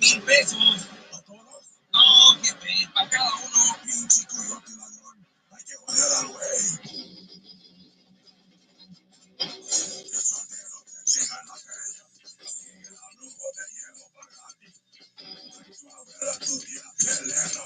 $1,000 a todos. No, jefe, para cada uno. Pinche coyote ladrón. Hay que joder al güey. El soltero te chinga en la feria. Sigue el lujo de hielo pagati. Suave la tuya, Heleno.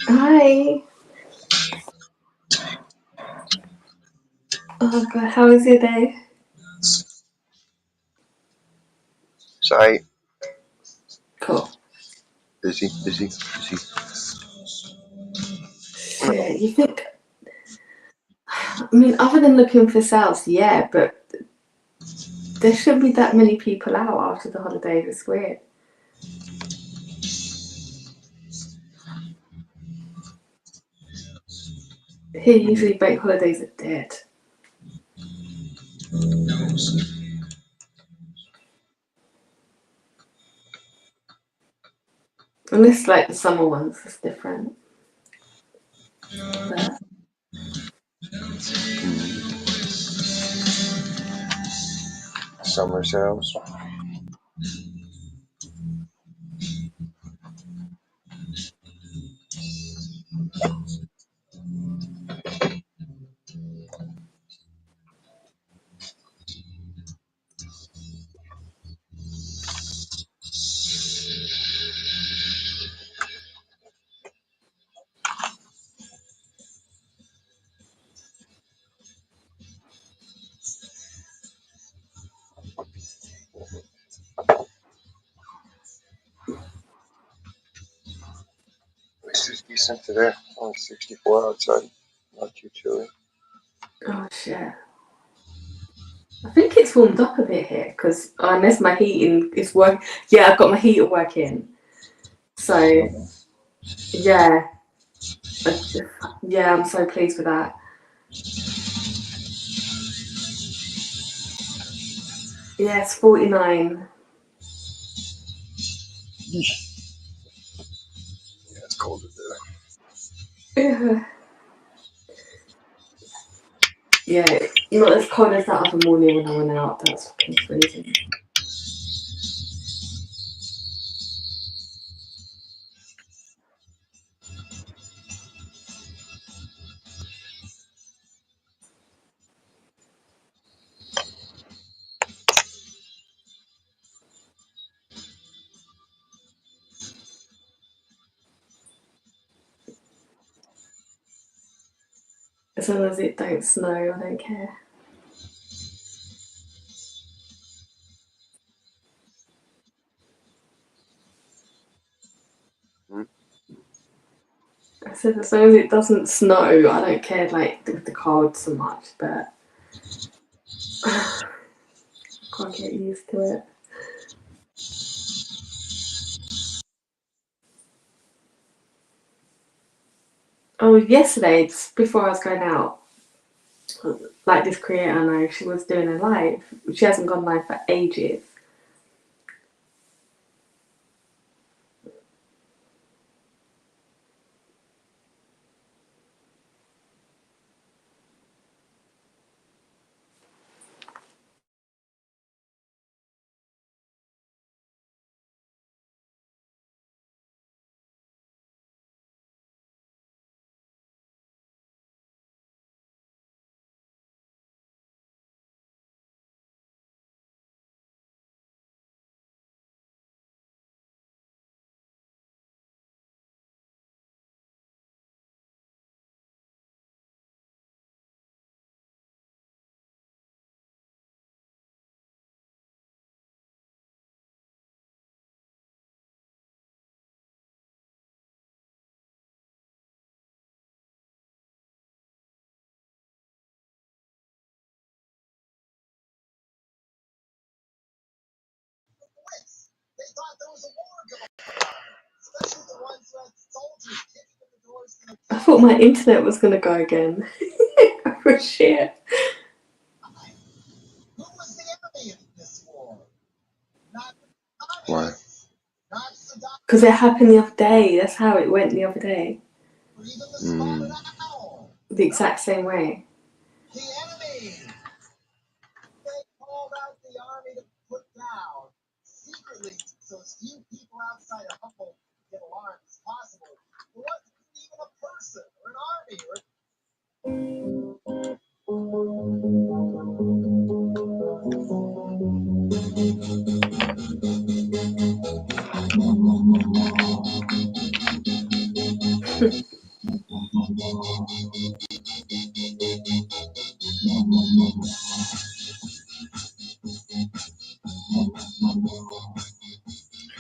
Hi. Oh God, how was your day? Sorry. Cool. Busy. Shit, you think? I mean, other than looking for sales, yeah, but there shouldn't be that many people out after the holidays. It's weird. Here, usually bank holidays are dead. Unless like the summer ones, it's different. But Summer sales. This is decent today. Only 64 outside. Not too chilly. oh shit. I think it's warmed up a bit here because unless my heating is working, yeah, I've got my heater working. So yeah, yeah, I'm so pleased with that. Yeah, it's 49. Yeah, it's cold today. Yeah. Yeah, not as cold as that other morning when I went out. That's fucking freezing. As long as it don't snow, I don't care. said as long as it doesn't snow, I don't care like with the cold so much, but can't get used to it. Oh, yesterday, just before I was going out, like this creator I know, she was doing a live. She hasn't gone live for ages. I thought my internet was gonna go again. For shit. Why? Because it happened the other day. That's how it went the other day. The exact same way.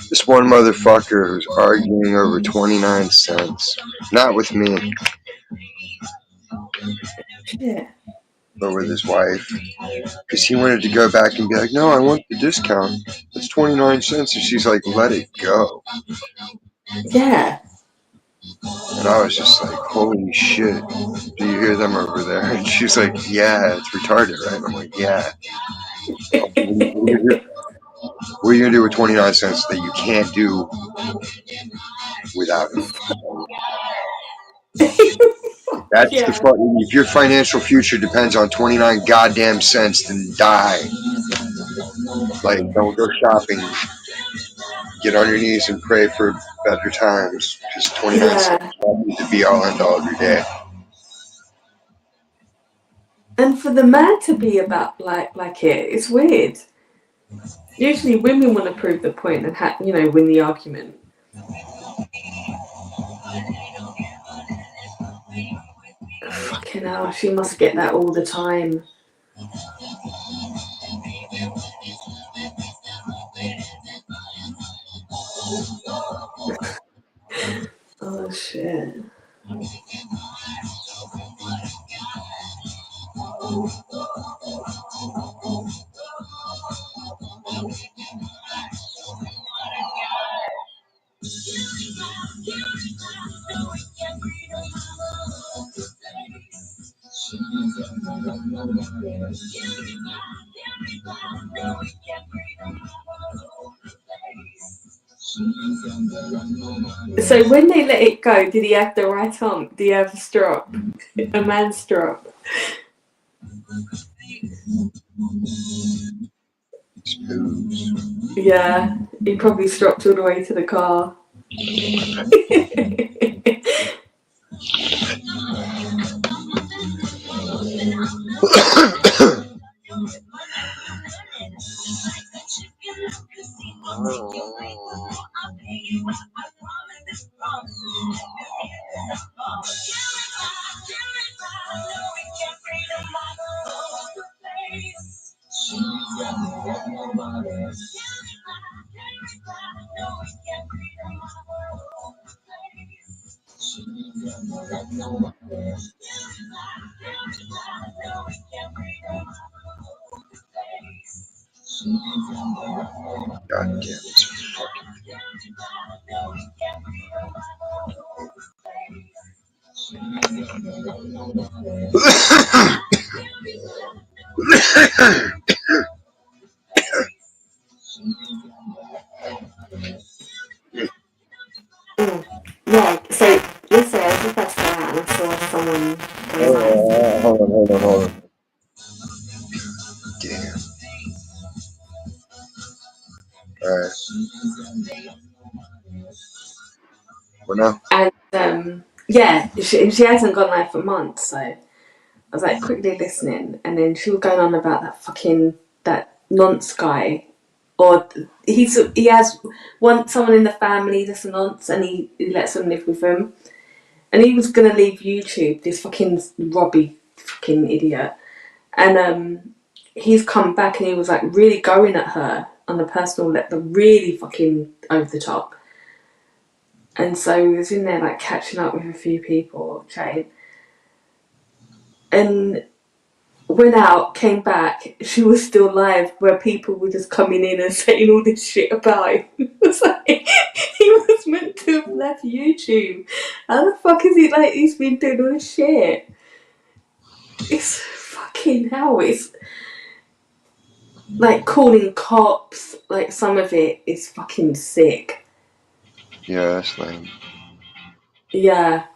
This one motherfucker who's arguing over 29 cents. Not with me, Shit. but with his wife. Because he wanted to go back and be like, no, I want the discount. It's 29 cents. And she's like, let it go. Yeah. And I was just like, holy shit. Do you hear them over there? And she's like, yeah, it's retarded, right? And I'm like, yeah. What are you going to do with 29 cents that you can't do without it? That's the Yeah. fucking. If your financial future depends on 29 goddamn cents, then die. Like, don't go shopping. Get on your knees and pray for better times. Because 29 cents Yeah. is the be all end all of your day. And for the man to be about like it, it's weird. Usually women want to prove the point and win the argument. Fucking hell, she must get that all the time. Oh shit. So when they let it go, did he have the right arm? Did he have a strop? A man's strop? Yeah, he probably stropped all the way to the car. God damn it. Yeah, so yesterday I was just about to go out and I saw someone very nice. Hold on. Damn. Alright. What now? And yeah, she hasn't gone live for months, so I was like quickly listening, and then she was going on about that nonce guy, or he has someone in the family that's a nonce, and he lets them live with him, and he was gonna leave YouTube. This fucking Robbie, fucking idiot, and he's come back and he was like really going at her on the personal level, really fucking over the top. And so he was in there like catching up with a few people, chatting. And went out, came back, she was still live where people were just coming in and saying all this shit about him. It was like, he was meant to have left YouTube. How the fuck is it like he's been doing all this shit? It's fucking hell. It's like calling cops, like some of it is fucking sick. Yeah, that's lame. Yeah.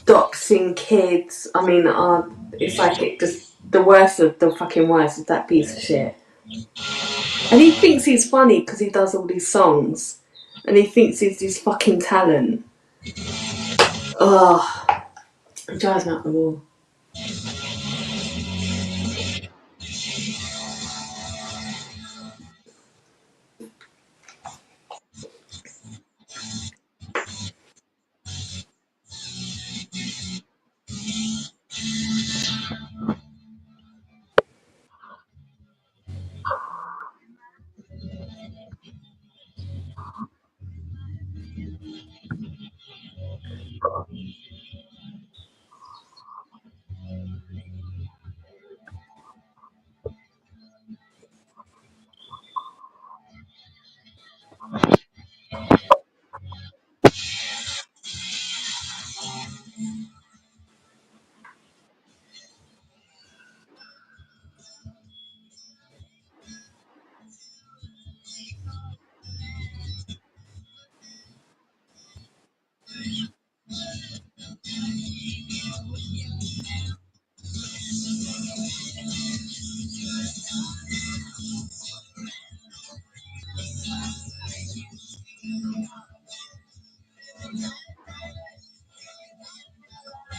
Doxing kids. I mean, it's like it just the worst of the fucking worst is that piece of shit. And he thinks he's funny because he does all these songs, and he thinks he's this fucking talent. Oh, it drives me up the wall.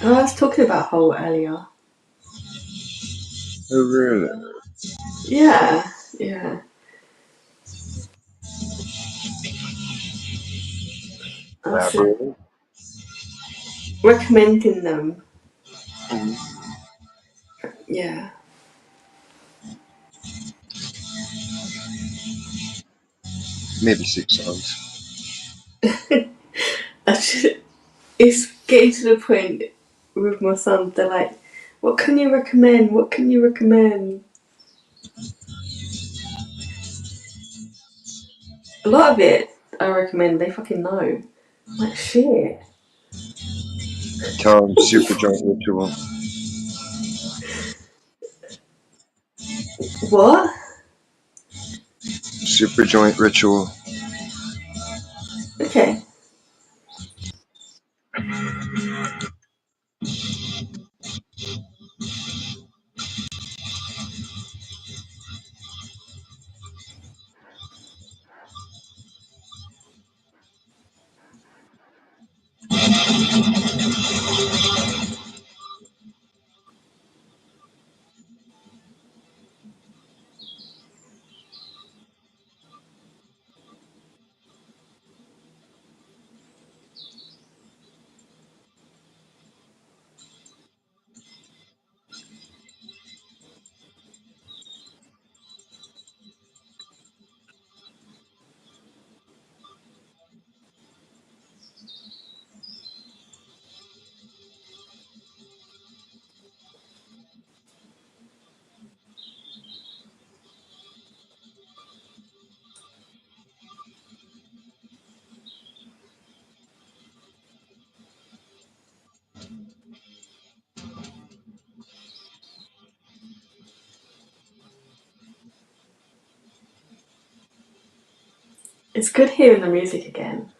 Oh, I was talking about Hole earlier. Oh, really? Yeah, yeah. I was Elaborate. recommending them. Mhm. Yeah. Maybe 6 songs. It's getting to the point with my son. They're like, "What can you recommend? What can you recommend?" A lot of it I recommend. They fucking know. I'm like shit. Tell him Super Joint Ritual. What? Super Joint Ritual. Okay. It's good hearing the music again.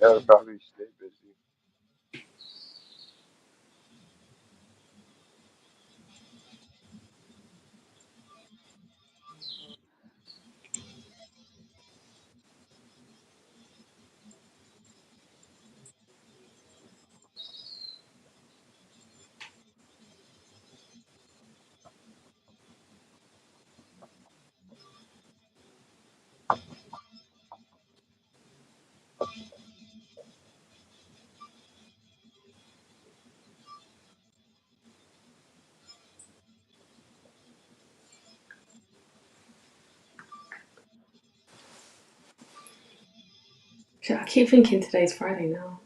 Yeah, I'll probably stay busy. Shit, I keep thinking today's Friday now.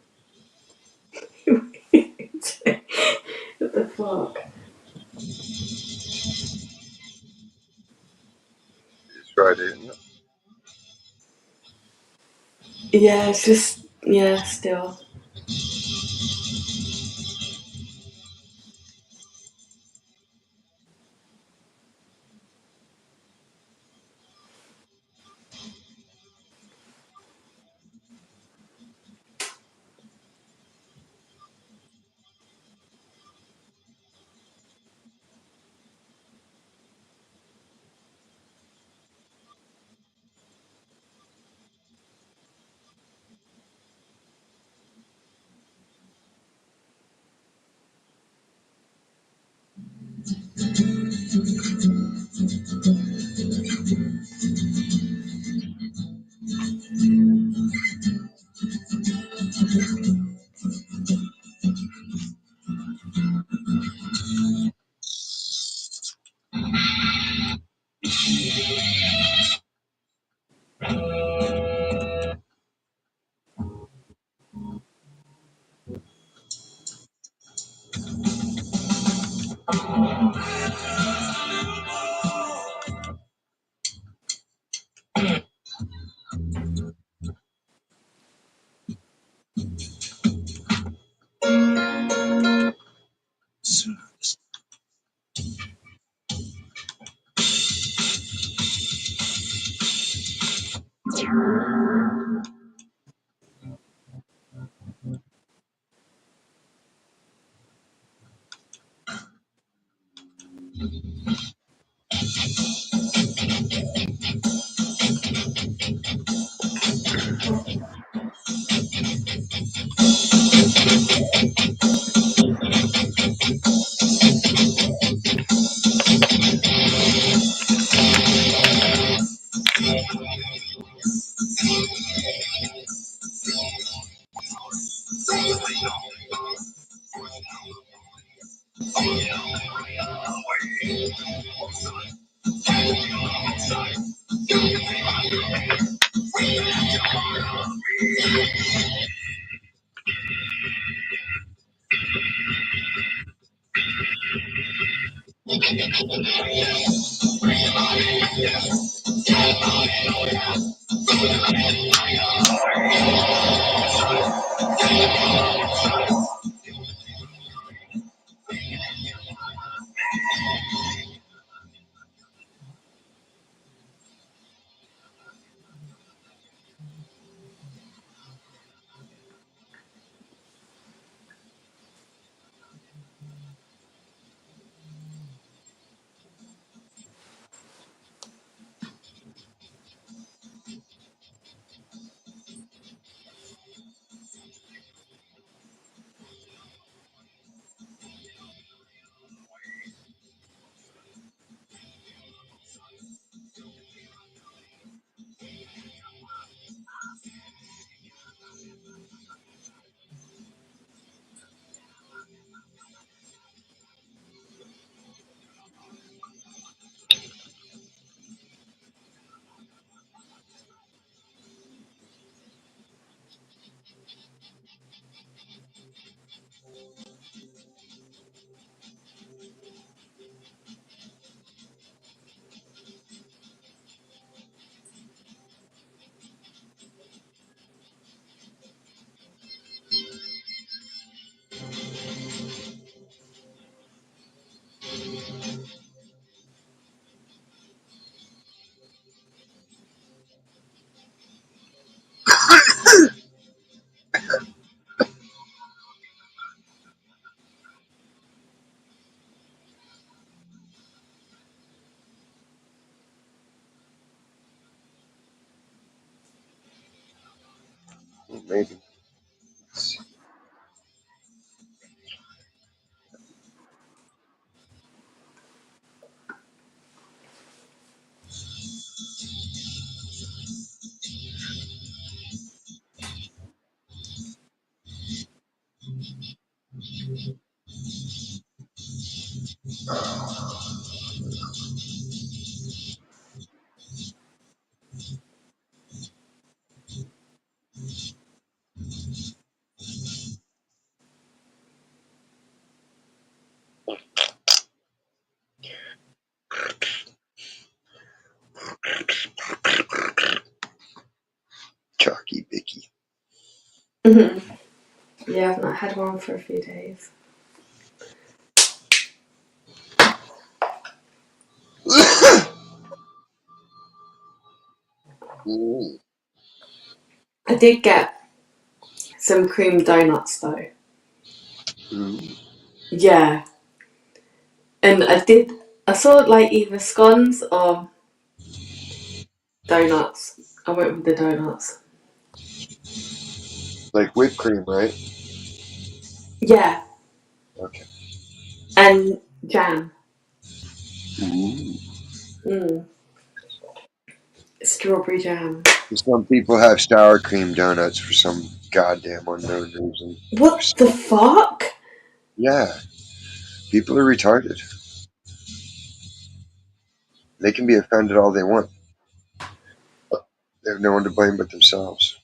What the fuck? It's Friday, isn't it? Yeah, it's just, yeah, still. maybe. Chalky Bicky. Yeah, I've not had one for a few days. I did get some cream donuts though. Yeah. And I saw like either scones or donuts. I went with the donuts. Like whipped cream, right? Yeah. Okay. And jam. Ooh. Strawberry jam. Some people have sour cream donuts for some goddamn unknown reason. What the fuck? Yeah. People are retarded. They can be offended all they want. They have no one to blame but themselves.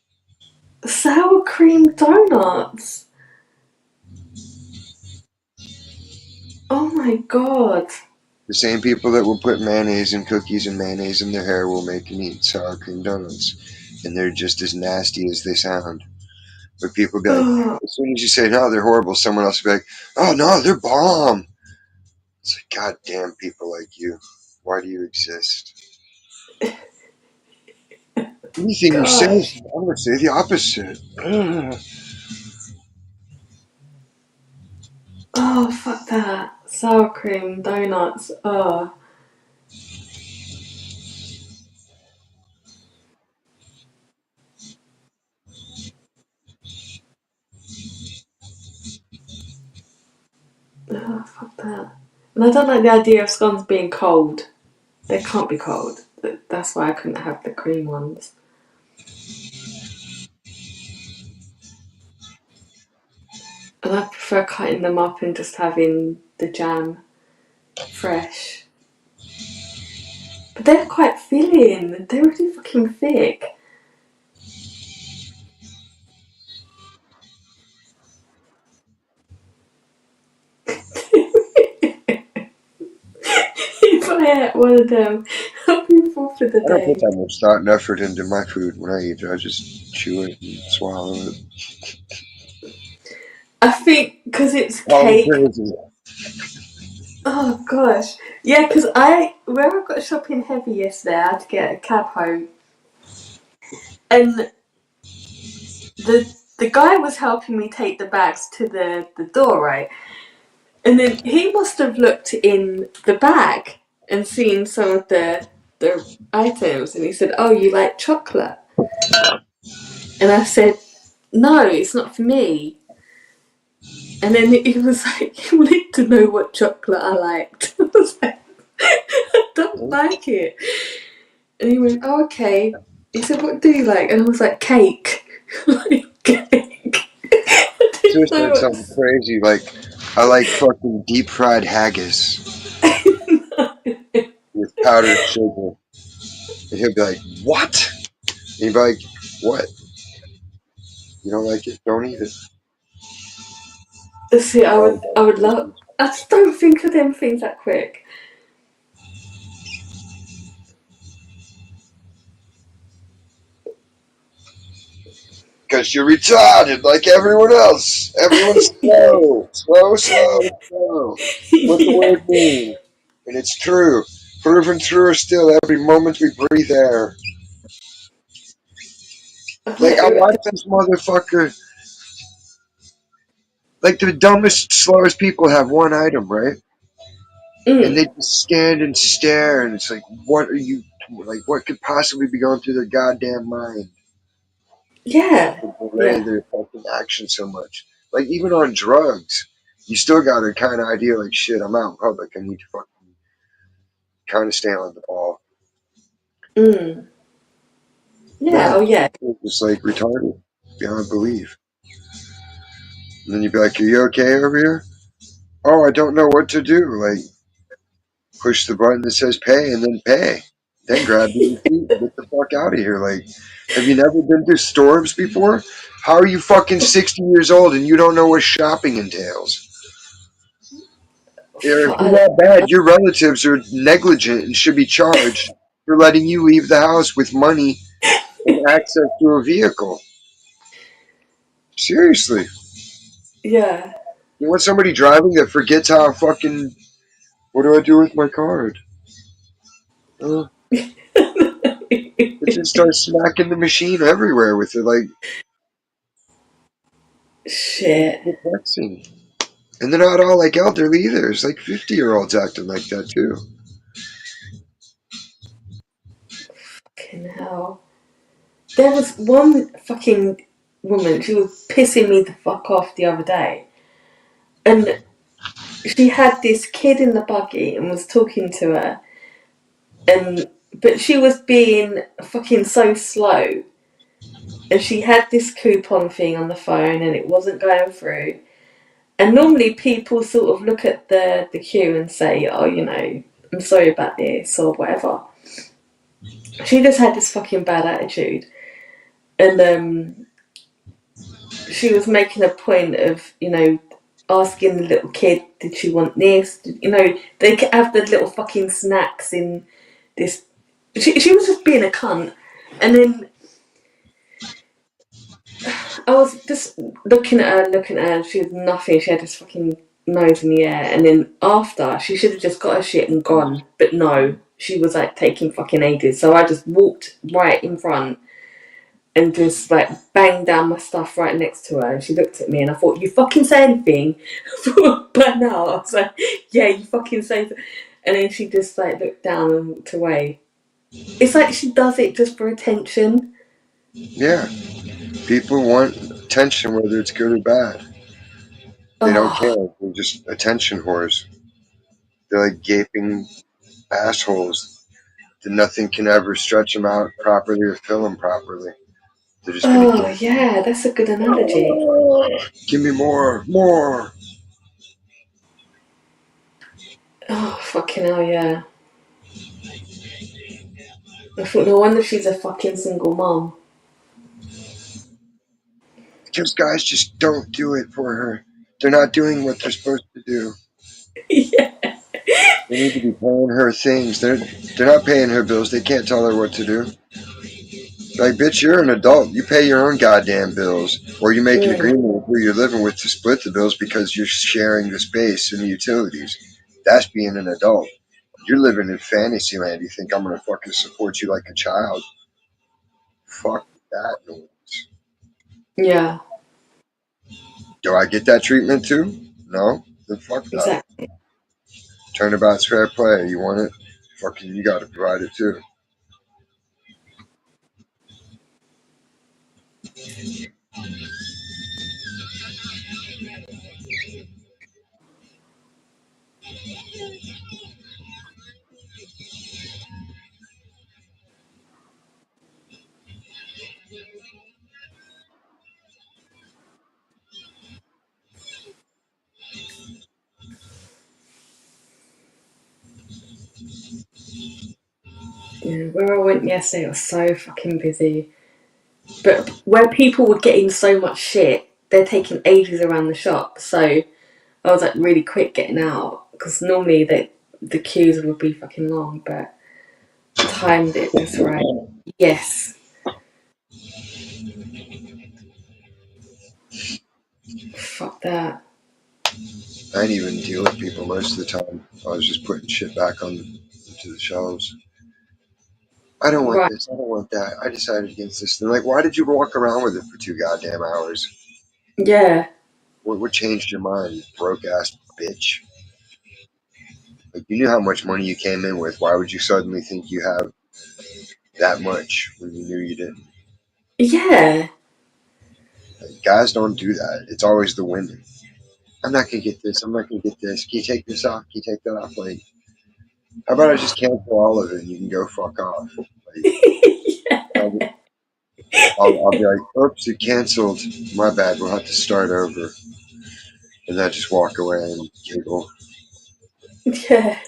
Sour cream donuts. Oh my god. The same people that will put mayonnaise in cookies and mayonnaise in their hair will make and eat sour cream donuts. And they're just as nasty as they sound. But people be like, Oh, as soon as you say, no, they're horrible, someone else will be like, oh, no, they're bomb. It's like, goddamn people like you. Why do you exist? Anything you say, gosh. I'm going to say the opposite. Oh, fuck that. Sour cream donuts. Oh. Oh, fuck that. And I don't like the idea of scones being cold. They can't be cold. That's why I couldn't have the cream ones. And I prefer cutting them up and just having the jam fresh. But they're quite filling. They're really fucking thick. If I had one of them, I'd be full for the I don't put day. that much thought and effort into my food when I eat it. I just chew it and swallow it. I think because it's All cake. crazy. Oh gosh. Yeah, because where I got shopping heavy yesterday, I had to get a cab home. And the guy was helping me take the bags to the door, right? And then he must have looked in the bag and seen some of the items, and he said, "Oh, you like chocolate?" And I said, "No, it's not for me." And then he was like, he wanted to know what chocolate I liked. I was like, I don't like it. And he went, "Oh, okay." He said, "What do you like?" And I was like, "Cake." Like, cake. I So didn't know said something crazy like, I like fucking deep fried haggis with powdered sugar. And he'll be like, what? And he'd be like, what? You don't like it? Don't eat it. See, I would love. I just don't think of them things that quick. Because you're retarded like everyone else. Everyone's slow. Slow, slow, slow. What the Yeah. word means. And it's true. Proven true still every moment we breathe air. Like, I watch this motherfucker. Like, the dumbest, slowest people have one item, right? And they just stand and stare, and it's like, what are you, like, what could possibly be going through their goddamn mind? Yeah. Delay Yeah. their fucking action so much. Like even on drugs, you still got a kind of idea like shit. I'm out in public. I need to fucking kind of stay on the ball. Mm. Yeah. No, Oh, yeah. it's just like retarded beyond belief. And then you'd be like, "Are you okay over here?" Oh, I don't know what to do. Like push the button that says pay and then pay. Then grab the receipt and get the fuck out of here. Like, have you never been through storms before? How are you fucking 60 years old and you don't know what shopping entails? If Fuck, you're that bad, your relatives are negligent and should be charged for letting you leave the house with money and access to a vehicle. Seriously. yeah. You want somebody driving that forgets how fucking, what do I do with my card? Uh, it just starts smacking the machine everywhere with it. Like, it's Shit. perplexing. And they're not all like elderly either. There's like 50-year-olds acting like that too. Fucking hell. There was one fucking woman, she was pissing me the fuck off the other day. And she had this kid in the buggy and was talking to her. And but she was being fucking so slow. And she had this coupon thing on the phone and it wasn't going through. And normally people sort of look at the queue and say, oh, you know, I'm sorry about this or whatever. She just had this fucking bad attitude. And she was making a point of, you know, asking the little kid, did she want this? You know, they could have the little fucking snacks in this. She was just being a cunt. And then I was just looking at her. She was nothing. She had this fucking nose in the air. And then after, she should have just got her shit and gone. But no, she was like taking fucking ages. So I just walked right in front and just like banged down my stuff right next to her. And she looked at me and I thought, you fucking say anything? But no, I was like, yeah, you fucking say. And then she just like looked down and walked away. It's like she does it just for attention. Yeah. People want attention whether it's good or bad. They don't Oh, care. They're just attention whores. They're like gaping assholes that nothing can ever stretch them out properly or fill them properly. They're just gonna oh get. yeah, that's a good analogy. Give me more, more. Oh, fucking hell, yeah. I thought, no wonder she's a fucking single mom. Because guys just don't do it for her. They're not doing what they're supposed to do. Yeah. They need to be paying her things. They're not paying her bills. They can't tell her what to do. Like, bitch, you're an adult. You pay your own goddamn bills, or you make an Mm, agreement with who you're living with to split the bills because you're sharing the space and the utilities. That's being an adult. You're living in fantasy land. You think I'm gonna fucking support you like a child? Fuck that noise. yeah, Do I get that treatment too? No. Then fuck that. exactly. Turnabout's fair play. You want it? Fucking, you gotta provide it too. Yeah, where I went yesterday, I was so fucking busy. But where people were getting so much shit, they're taking ages around the shop. So I was like really quick getting out because normally the queues would be fucking long, but timed it just right. Yes, fuck that. I didn't even deal with people most of the time. I was just putting shit back on into the shelves. I don't want Right. this. I don't want that. I decided against this. They're like, why did you walk around with it for 2 goddamn hours? Yeah. What changed your mind, you broke ass bitch? Like, you knew how much money you came in with. Why would you suddenly think you have that much when you knew you didn't? Yeah. Guys don't do that. It's always the women. I'm not gonna get this. I'm not gonna get this. Can you take this off? Can you take that off? Like, how about I just cancel all of it and you can go fuck off? Like, Yeah. I'll, I'll be like, oops, it canceled. My bad. We'll have to start over. And then just walk away and giggle. Yeah.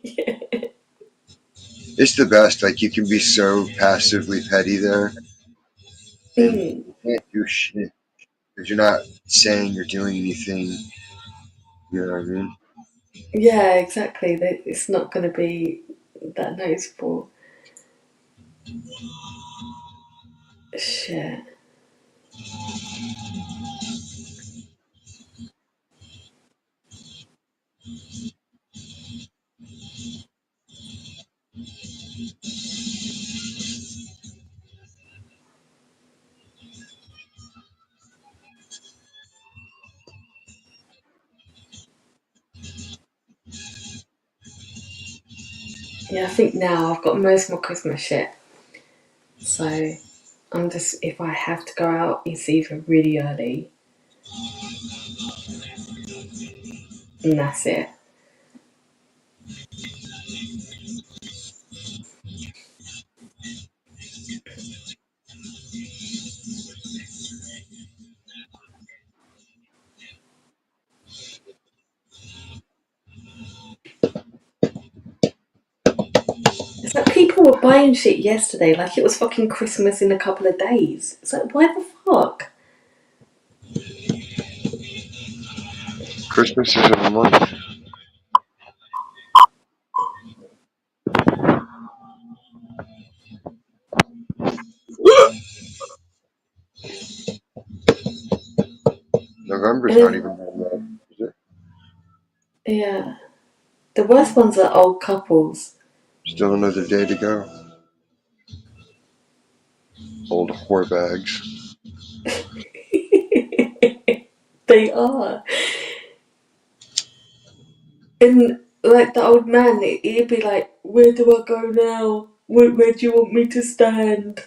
Yeah. It's the best. Like, you can be so passively petty there and Mm. you can't do shit because you're not saying or doing anything. You know what I mean? Yeah, exactly. It's not going to be that noticeable. Shit. Yeah, I think now I've got most of my Christmas shit. So I'm just, if I have to go out, it's either really early and that's it. It's like people were buying shit yesterday like it was fucking Christmas in a couple of days. It's like, why the fuck? Christmas is in a month. November's And not then, even that yet, is it? yeah. The worst ones are old couples. Still another day to go. Old whore bags. They are. And like the old man, he'd be like, "Where do I go now? Where do you want me to stand?"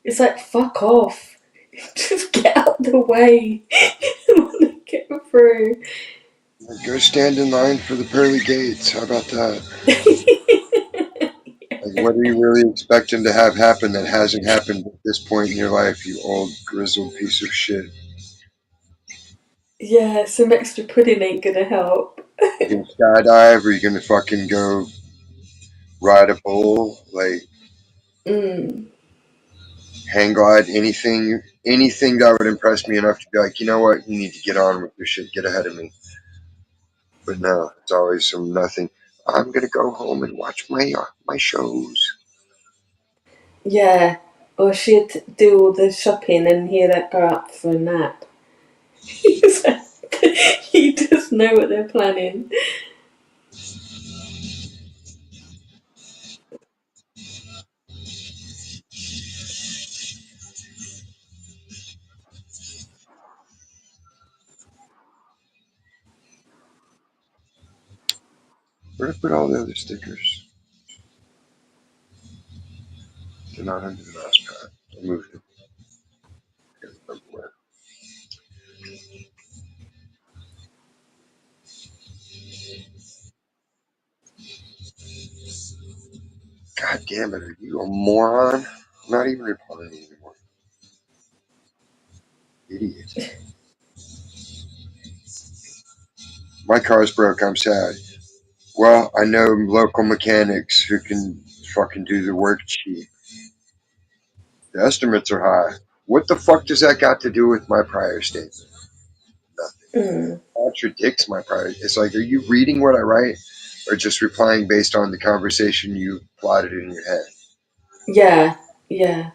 It's like, fuck off. Just get out the way. I want to get through. Go stand in line for the pearly gates. How about that? Like, what are you really expecting to have happen that hasn't happened at this point in your life, you old grizzled piece of shit? Yeah, some extra pudding ain't gonna help. You gonna skydive or you gonna fucking go ride a bull? Like, Mm. hang glide, anything that would impress me enough to be like, you know what, you need to get on with your shit, get ahead of me. But no, it's always some nothing. I'm gonna go home and watch my shows. Yeah, or she'd do all the shopping and hear that go up for a nap. You just know what they're planning. Where to put all the other stickers? They're not under the mouse pad. I moved it. I can't remember where. God damn it, are you a moron? I'm not even replying anymore. Idiot. My car's broke, I'm sad. Well, I know local mechanics who can fucking do the work cheap. The estimates are high. What the fuck does that got to do with my prior statement? Nothing. Mm. Contradicts my prior. It's like, are you reading what I write or just replying based on the conversation you plotted in your head? Yeah, yeah,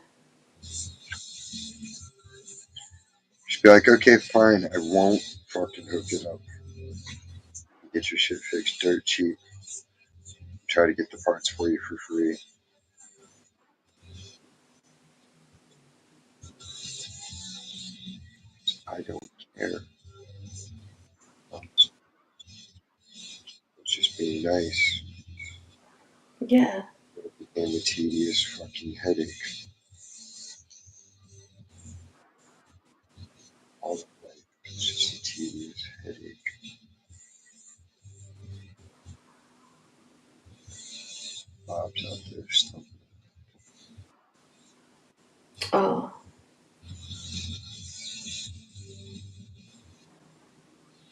Just be like, okay, fine, I won't fucking hook it up. Get your shit fixed dirt cheap. Try to get the parts for you for free. I don't care. It's just being nice. yeah. It became a tedious fucking headache. out there still. Oh.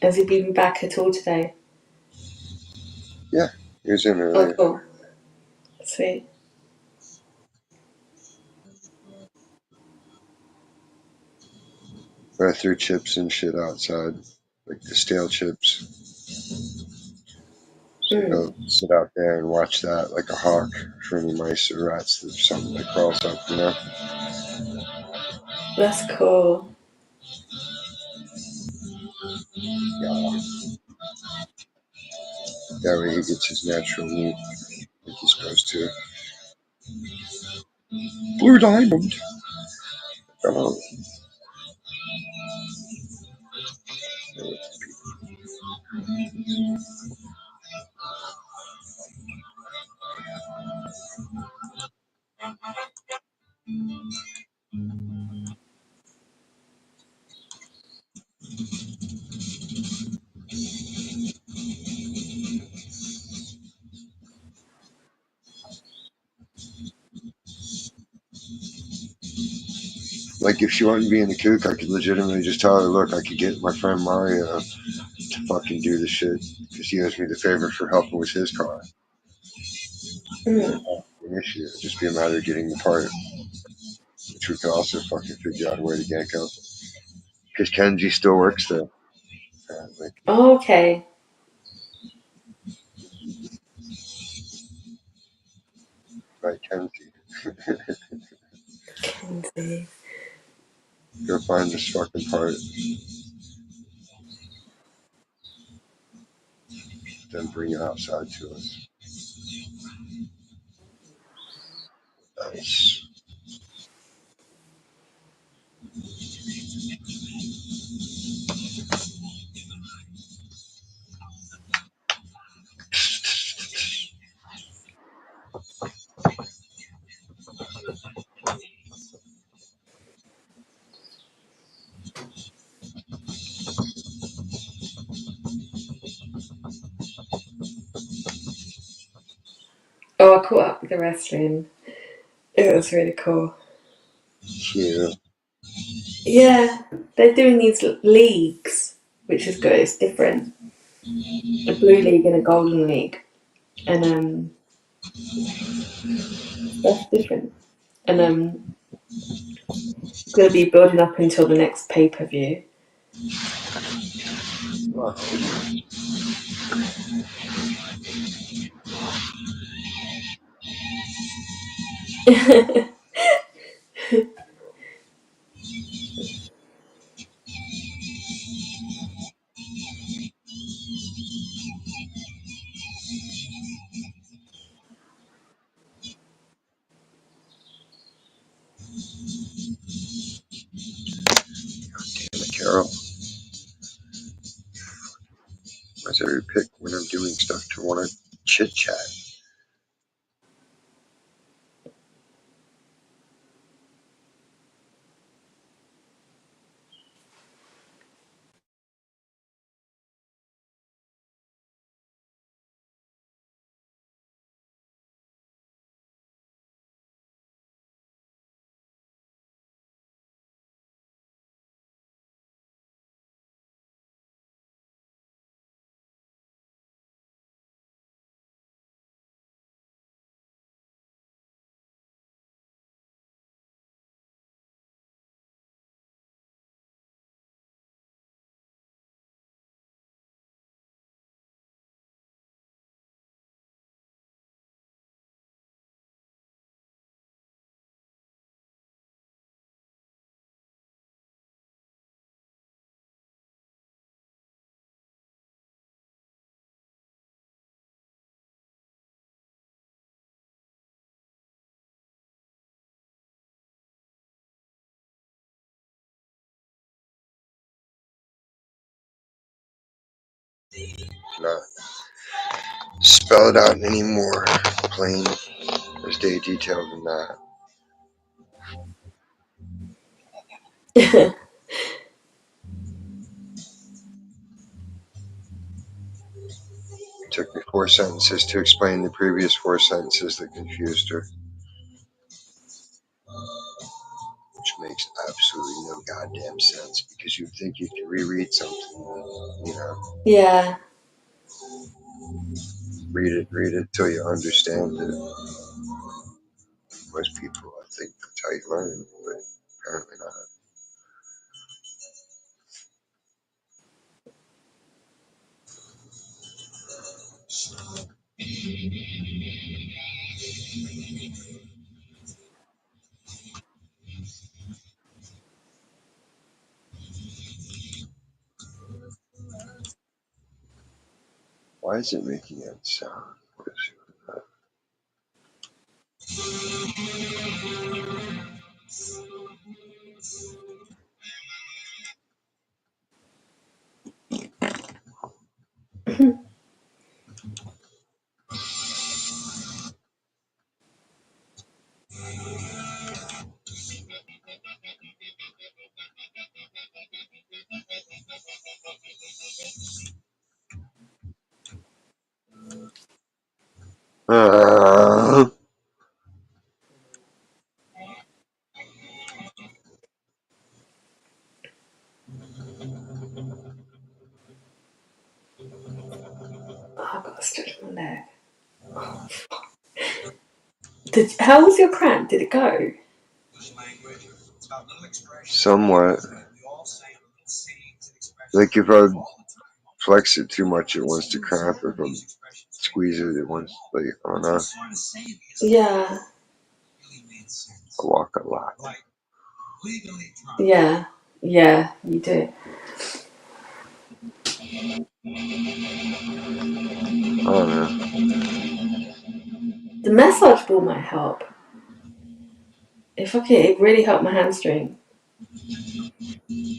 Has he been back at all today? He was in Oh, earlier. cool. Sweet. But I threw chips and shit outside, like the stale chips. So go sit out there and watch that like a hawk for any mice or rats or something that crawls up, you know? That's cool. Yeah. That way he gets his natural meat like he's supposed to. Blue diamond. Oh, like if she wanted to be in the kook, I could legitimately just tell her, look, I could get my friend Mario to fucking do the shit because he owes me the favor for helping with his car. An issue. It'd just be a matter of getting the part, which we could also fucking figure out a way to gank up. Because Kenji still works there, apparently. Oh, okay. Right, Kenji. Kenzie. Go find this fucking part, then bring it outside to us. Nice. Oh, I caught up with the wrestling. It was really cool. Yeah. Yeah, they're doing these leagues, which is good. It's different. A blue league and a golden league, and that's different. And going to be building up until the next pay-per-view. Wow. Damn it, Carol. Why is every pick when I'm doing stuff to want to chit chat? Not spell it out any more plain as day detailed than that. Took me 4 sentences to explain the previous 4 sentences that confused her. Which makes absolutely no goddamn sense because you'd think you could reread something, Yeah. read it till you understand it. Most people, I think, that's how you learn, but apparently not. Why is it making that sound? What is that? Oh, I've got to stretch my leg. How was your cramp? Did it go? Somewhat. Like if I flex it too much, it wants to cramp. If I squeeze it, it wants, like, I don't know. Yeah. I walk a lot. Yeah. Yeah, you do. I don't know. The massage ball might help. It really helped my hamstring.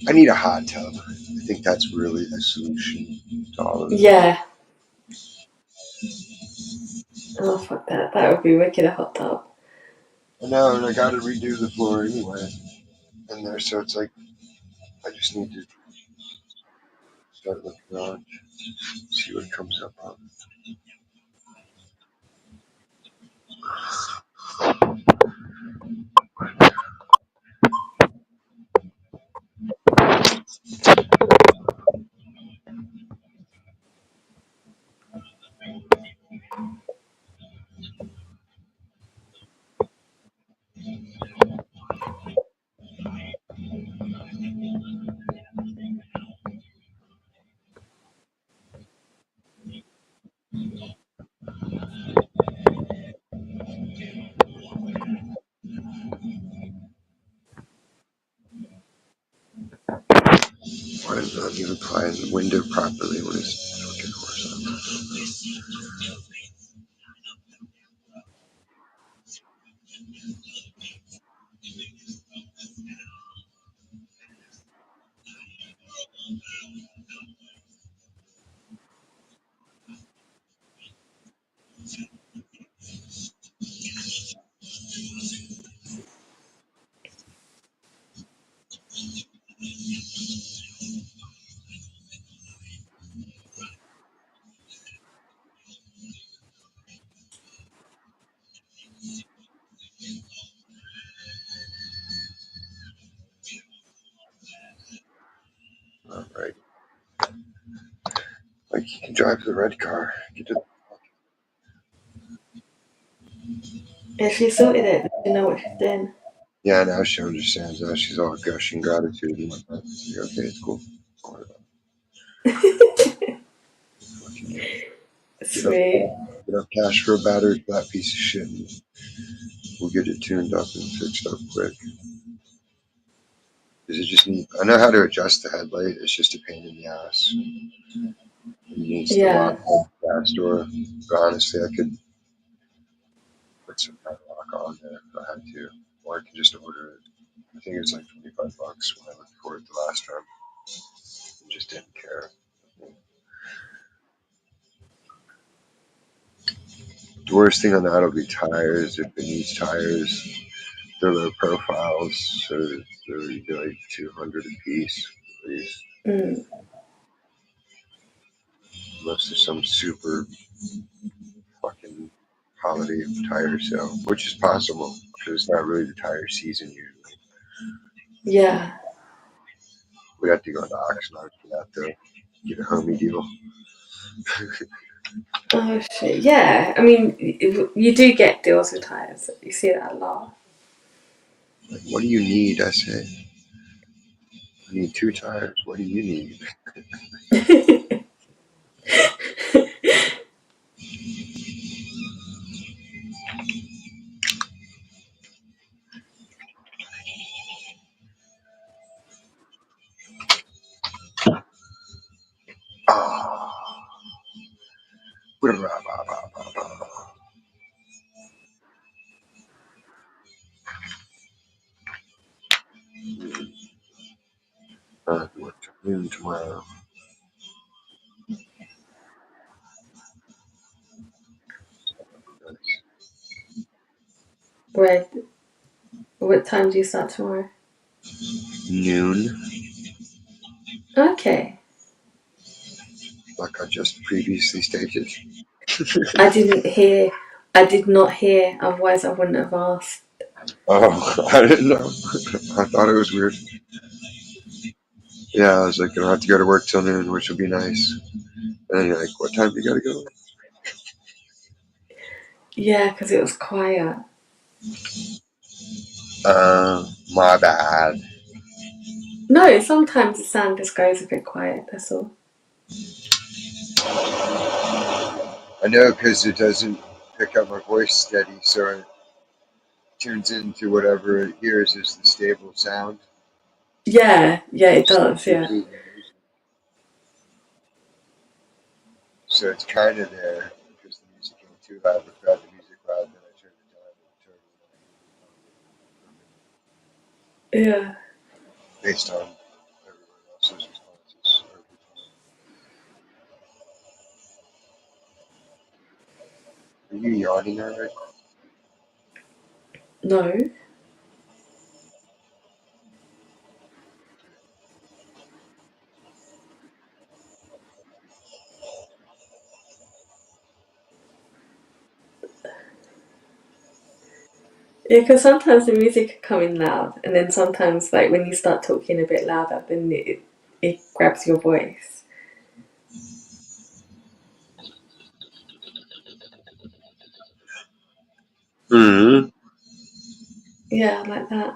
I need a hot tub. I think that's really the solution to all of this. Yeah. Oh, fuck that. That would be wicked, a hot tub. I know, and I got to redo the floor anyway in there, so it's like I just need to start looking around, see what comes up on. Why is not even applying the window properly when it's fucking horse on. Alright. Like you can drive the red car. Get to Yeah, she sorted it. You know what she's doing. Yeah, now she understands. Now she's all gushing gratitude and whatnot. Like, okay, it's cool. Sweet. Get up cash for a battery for that piece of shit. And we'll get it tuned up and fixed up quick. Does it just need? I know how to adjust the headlight. It's just a pain in the ass. It needs to Yeah. lock the gas door. But honestly, I could put some kind of lock on there if I had to, or I could just order it. I think it was like $25 when I looked for it the last time. I just didn't care. The worst thing on that will be tires. If it needs tires, they're low profiles, so they're like 200 a piece at least. Mm. unless there's some super fucking holiday tire sale, which is possible because it's not really the tire season usually. Yeah. We have to go to Oxnard for that though. Get a homie deal. Oh shit. Yeah. I mean, you do get deals with tires. You see that a lot. Like, what do you need? I say. I need 2 tires. What do you need? Ah. Work till noon tomorrow. Nice. Right. What time do you start tomorrow? Noon, Okay. like I just previously stated. I didn't hear. I did not hear. Otherwise, I wouldn't have asked. Oh, I didn't know. I thought it was weird. Yeah, I was like, I don't have to go to work till noon, which would be nice. And then you're like, what time do you gotta go? Yeah, because it was quiet. My bad. No, sometimes the sound just goes a bit quiet. That's all. I know because it doesn't pick up my voice steady, so it tunes into whatever it hears as the stable sound. Yeah. Yeah, it does. Which Yeah. is music. So it's kind of there because the music ain't too loud. If I have the music loud, then I turn it down and turn it down Yeah. based on everyone else's responses every time. Are you yawning already? No. Yeah, because sometimes the music can come in loud, and then sometimes, like when you start talking a bit louder, then it grabs your voice. Mm-hmm. Yeah, like that.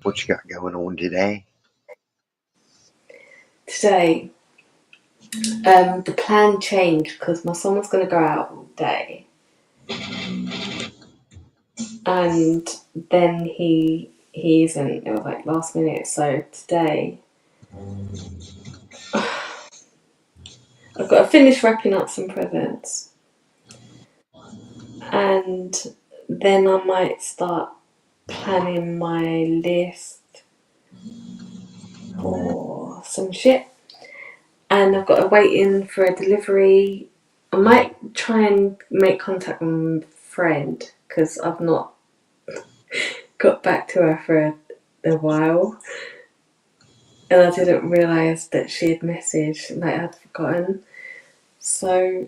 What you got going on today? Today, the plan changed because my son was going to go out all day, and then he isn't. It was like last minute, so today I've got to finish wrapping up some presents, and then I might start planning my list for some shit. and I've got to wait in for a delivery. I might try and make contact with my friend because I've not got back to her for a while, and I didn't realise that she had messaged, like I'd forgotten. So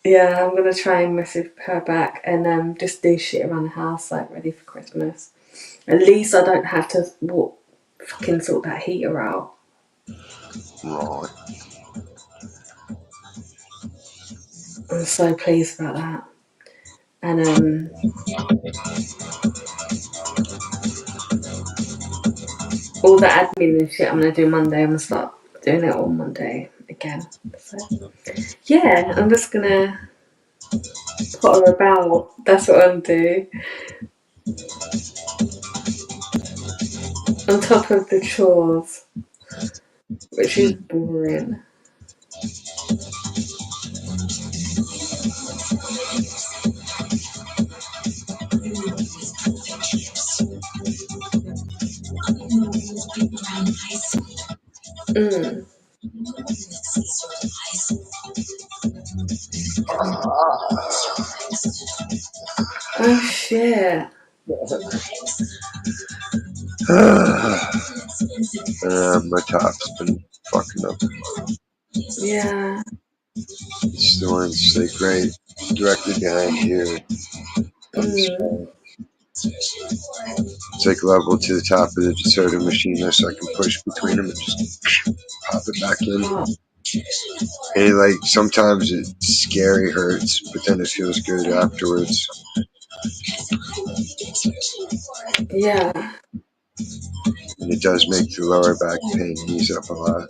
yeah, I'm gonna try and message her back and just do shit around the house, like ready for Christmas. At least I don't have to fucking sort that heater out. Right. I'm so pleased about that. And all the admin and shit I'm gonna do Monday, I'm gonna start doing it on Monday again. So yeah, I'm just gonna potter about. That's what I'm doing. On top of the chores, which is boring. Oh shit. My top's been fucking up. Yeah. It's the ones like right directly behind here. It's like level to the top of the soda machine there, so I can push between them and just pop it back in. Oh. And like sometimes it scary hurts, but then it feels good afterwards. Yeah. And it does make the lower back pain ease up a lot.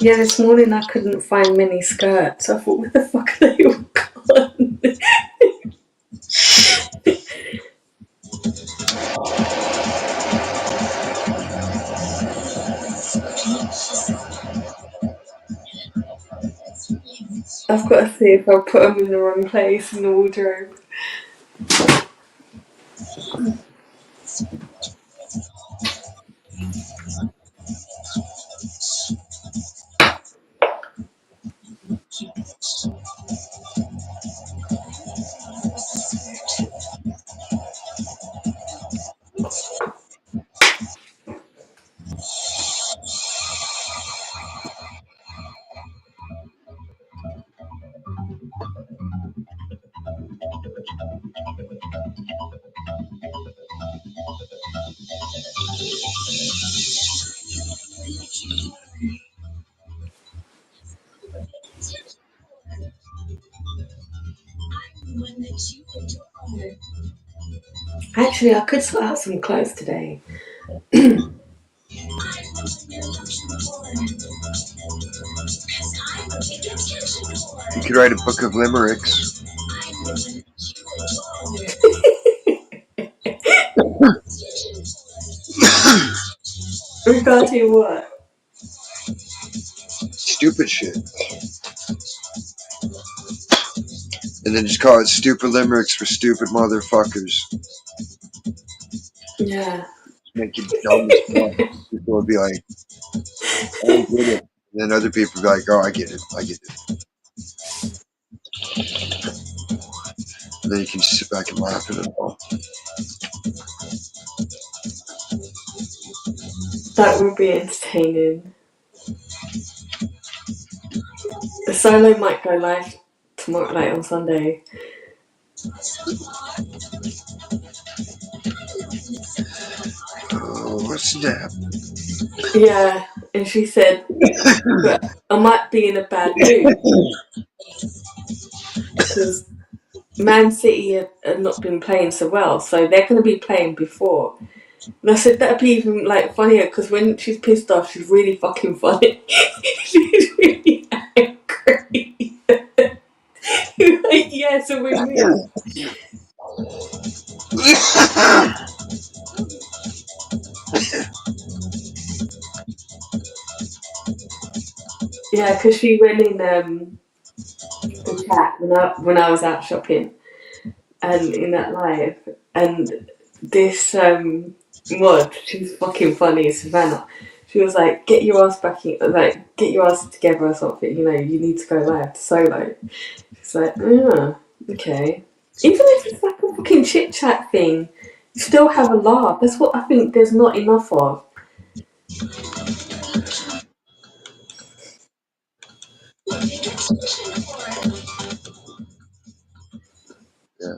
Yeah, this morning I couldn't find mini skirts. I thought, where the fuck are they all gone? I've got to see if I put them in the wrong place in the wardrobe. Actually, I could sort out some clothes today. You could write a book of limericks. Regarding what? Stupid shit. And then just call it stupid limericks for stupid motherfuckers. Yeah. Make it dumb as fuck. People would be like, I don't get it. And then other people would be like, oh, I get it. I get it. And then you can just sit back and laugh at it all. That would be entertaining. The solo might go live tomorrow, like on Sunday. Oh, what's that? Yeah, and she said, but I might be in a bad mood because Man City have not been playing so well, so they're going to be playing before. And I said that'd be even like funnier because when she's pissed off, she's really fucking funny. She's really angry. Like, yeah, so we're moved. Yeah, because she went in the chat when I was out shopping and in that live, and this mod, she's fucking funny, Savannah. She was like, "Get your ass back in, like, get your ass together or something. You know, you need to go live to solo." She's like, "Yeah, okay." Even if it's like a fucking chit chat thing, you still have a laugh. That's what I think. There's not enough of. Yeah.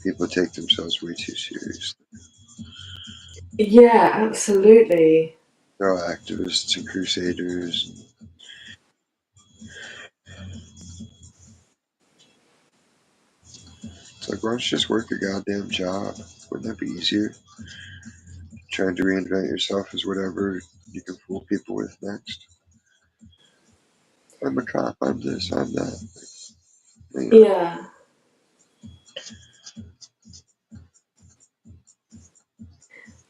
People take themselves way too seriously. Yeah, absolutely. They're all activists and crusaders. It's like, why don't you just work a goddamn job? Wouldn't that be easier? Trying to reinvent yourself as whatever you can fool people with next. I'm a cop, I'm this, I'm that. You know, Yeah.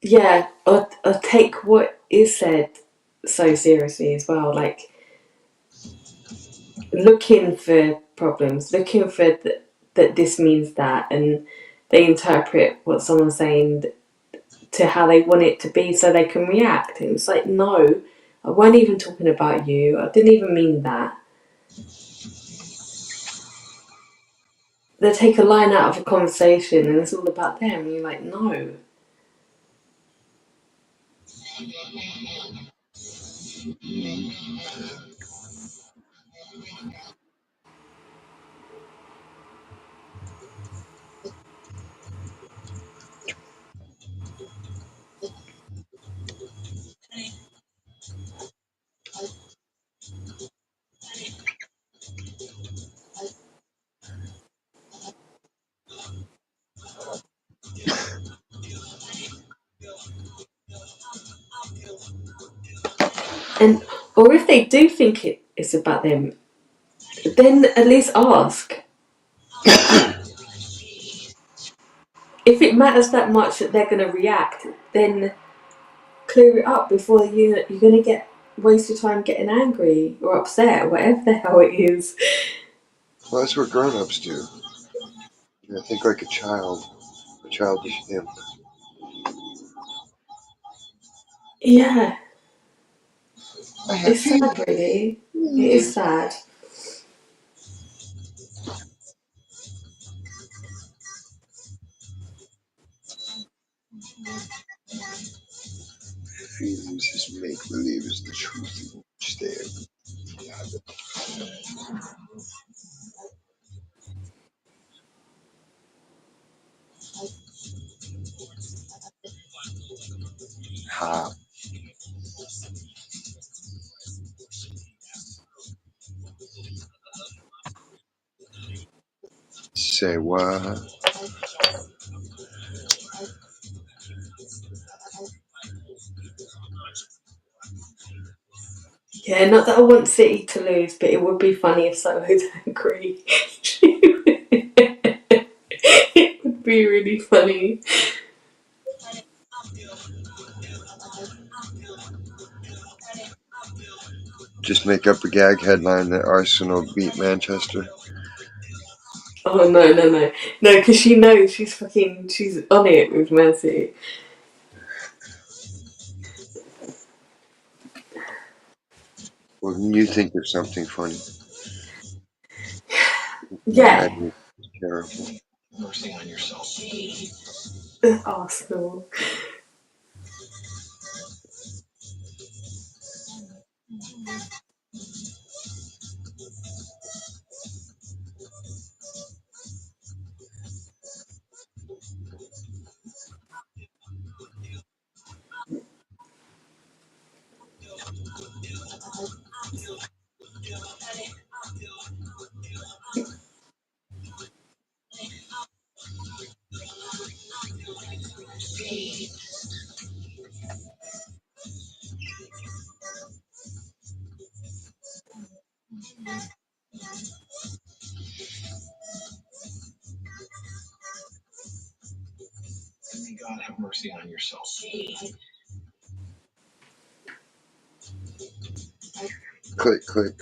Yeah, or take what is said so seriously as well. Like looking for problems, looking for that this means that, and they interpret what someone's saying to how they want it to be so they can react. And it's like, no, I weren't even talking about you. I didn't even mean that. They take a line out of a conversation and it's all about them. And you're like, no. And or if they do think it's about them, then at least ask. If it matters that much that they're going to react, then clear it up before you're going to get waste your time getting angry or upset or whatever the hell it is. well, that's what grown-ups do. You know, think like a childish imp. Yeah, I have it's sad, feelings. really. It is sad. Feelings is make-believe is the truth. Understand? Ha. Say what? Yeah, not that I want City to lose, but it would be funny if Solo's angry. It would be really funny. Just make up a gag headline that Arsenal beat Manchester. Oh no, because she knows she's on it with Man City. Well, you think of something funny. Yeah, Imagine it's terrible. Arsenal. May God have mercy on your soul. Click, click.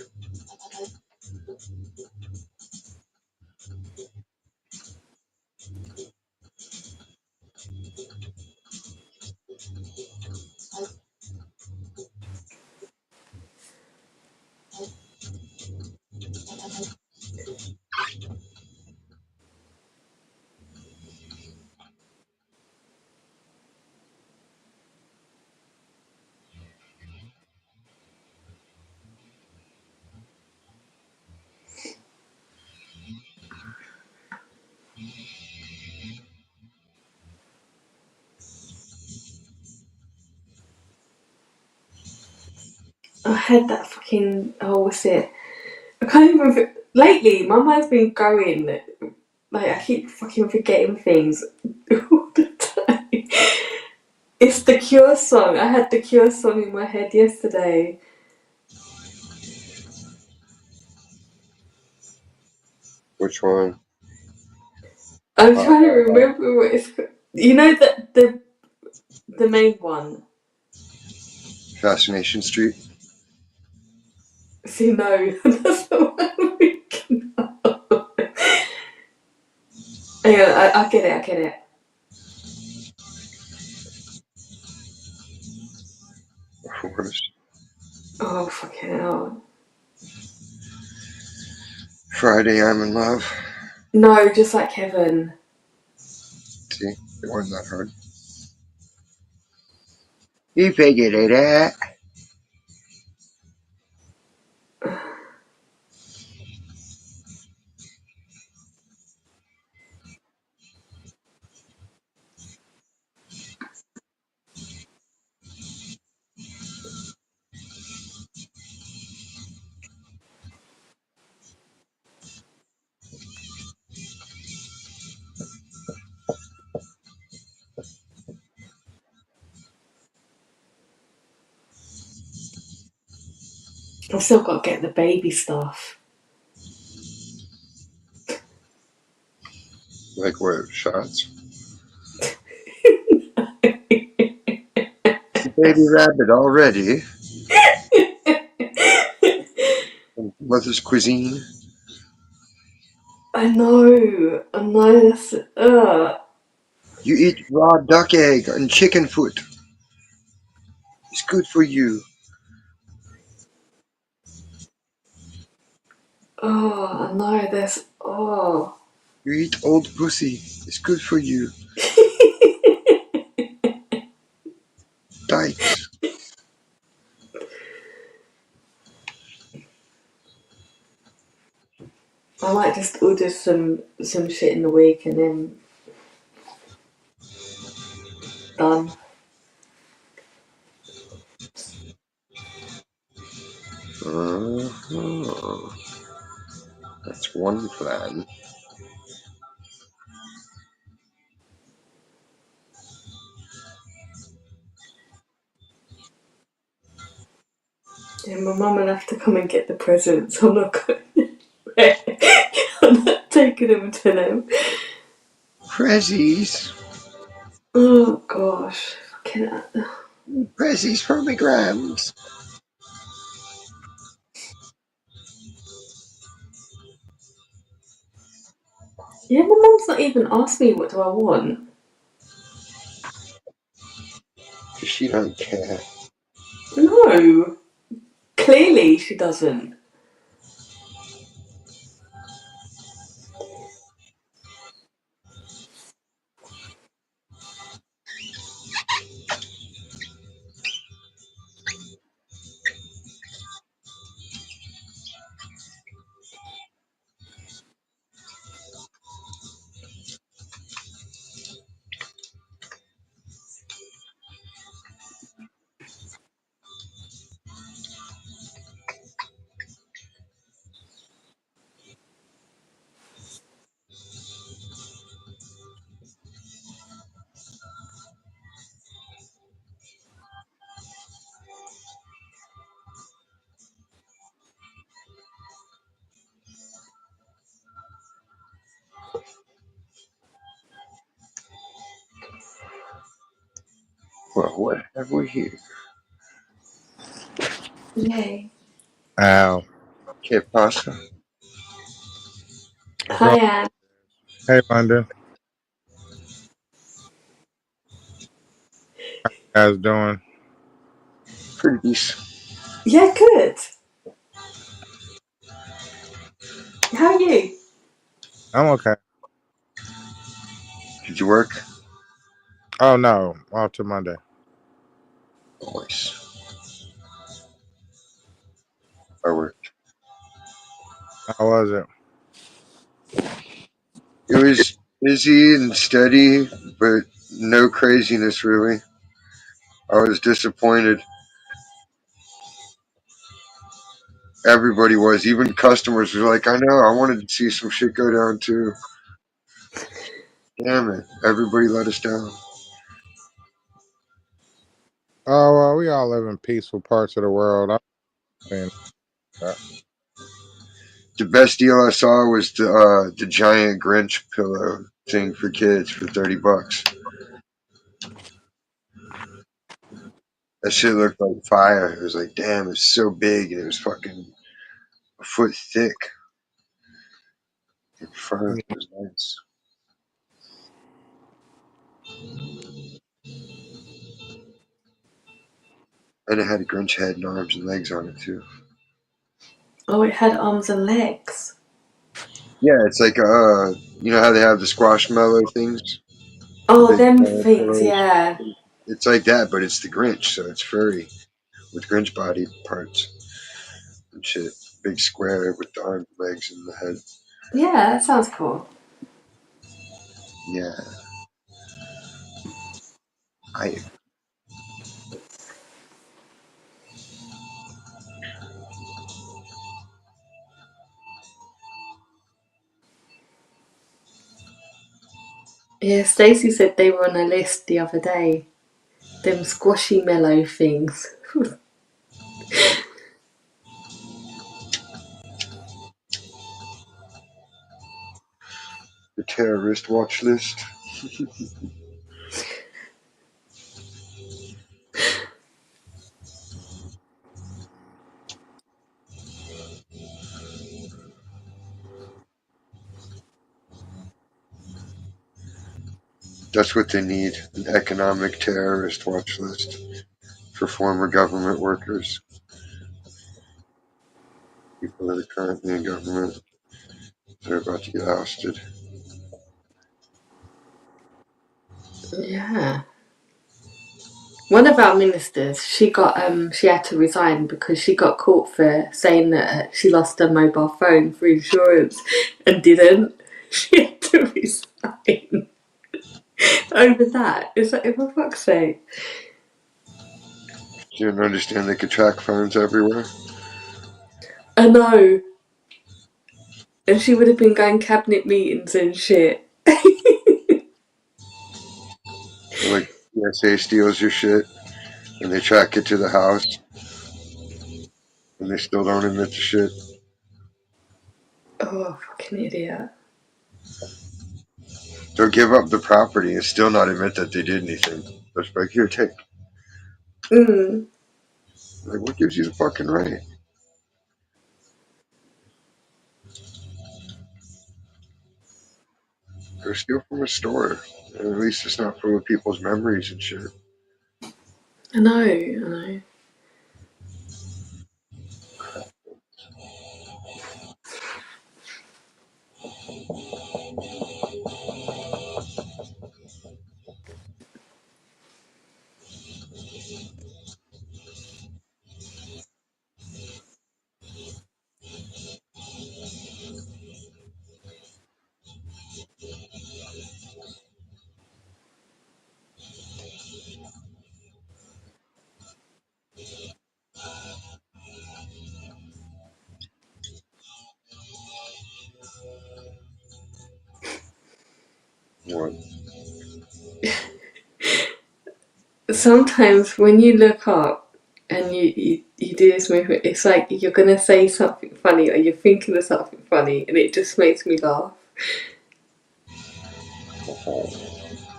I had that fucking, what's it? I can't even, lately, my mind's been going, like, I keep fucking forgetting things all the time. It's the Cure song. I had the Cure song in my head yesterday. Which one? I'm trying to remember what it's called. You know the main one. Fascination Street. See, no, that's the one I'm thinking of. Hang on, I get it, I get it. Oh, fucking hell. Friday, I'm in love. No, just like Kevin. See, it wasn't that hard. You figured it out. I've still got to get the baby stuff. Like what? Shots? Baby rabbit already. Mother's cuisine. I know, that's, You eat raw duck egg and chicken foot. It's good for you. I know, there's, You eat old pussy. It's good for you. Dykes. I might just order some shit in the week and then done. Uh-huh. That's one plan. Yeah, my mum will have to come and get the presents. I'm not going. I'm not taking them to them. Prezzies. Oh gosh, fucking hell. Prezzies for my grams. Yeah, my mum's not even asked me what do I want. She don't care. No, clearly she doesn't. Well, what have we here? Yay. Ow. Que pasa? What's Hi, up? Anne. Hey, London. How you guys doing? Pretty decent. Yeah, good. How are you? I'm okay. Did you work? Oh, no. Off to Monday. Nice. I worked. How was it? It was busy and steady, but no craziness really. I was disappointed. Everybody was. Even customers were like, I know, I wanted to see some shit go down too. Damn it. Everybody let us down. Oh, well, we all live in peaceful parts of the world. I'm saying that. The best deal I saw was the giant Grinch pillow thing for kids for $30. That shit looked like fire. It was like, damn, it's so big and it was fucking a foot thick and fur. It was nice. And it had a Grinch head and arms and legs on it too. Oh, it had arms and legs. Yeah, it's like you know how they have the squashmallow things, the Oh, big them things, pillows. yeah. It's like that, but it's the Grinch, so it's furry with Grinch body parts and shit. Big square with the arms, legs, and the head. Yeah, that sounds cool. Yeah, I Yeah, Stacey said they were on a list the other day. Them squashy mellow things. the terrorist watch list. That's what they need, an economic terrorist watch list for former government workers, people that are currently in government. They're about to get ousted. Yeah. One of our ministers, she had to resign because she got caught for saying that she lost her mobile phone for insurance and didn't. She had to resign over that. It's like, for fuck's sake. You didn't understand they could track phones everywhere? I know. And she would have been going cabinet meetings and shit. Like, PSA steals your shit and they track it to the house and they still don't admit to shit. Oh, fucking idiot. They'll give up the property and still not admit that they did anything. They're just like, here, take. Mm, Like, what gives you the fucking right? Go steal from a store. At least it's not full of people's memories and shit. I know. What? Sometimes when you look up and you do this movement, it's like you're gonna say something funny or you're thinking of something funny and it just makes me laugh.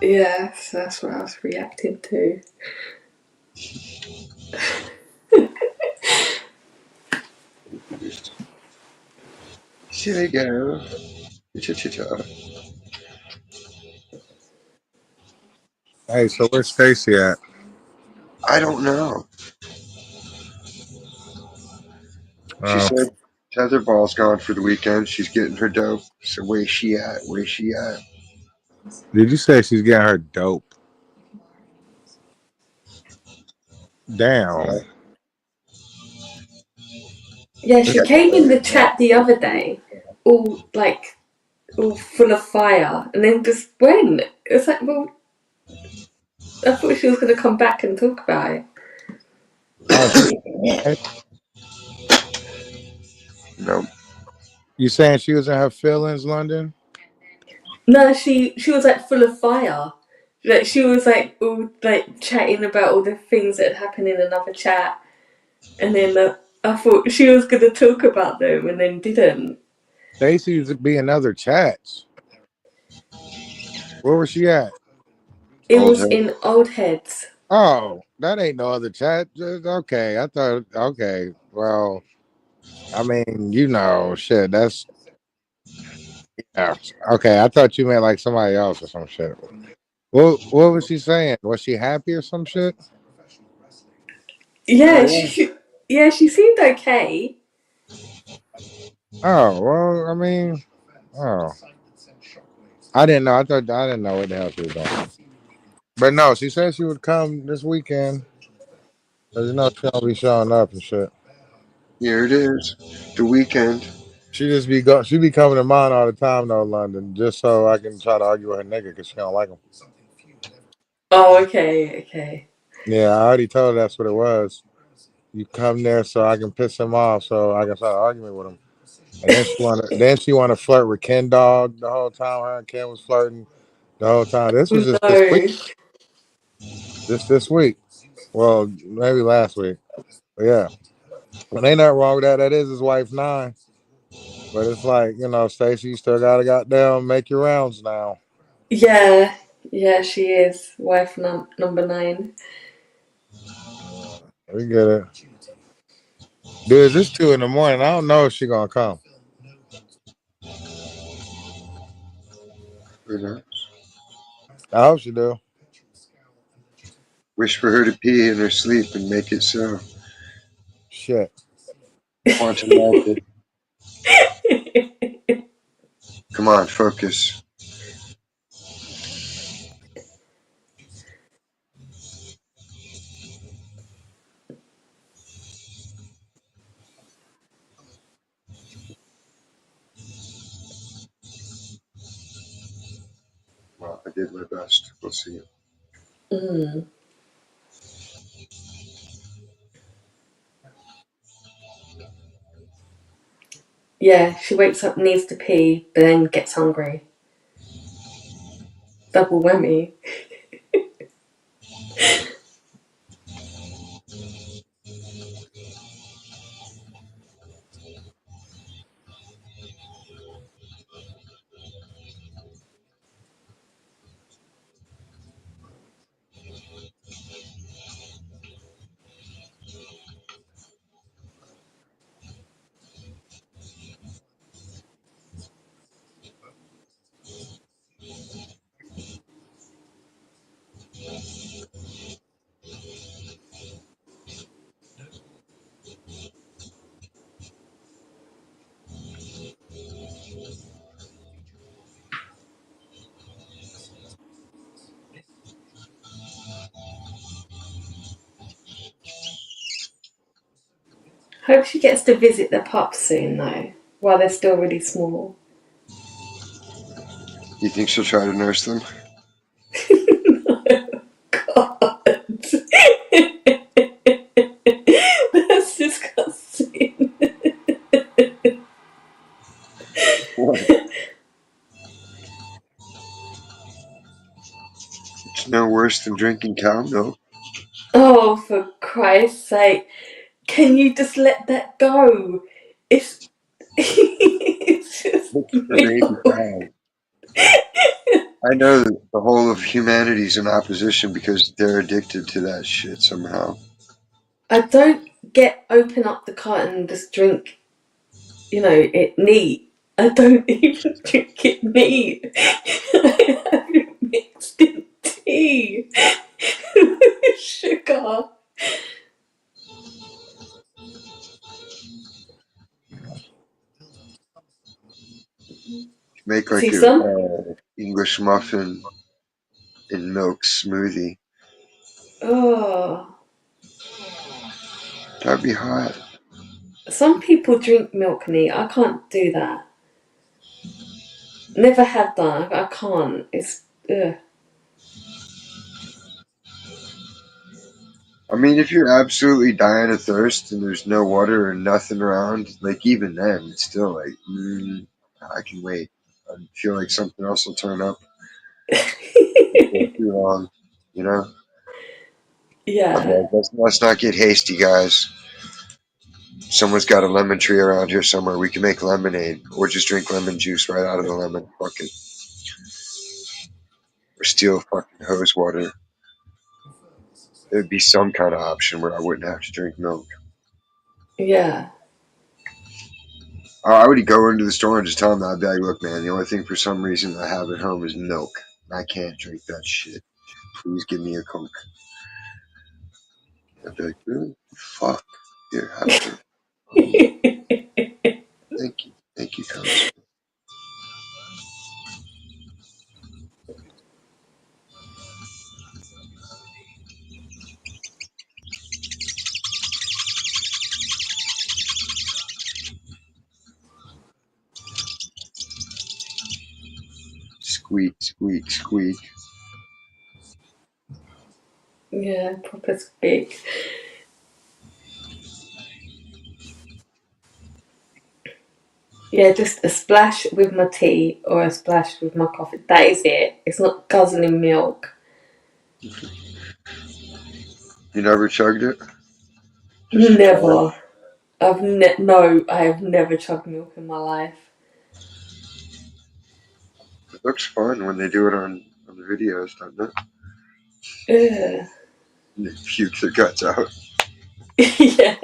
Yeah, so that's what I was reacting to. Silly girl. Cha-cha-cha. Hey, so where's Stacy at? I don't know. She Oh, said Tetherball's gone for the weekend. She's getting her dope. So where's she at? Where's she at? did you say she's getting her dope? Damn. Yeah, We she got came in the chat the other day, all like all full of fire, and then just went. It was like, well, I thought she was going to come back and talk about it. Oh, no. you saying she was in her feelings, London? No, she was like full of fire. Like she was like all like chatting about all the things that had happened in another chat, and then I thought she was going to talk about them, and then didn't. Stacy's be in other chats. Where was she at? It Old was head. in Old Heads. Oh, that ain't no other chat. Okay, I thought. Okay, well, I mean, shit. That's yeah. Okay, I thought you meant like somebody else or some shit. What was she saying? Was she happy or some shit? Yeah, Yeah. she seemed okay. Oh well, I mean, oh, I didn't know. I didn't know what the hell she was doing. But no, she said she would come this weekend. Cause she don't be showing up and shit. Here it is. The weekend. She be coming to mine all the time though, London, just so I can try to argue with her nigga because she don't like him. Oh, okay. Yeah, I already told her that's what it was. You come there so I can piss him off, so I can start arguing with him. And then she wanna flirt with Ken Dog the whole time. Her and Ken was flirting the whole time. This was just this week. No. Just this week. Well, maybe last week. But yeah. And ain't nothing wrong with that. That is his wife 9. But it's like, Stacey, you still gotta goddamn make your rounds now. Yeah, she is wife number 9. We get it. Dude, it's 2 in the morning. I don't know if she gonna come. You know? I hope she do. Wish for her to pee in her sleep and make it so. Shit. Quantum magic. Come on, focus. Well, I did my best. We'll see. Mm. Yeah, she wakes up, needs to pee, but then gets hungry. Double whammy. Hope she gets to visit the pups soon, though, while they're still really small. You think she'll try to nurse them? God. That's disgusting. What? It's no worse than drinking cow milk. Oh, for Christ's sake. Can you just let that go? It's, it's just It's for baby milk. cow. I know that the whole of humanity's in opposition because they're addicted to that shit somehow. I don't get open up the carton and just drink, it neat. I don't even drink it neat. I have it mixed in tea with sugar. Make See like a some? English muffin in milk smoothie. Oh, That'd be hot. some people drink milk neat. I can't do that. Never have done. I can't. It's ugh. I mean, if you're absolutely dying of thirst and there's no water or nothing around, like even then, it's still like, I can wait. I feel like something else will turn up before too long, you know? Yeah, Okay, let's not get hasty, guys. Someone's got a lemon tree around here somewhere. We can make lemonade or just drink lemon juice right out of the lemon. Fuck it. Or steal fucking hose water. There'd be some kind of option where I wouldn't have to drink milk. yeah, I would go into the store and just tell them that. I'd be like, look, man, the only thing for some reason I have at home is milk. And I can't drink that shit. Please give me a Coke. I'd be like, really? Fuck. Here, have a Coke. Thank you. Thank you, Congressman. Squeak, squeak, squeak. yeah. Proper speak. Yeah, just a splash with my tea or a splash with my coffee. That is it. It's not guzzling milk. You never chugged it? Just try it. Never. No, I have never chugged milk in my life. It looks fun when they do it on the videos, doesn't it? Ugh. And they puke their guts out. Yeah.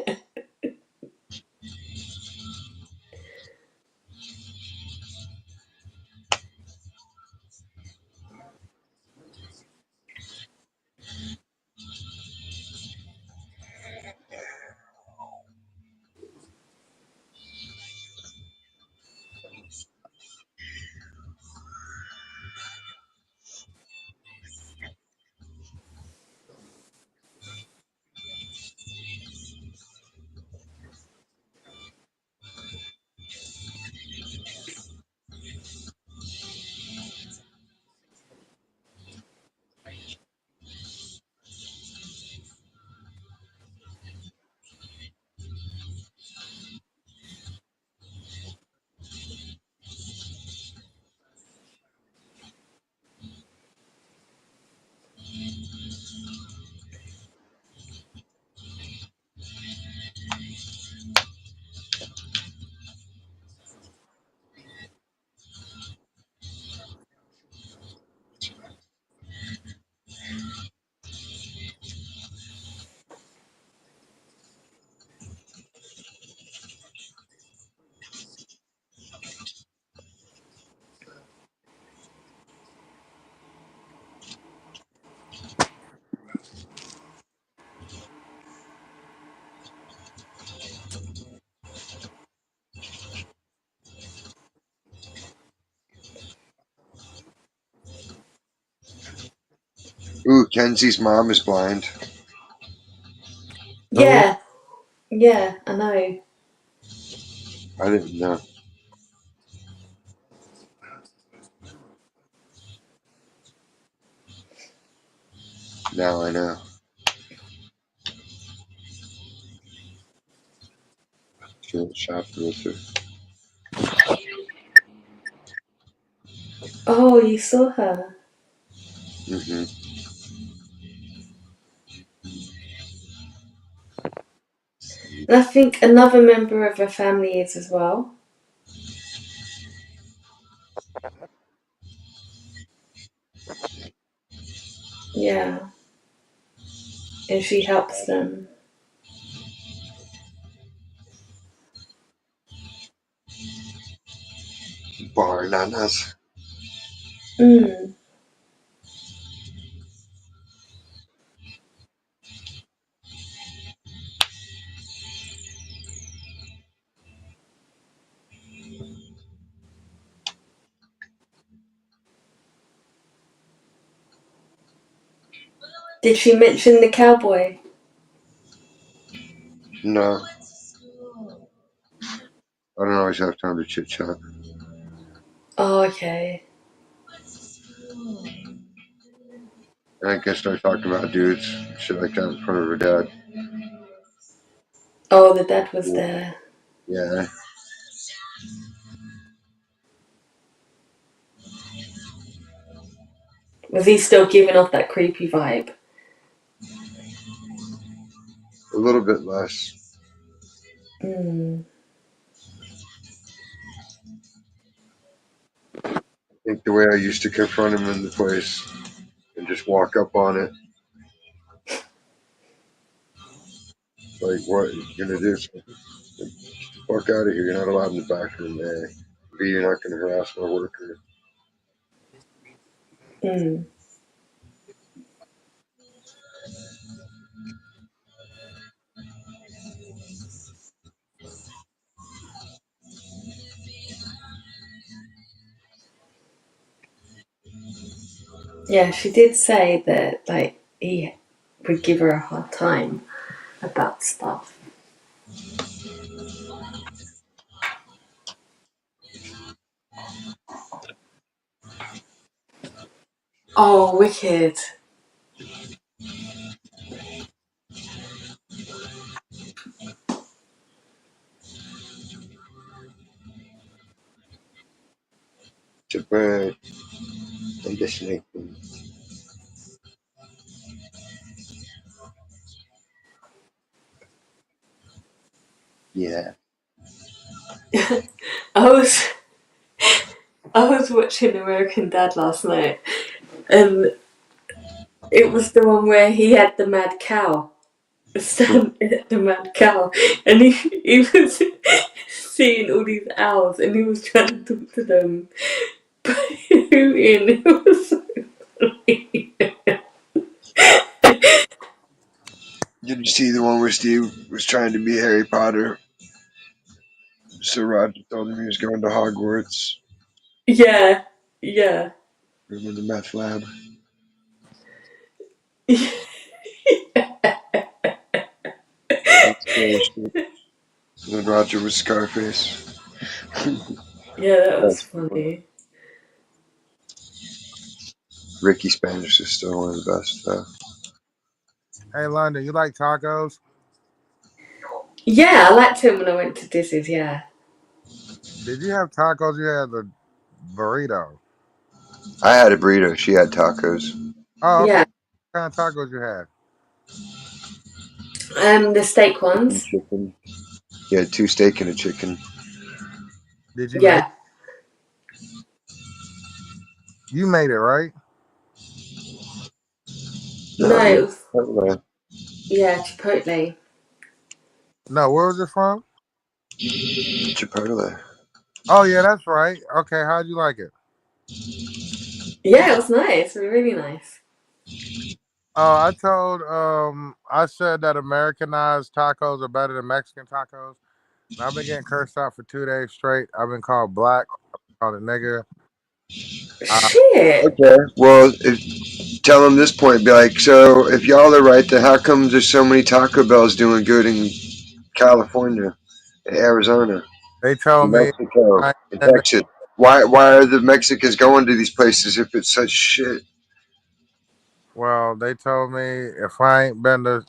Ooh, Kenzie's mom is blind. Oh, Yeah. Yeah, I know. I didn't know. Now I know. She went shopping with her. Oh, you saw her. Hmm. And I think another member of her family is as well. Yeah. And she helps them. Bananas. Mm. Did she mention the cowboy? No, I don't always have time to chit chat. Oh, okay. I guess I talked about dudes, shit like that in front of her dad. Oh, the dad was there. Yeah, Was he still giving off that creepy vibe? a little bit less. Mm. I think the way I used to confront him in the place and just walk up on it, like, what you gonna do? Get the fuck out of here! You're not allowed in the back room. A. B. You're not gonna harass my worker. Mm. Yeah, she did say that, like, he would give her a hard time about stuff. Oh, wicked. Japan, I'm listening. Yeah. I was I was watching American Dad last night, and it was the one where he had the mad cow. Stand at the mad cow, and he was seeing all these owls, and he was trying to talk to them. But it was so funny. Did you see the one where Steve was trying to be Harry Potter? So Roger told him he was going to Hogwarts. Yeah, yeah. Remember the meth lab? That's scary shit. And then Roger was Scarface. Yeah, that was That's funny. funny. Ricky Spanish is still one of the best, though. Hey, London, you like tacos? Yeah, I liked him when I went to Disney's, yeah. Did you have tacos? You had the burrito. I had a burrito. She had tacos. Oh, okay. Yeah. What kind of tacos you had? The steak Chicken, ones. chicken. He had two steak and a chicken. Did you make? Yeah. You made it, right? No, No, it man. was, Chipotle. yeah, Chipotle. No, where was it from? Chipotle. Oh yeah, that's right. Okay, how'd you like it? Yeah, it was nice. Really nice. Oh, I said that Americanized tacos are better than Mexican tacos. And I've been getting cursed out for 2 days straight. I've been called black, called a nigger. Uh, Shit. Okay. Well, tell them this point. Be like, so if y'all are right, then how come there's so many Taco Bells doing good in California, in Arizona, they told in me Mexico, I in ain't been Texas? Why are the Mexicans going to these places if it's such shit? well, they told me if I ain't been to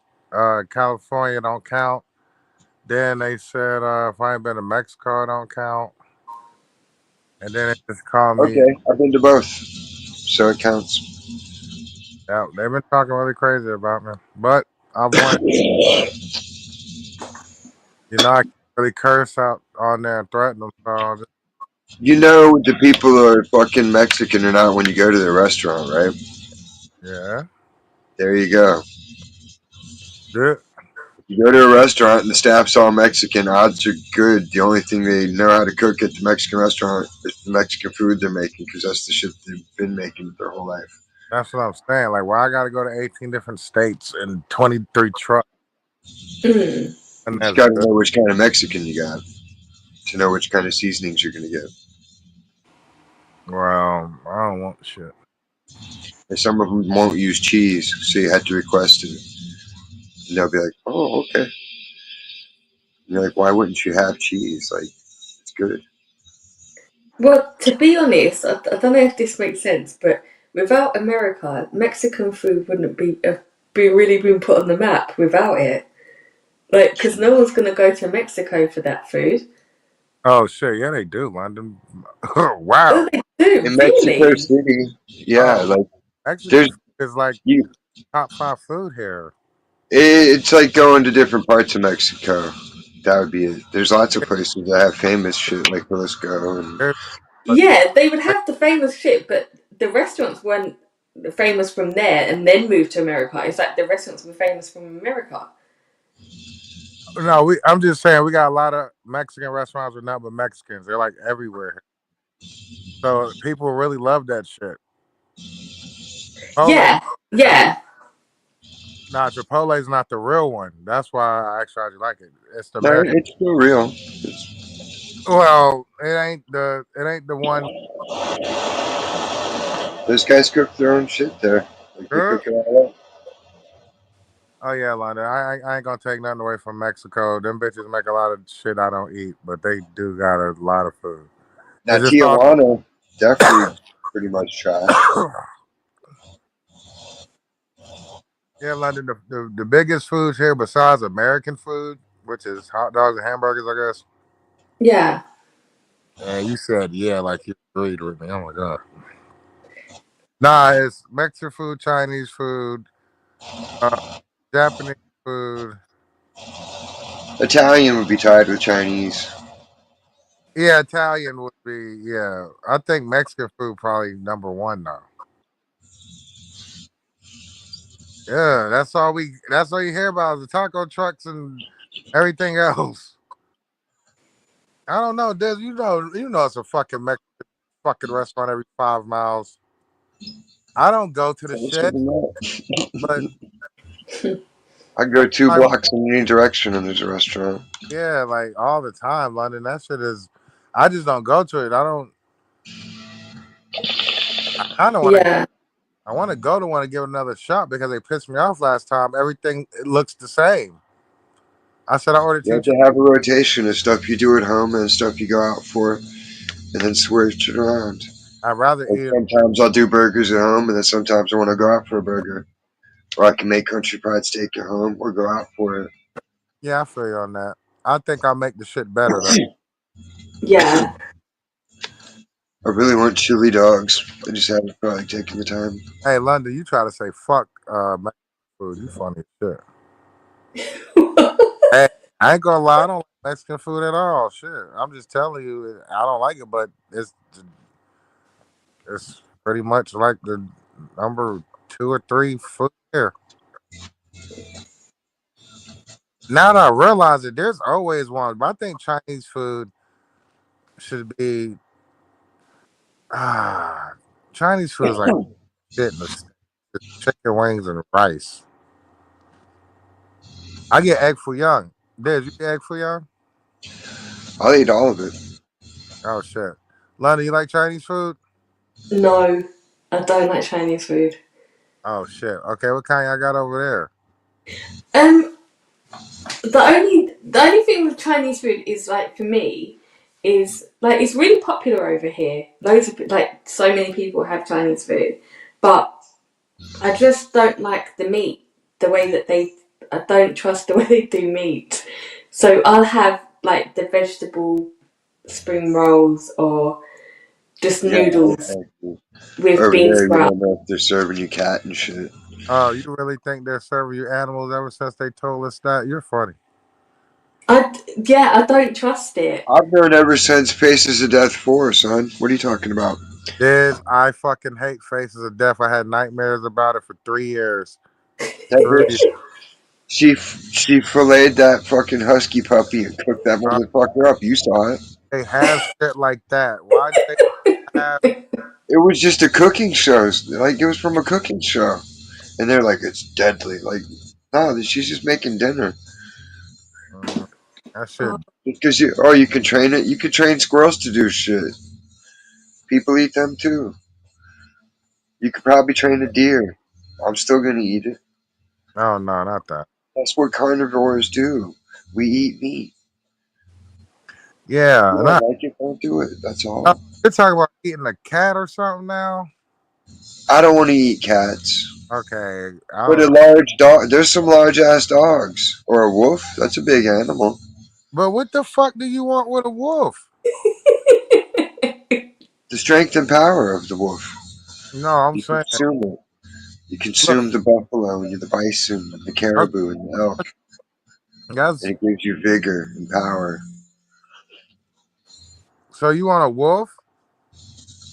California, it don't count. Then they said if I ain't been to Mexico, it don't count. And then they just called me. Okay, I've been to both, so it counts. Yeah, they've been talking really crazy about me, but I've won. I can't really curse out on there and threaten them. So You know the people are fucking Mexican or not when you go to the restaurant, right? yeah. There you go. Yeah, If you go to a restaurant and the staff's all Mexican, odds are good. The only thing they know how to cook at the Mexican restaurant is the Mexican food they're making because that's the shit they've been making their whole life. that's what I'm saying. Like, why I got to go to 18 different states and 23 trucks? Mm. And You that's got to good. know which kind of Mexican you got to know which kind of seasonings you're going to get. Well, I don't want shit. And some of them won't use cheese, so you have to request it. And they'll be like, "Oh, okay." And you're like, "Why wouldn't you have cheese? Like, it's good." Well, to be honest, I don't know if this makes sense, but without America, Mexican food wouldn't be really been put on the map without it. Like, because no one's gonna go to Mexico for that food. Oh shit, yeah, they do, London. Oh, Wow. they do, In Mexico really? City, yeah, Oh, like Mexican there's food is like you. top 5 food here. It's like going to different parts of Mexico. That would be it. There's lots of places that have famous shit like Jalisco and There's, but Yeah, they would have the famous shit, but the restaurants weren't famous from there and then moved to America. It's like the restaurants were famous from America. no, I'm just saying we got a lot of Mexican restaurants with nothing but Mexicans. They're like everywhere. So people really love that shit. Chipotle, Yeah, yeah, nah, Chipotle's not the real one. That's why I actually like it. It's the no, American. it's still real. It's, Well, it ain't the one. those guys cook their own shit there. Like they Girl. cook it all up. Oh yeah, London. I ain't gonna take nothing away from Mexico. Them bitches make a lot of shit I don't eat, but they do got a lot of food. Now It's just all. Tijuana, definitely pretty much trash. Yeah, London. The biggest foods here besides American food, which is hot dogs and hamburgers, I guess. yeah, And you said yeah, like you agreed with me. Oh my god. Nah, it's Mexican food, Chinese food, uh, Japanese food. Italian would be tied with Chinese. Yeah, Italian would be. Yeah, I think Mexican food probably number one though. Yeah, that's all we. That's all you hear about is the taco trucks and everything else. I don't know, Des. You know, it's a fucking Mexican fucking restaurant every 5 miles. I don't go to the Closer shit, than that. but I go two I, blocks in any direction and there's a restaurant. yeah, like all the time, London. That shit is. I just don't go to it. I don't. I kind of want to. yeah, I want to go to one and give it another shot because they pissed me off last time. Everything it looks the same. I said I ordered You two. have to have a rotation of stuff you do at home and stuff you go out for, and then switch it around. I'd rather Like eat. sometimes I'll do burgers at home, and then sometimes I want to go out for a burger. Or I can make country fried steak at home or go out for it. Yeah, I feel you on that. I think I'll make the shit better though. yeah. I really want chili dogs. I just haven't felt like taking the time. Hey, London, you try to say fuck Mexican food. You funny as shit. Hey, I ain't gonna lie, I don't like Mexican food at all. Shit, I'm just telling you, I don't like it, but it's pretty much like the number 2 or 3 food here. Now that I realize it, there's always one, but I think Chinese food should be ah Chinese food is like shit in the it's chicken wings and rice. I get egg foo young. Did you get egg foo young? I'll eat all of it. Oh shit, London, you like Chinese food? No, I don't like Chinese food. Oh shit. Okay, what kind I got over there? Um, the only thing with Chinese food is like for me is like it's really popular over here. Loads of like so many people have Chinese food, but I just don't like the meat. The way that they, I don't trust the way they do meat. So I'll have like the vegetable spring rolls or just Yeah, noodles okay. with Over bean there, you sprouts. don't know if they're serving you cat and shit. Oh, you really think they're serving you animals ever since they told us that? You're funny. Yeah, I don't trust it. I've known ever since Faces of Death 4, son. What are you talking about? Diz, I fucking hate Faces of Death. I had nightmares about it for 3 years. That Screw you. bitch, she filleted that fucking husky puppy and cooked that Uh, motherfucker up. You saw it. they have shit like that. Why do they have? It was just a cooking show. Like it was from a cooking show, and they're like, it's deadly. Like, no, she's just making dinner. Mm, that Oh, shit. Because you can train it. You can train squirrels to do shit. People eat them too. You could probably train a deer. I'm still gonna eat it. Oh no, not that. That's what carnivores do. We eat meat. Yeah, You and don't like it, don't do it. That's oh, all. you're talking about eating a cat or something now. I don't want to eat cats. Okay, I But don't a know. large dog, there's some large ass dogs. Or a wolf, that's a big animal. But what the fuck do you want with a wolf? The strength and power of the wolf. No, I'm You saying, consume it. You look, consume the buffalo and the bison and the okay, caribou and the elk. that's And it gives you vigor and power. so you want a wolf?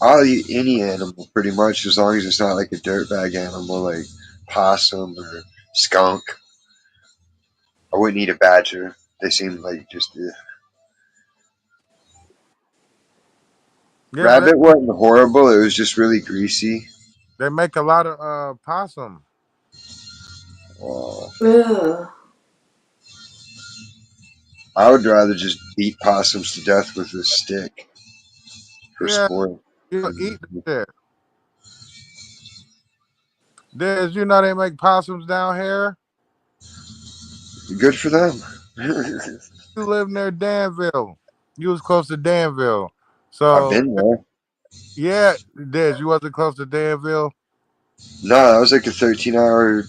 I'll eat any animal pretty much as long as it's not like a dirtbag animal like possum or skunk. I wouldn't eat a badger. They seem like just. Yeah, but Rabbit wasn't horrible. It was just really greasy. they make a lot of possum. Uh, ugh. I would rather just beat possums to death with a stick for Yeah, sport. you eat the shit. Did you know they make possums down here? Good for them. You live near Danville. You was close to Danville. I've So been there. yeah, Dez, you wasn't close to Danville. No, that was like a 13-hour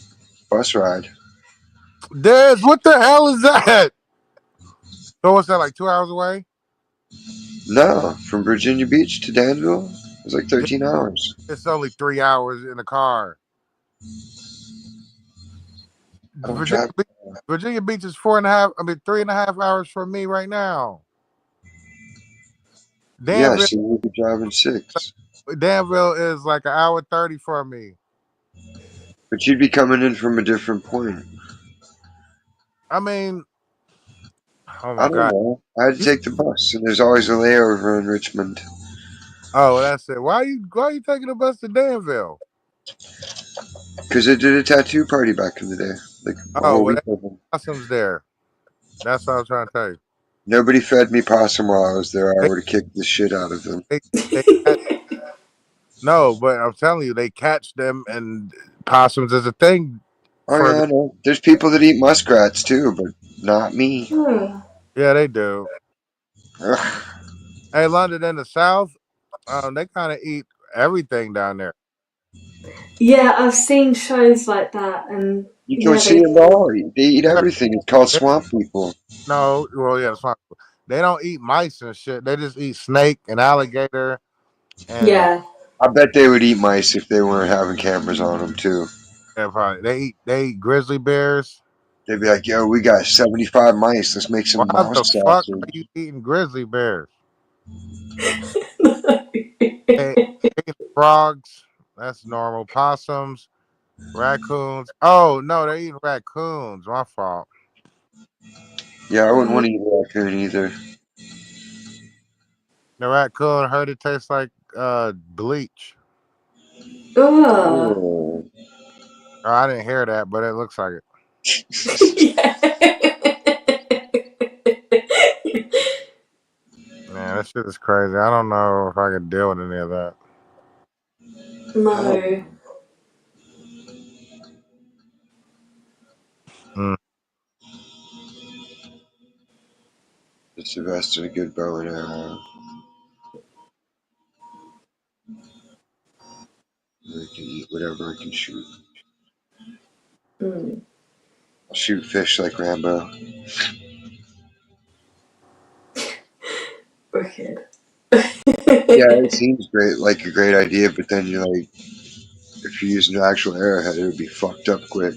bus ride. Dez, what the hell is that? So what's that, like 2 hours away? No, from Virginia Beach to Danville, it was like Yeah, 13 hours. it's only 3 hours in the car. I don't Virginia drive. Beach, Virginia Beach is 4.5. I mean 3.5 hours from me right now. Yeah, Danville, so we could drive in six. Danville is like an hour 30 from me. But you'd be coming in from a different point. I mean, oh I my don't god. know. I had to You, take the bus, and there's always a layover in Richmond. oh, that's it. Why are you taking the bus to Danville? Because I did a tattoo party back in the day. Like a Oh, whole well, week that of them. possums there. That's what I was trying to tell you. Nobody fed me possum while I was there. I They would have kicked the shit out of them. they catch, no, but I'm telling you, they catch them and possums is a thing Oh, for yeah, the, I know. There's people that eat muskrats too, but not me. Hmm. yeah, they do. Ugh. Hey, London in the South, they kind of eat everything down there. Yeah, I've seen shows like that, and You can yeah, see they them do. all. They eat Yeah, everything. It's called they- swamp people. no, well, yeah, it's fine. They don't eat mice and shit. They just eat snake and alligator and Yeah. I bet they would eat mice if they weren't having cameras on them too. yeah, probably they eat grizzly bears. They'd be like, "Yo, we got 75 mice. Let's make some Why mouse the fuck are sausage." you eating grizzly bears? They eat frogs. That's normal. Possums, raccoons. Oh no, they're eating raccoons. My fault. Yeah, I wouldn't Mm. want to eat a raccoon either. The raccoon I heard it tastes like bleach. Ugh. Oh. Oh, I didn't hear that, but it looks like it. Man, that shit is crazy. I don't know if I could deal with any of that. Hell, No. Mm. it's invested a good bow and arrow. I can eat whatever I can shoot. Mm. I'll shoot fish like Rambo. Wicked. Yeah, it seems great, like a great idea, but then you're like, if you're using an actual arrowhead, it would be fucked up quick.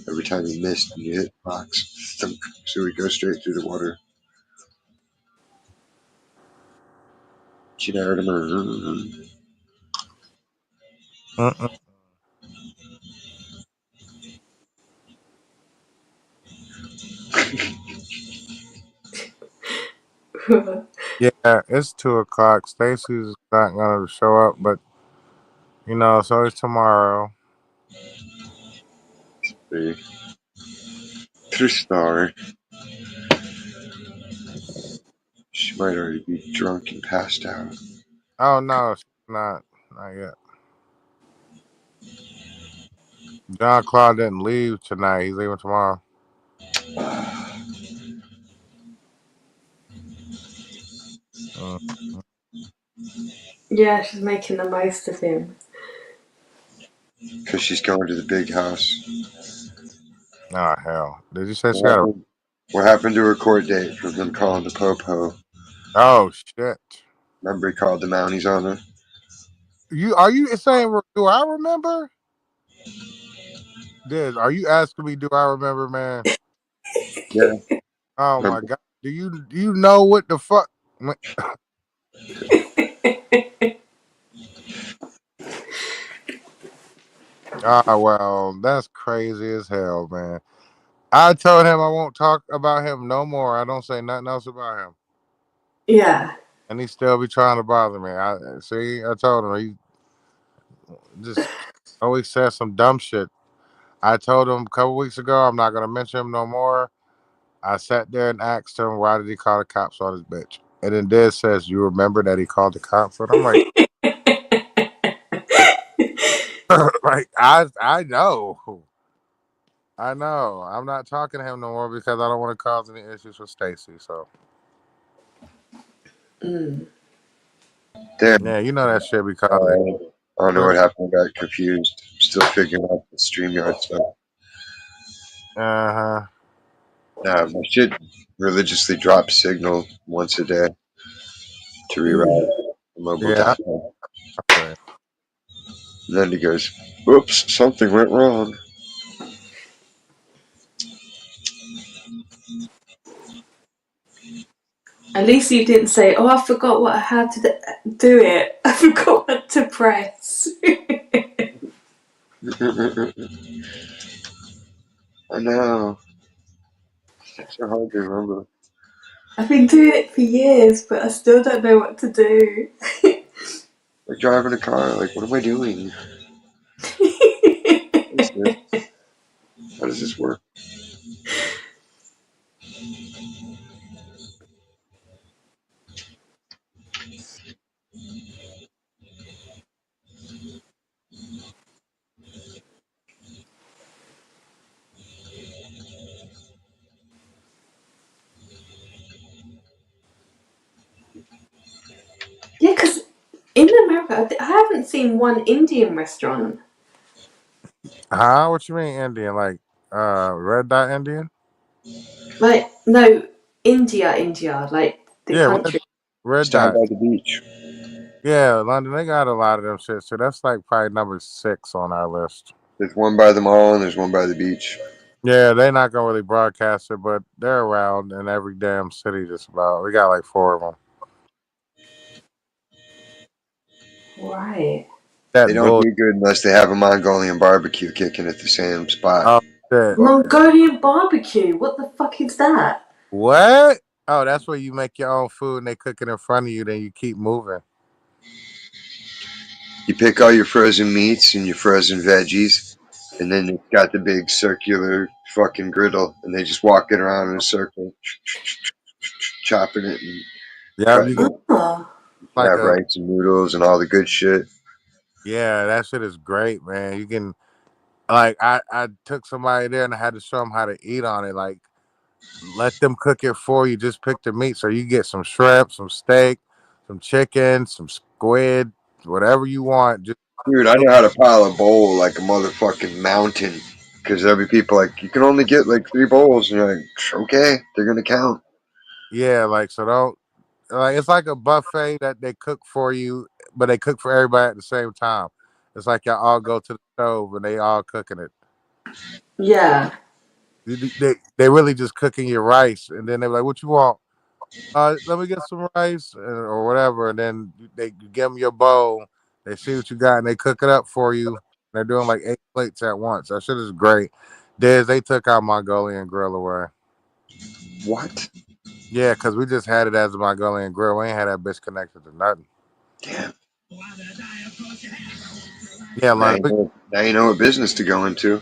Every time you missed and you hit rocks, thunk, so we go straight through the water. You know, Mm-mm. Yeah, it's 2 o'clock. Stacy's not gonna show up, but so it's tomorrow. The Tristar. She might already be drunk and passed out. Oh no, she's not yet. John Claude didn't leave tonight. He's leaving tomorrow. Mm. Yeah, she's making the most of him. Because she's going to the big house. Oh hell! Did you say she What got a? happened, what happened to her court date from him calling the Popo? Oh shit! Remember he called the Mounties on her? Are you saying? Do I remember? Diz, are you asking me? Do I remember, man? Yeah. Oh my Remember? god! Do you know what the fuck? Ah, well, that's crazy as hell, man. I told him I won't talk about him no more. I don't say nothing else about him, Yeah. and he still be trying to bother me. I see. I told him he just always says some dumb shit. I told him a couple weeks ago I'm not gonna mention him no more. I sat there and asked him why did he call the cops on his bitch, and then Diz says you remember that he called the cops, and I'm like, like I know. I know. I'm not talking to him no more because I don't want to cause any issues with Stacy. So Mm. Damn. yeah, you know that shit be causing. I don't know what happened. I got confused. Still figuring out the StreamYard stuff. Uh huh. My shit religiously drops signal once a day to Mm. reroute the mobile Yeah. data. Okay. And then he goes, oops, something went wrong. At least you didn't say, "Oh, I forgot what I had to do it. I forgot what to press." I know. It's so hard to remember. I've been doing it for years, but I still don't know what to do. Like driving a car, like, what am I doing? What is this? How does this work? Yeah, because in America, I haven't seen one Indian restaurant. Huh? What you mean Indian? Like red dot Indian? Like, no, India, like the Yeah, red, country. It's red down dot. by the beach. Yeah, London. They got a lot of them shit. So that's like probably number 6 on our list. There's one by the mall and there's one by the beach. Yeah, they not gonna really broadcast it, but they're around in every damn city. Just about. We got like 4 of them. Right. They That don't bull. do good unless they have a Mongolian barbecue kicking at the same spot. Oh shit. Mongolian barbecue. What the fuck is that? What? Oh, that's where you make your own food and they cook it in front of you. Then you keep moving. You pick all your frozen meats and your frozen veggies, and then it's got the big circular fucking griddle, and they just walk it around in a circle, chopping it and Yeah, you cutting can it. Oh, You can like have a rice and noodles and all the good shit. yeah. That shit is great, man. You can like I took somebody there and I had to show them how to eat on it. Like let them cook it for you. Just pick the meat so you get some shrimp, some steak, some chicken, some squid, whatever you want. Just Dude, I know how to pile a bowl like a motherfucking mountain. Because there'll be people like, you can only get like 3 bowls. And you're like, okay, they're going to count. yeah, like so don't like it's like a buffet that they cook for you, but they cook for everybody at the same time. It's like y'all all go to the stove and they all cooking it. yeah. They really just cooking your rice, and then they're like, "What you want? Let me get some rice or whatever." And then you give them your bowl. They see what you got, and they cook it up for you. They're doing like 8 plates at once. That shit is great. They took our Mongolian grill away. What? Yeah, because we just had it as a Mongolian grill. We ain't had that bitch connected to nothing. Damn. Yeah, London. Now you know what business to go into.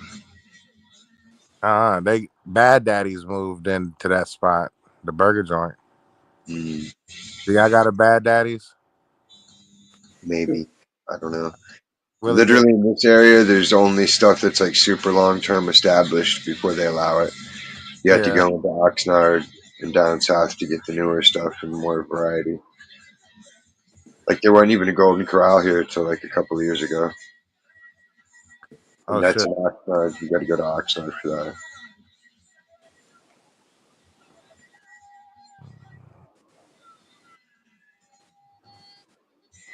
They Bad Daddies moved into that spot, the burger joint. Mm, Do y'all got a Bad Daddies? maybe. I don't know. Really good. Literally in this area, there's only stuff that's like super long term established before they allow it. You have to Yeah. go into Oxnard and down south to get the newer stuff and more variety. Like there wasn't even a Golden Corral here until like a couple of years ago, and Oh that's shit. in Oxnard. You got to go to Oxnard for that.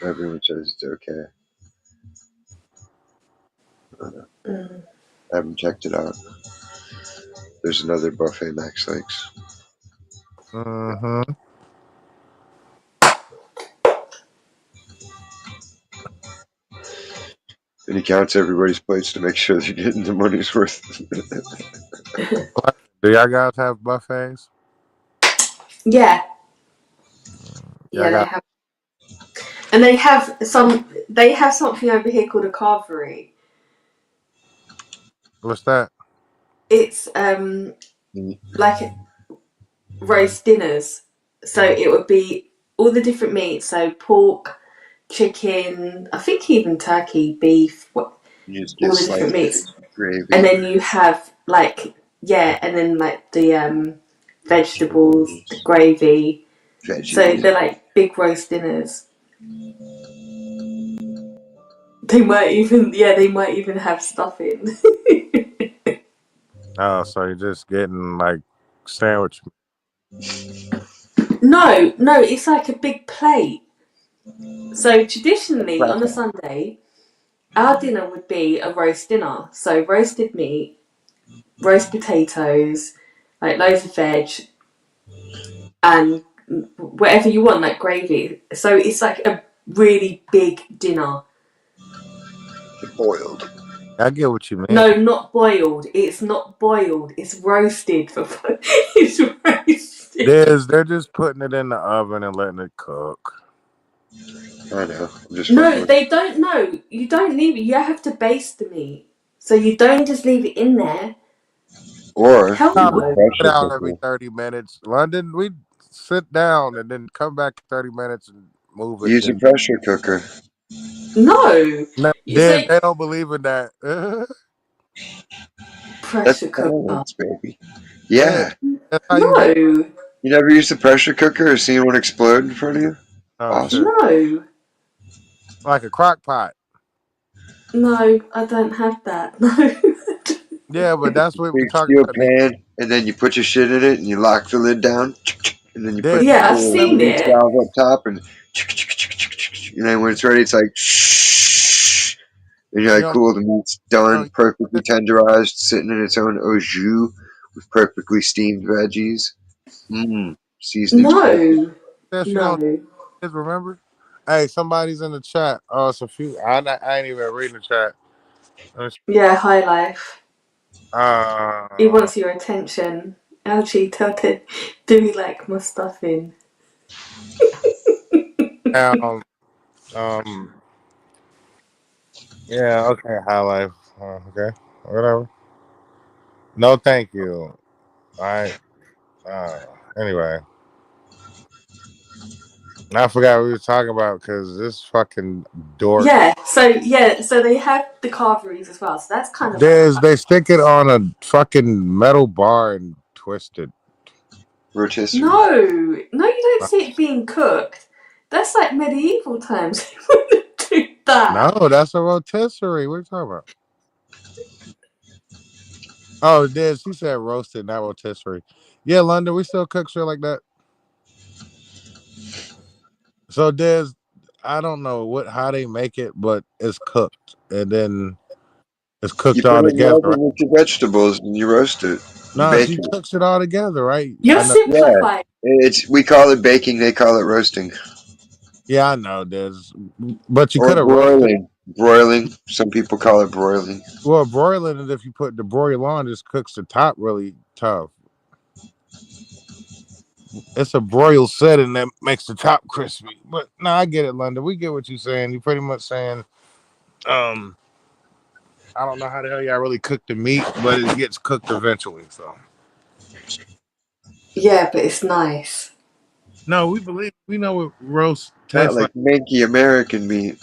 Everyone says it's okay. Mm. I haven't checked it out. There's another buffet Max Lakes. Mm-hmm. And he counts everybody's plates to make sure they're getting the money's worth. Do y'all guys have buffets? Yeah, Y'all yeah, they got have, and they have some. They have something over here called a carvery. what's that? It's like roast dinners. So it would be all the different meats. So pork, chicken, I think even turkey, beef, You just all get the different meats, slices of and gravy, then you have like and then like the vegetables, the gravy. So veggies. they're like big roast dinners. They might even have stuffing. Oh, so you're just getting like sandwich. No, it's like a big plate. So traditionally on a Cracker. Sunday, our dinner would be a roast dinner. So roasted meat, roast potatoes, like loads of veg, and whatever you want, like gravy. So it's like a really big dinner. Boiled. I get what you mean. No, not boiled. It's not boiled. It's roasted. It's roasted. They're just putting it in the oven and letting it cook. I know. I'm just fucking No, with they don't know. You don't leave it. You have to baste the meat. So you don't just leave it in there. you. Or Hell Nah, use we a no. sit pressure out every cooker. 30 minutes. London, we sit down and then come back 30 minutes and move it. Use a Then pressure cooker. No. no, So they don't believe in that. That's pressure cooker. science, baby. Yeah, Yeah. that's how you make. No. You never used a pressure cooker or seen one explode in front of you? Oh shit, Awesome. No. like a crock pot. No, I don't have that. No. Yeah, but that's what we Big talking steel about. pan, and then you put your shit in it, and you lock the lid down, and then you put There's the Yeah, I've little seen release it. valve up top, and then when it's ready, it's like and you're you like, don't cool, the meat's you done, know perfectly tenderized, sitting in its own au jus with perfectly steamed veggies. Mmm, seasoning's perfect. No. this. You don't No. this, remember? Hey, somebody's in the chat. Oh, it's a few. I ain't even reading the chat. Yeah, high life. He Uh, wants your attention. LG, do we like my stuffing? um, um, yeah, okay, high life. Okay, whatever. No, thank you. All right. Uh, anyway, I forgot what we were talking about because this fucking dork. So they have the carveries as well. So that's kind of like They stick it on a fucking metal bar and twist it. Rotisserie. no, you don't see it being cooked. That's like medieval times. They wouldn't do No, that. that's a rotisserie. What are you talking about? Oh, Diz, he said roasted, not rotisserie. Yeah, London, we still cook shit like that. So Diz, I don't know how they make it, but it's cooked and then it's You cooked put all it in the together, right? oven with your vegetables, and you roast it. You No, bake she it. cooks it all together, right? You're I know. Yeah, simplifying. we call it baking, they call it roasting. Yeah, I know, Diz. But you Or could have roasted. broiling. Broiling. Some people call it broiling. Well, broiling it if you put the broil on, just cooks the top really tough. it's a broil setting that makes the top crispy. But no, I get it, London. We get what you're saying. You're pretty much saying, um, I don't know how the hell y'all really cook the meat, but it gets cooked eventually. So Yeah, but it's nice. no, we believe we know what roast Not tastes like like. manky American meat.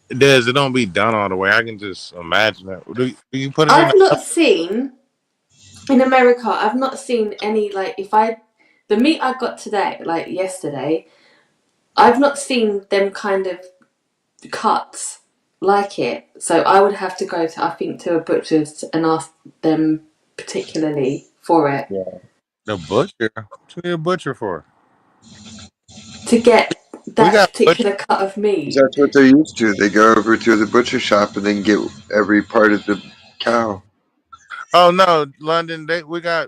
It does. It don't be done all the way. I can just imagine it. Do you put it in? I've not seen in America. I've not seen any like the meat I got today, like yesterday. I've not seen them kind of cuts like it. So I would have to go to I think to a butcher's and ask them particularly for it The butcher. What you need a butcher for? to get We that got butcher. particular cut of 'Cause meat. that's what they're used to. They go over to the butcher shop and then get every part of the cow. Oh no, London.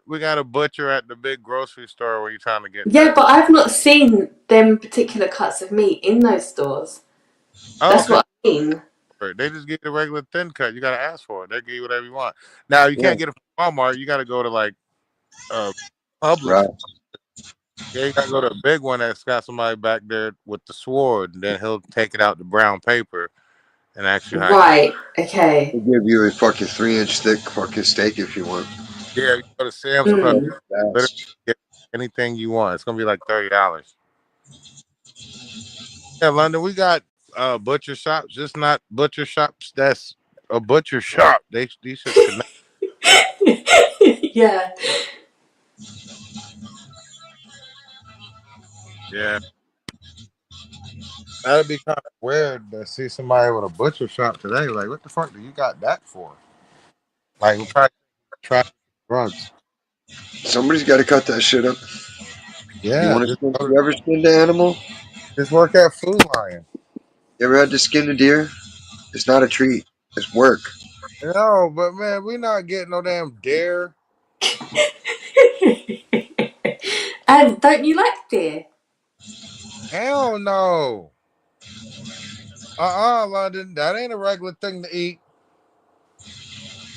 We got a butcher at the big grocery store where you trying to get Yeah, that. but I've not seen them particular cuts of meat in those stores. Oh, That's okay. what I mean. They just give you the regular thin cut. You gotta ask for it. They give you whatever you want. Now you Yeah, can't get it from Walmart. You gotta go to like uh Publix. right. Yeah, you gotta go to a big one that's got somebody back there with the sword, and then he'll take it out the brown paper and ask you how you. Right. They Okay. give you a fucking 3 inch thick fucking steak if you want. Yeah, you go to Sam's Club. Mm. Literally That's get anything you want. It's gonna be like $30. Yeah, London. We got butcher shops, just not butcher shops. That's a butcher shop. These shits connect. Yeah. Yeah, that'd be kind of weird to see somebody with a butcher shop today. Like, what the fuck do you got that for? Like, we'll probably try drugs. somebody's got to cut that shit up. You Yeah, want to skin? You ever skinned an animal? just work at Food Lion. You ever had to skin a deer? It's not a treat. It's work. No, but man, we not getting no damn dare. And don't you like deer? Hell no. London. That ain't a regular thing to eat.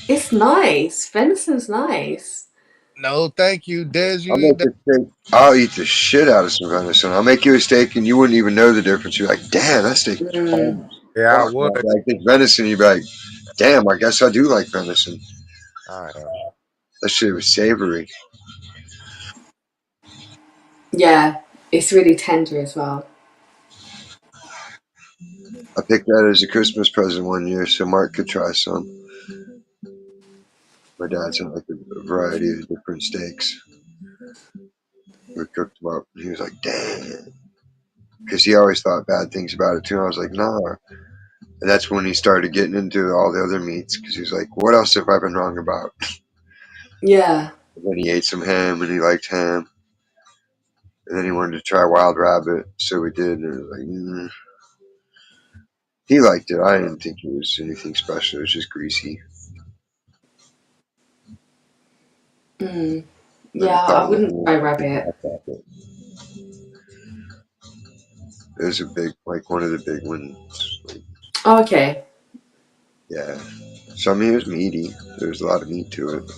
It's nice. Venison's nice. No, thank you, Des. I'll You eat make that? a steak. I'll eat the shit out of some venison. I'll make you a steak and you wouldn't even know the difference. You're like, damn, that steak is Mm. bomb as Yeah, I fuck. And would. I'll be like, it's venison. You'd be like, damn, I guess I do like venison. I am. That shit was savory. Yeah, it's really tender as well. I picked that as a Christmas present one year so Mark could try some. My dad sent like a variety of different steaks. We cooked them up. And he was like, damn. Because he always thought bad things about it too. I was like, nah. And that's when he started getting into all the other meats because he was like, what else have I been wrong about? Yeah. And then he ate some ham and he liked ham. And then he wanted to try wild rabbit. So we did. And it was like, he liked it. I didn't think it was anything special. It was just greasy. Mm. And Yeah, I thought I wouldn't try rabbit. it was a big, like one of the big ones. Like, Oh, okay. yeah. So I mean, it was meaty. There was a lot of meat to it.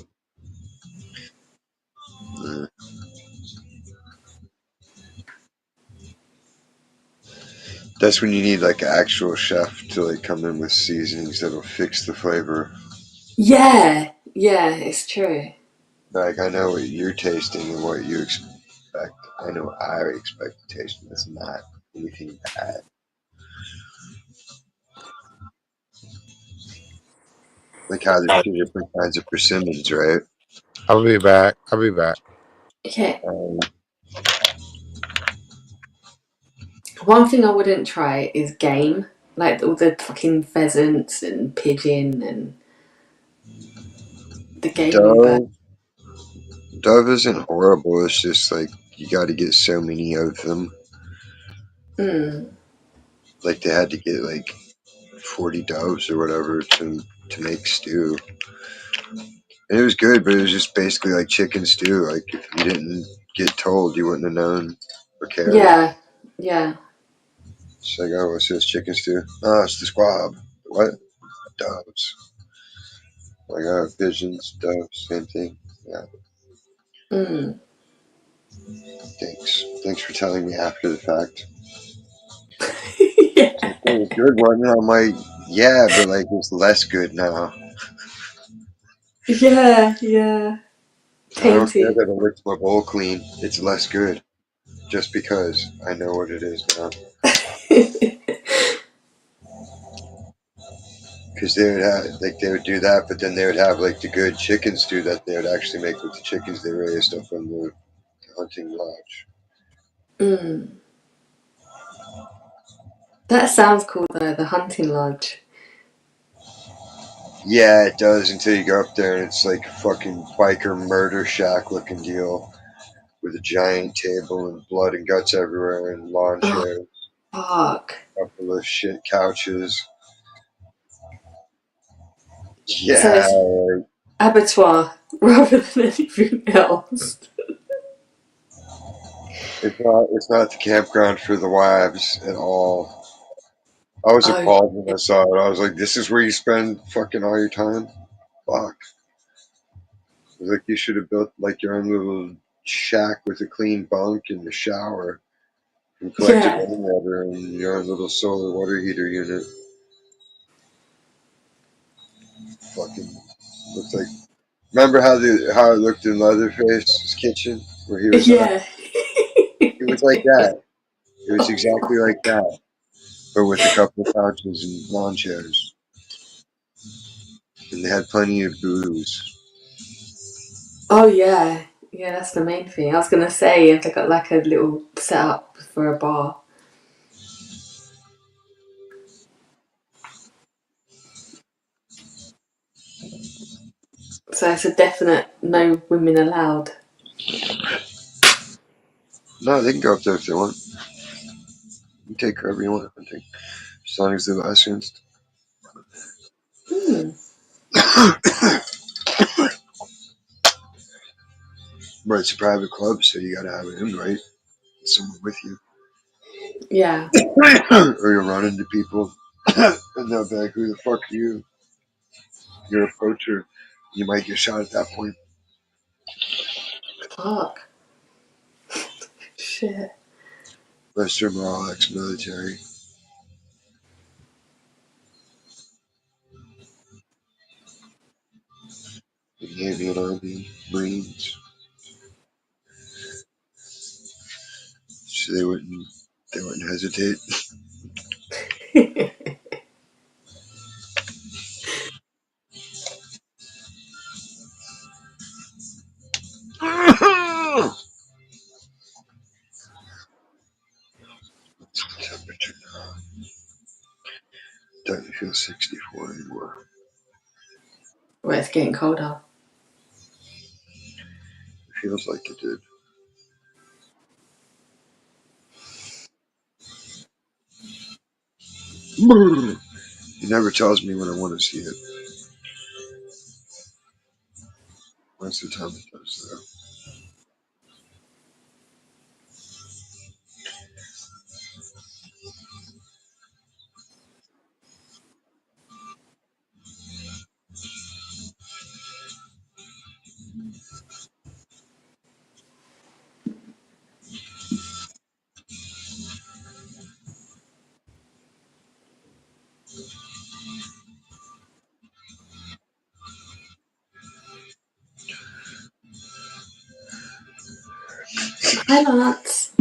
Uh, that's when you need like an actual chef to like come in with seasonings that'll fix the flavor. Yeah. Yeah, it's true. Like I know what you're tasting and what you expect. I know what I expect to taste, and it's not anything bad. Like how there's two different kinds of persimmons, right? I'll be back. I'll be back. Okay. Um, One thing I wouldn't try is game. Like all the fucking pheasants and pigeon and the gamey bird. Dove, Dove isn't horrible. It's just like you got to get so many of them. Mm. Like they had to get like 40 doves or whatever to make stew. And it was good, but it was just basically like chicken stew. Like if you didn't get told, you wouldn't have known or cared. Yeah. Yeah. It's like, oh, what's this chicken stew? Oh, it's the squab. What? Doves. Like, oh, pigeons, doves, same thing. Yeah. Mm. Thanks for telling me after the fact. Yeah. It was good one. And I'm like, yeah, but like it's less good now. Yeah, yeah. I don't care Tainted. that it licks my bowl clean. It's less good just because I know what it is now. Because they would have like they would do that, but then they would have like the good chicken stew that they would actually make with the chickens they raised up on the hunting lodge. Mm. That sounds cool though, the hunting lodge. Yeah, it does until you go up there and it's like a fucking biker murder shack looking deal with a giant table and blood and guts everywhere and lawn Oh, chairs, fuck. a couple of shit couches. So Yeah, it's abattoir rather than anything else. it's not the campground for the wives at all. I was Oh, appalled when I saw it. I was like, this is where you spend fucking all your time? Fuck. It was like you should have built like your own little shack with a clean bunk and a shower and collected yeah. rainwater and your own little solar water heater unit. Fucking looks like. Remember how it looked in Leatherface's kitchen where he was at? Yeah. It was like that. It was exactly like that, but with a couple of couches and lawn chairs, and they had plenty of booze. Oh, yeah. Yeah, that's the main thing. I was going to say if they got like a little setup for a bar. So it's a definite no women allowed. No, they can go up there if they want. You can take whoever you want, I think, as long as they're licensed. Hmm. But it's a private club, so you gotta have an invite, someone with you, Yeah. or you'll run into people, and they'll be like, "Who the fuck are you? You're a poacher." You might get shot at that point. Fuck. Shit. Most of them are all ex-military. The Navy and Army, Marines, so they wouldn't hesitate. Temperature now. Doesn't feel 64 anymore. Well, it's getting colder. It feels like it did. He never tells me when I want to see it. Most of the time it does, though. Hi, Lance.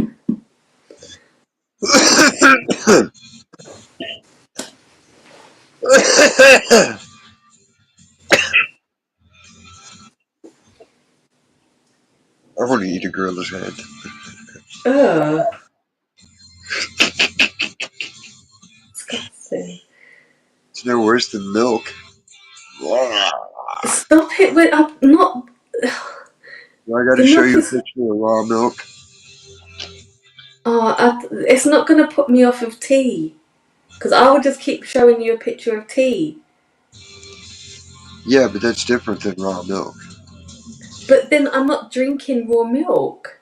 I want to eat a gorilla's head. Ugh. Disgusting. It's no worse than milk. Stop it with. I'm not. I got The to show milk you a is. picture of raw milk. Oh, it's not going to put me off of tea. Because I would just keep showing you a picture of tea. Yeah, but that's different than raw milk. But then I'm not drinking raw milk.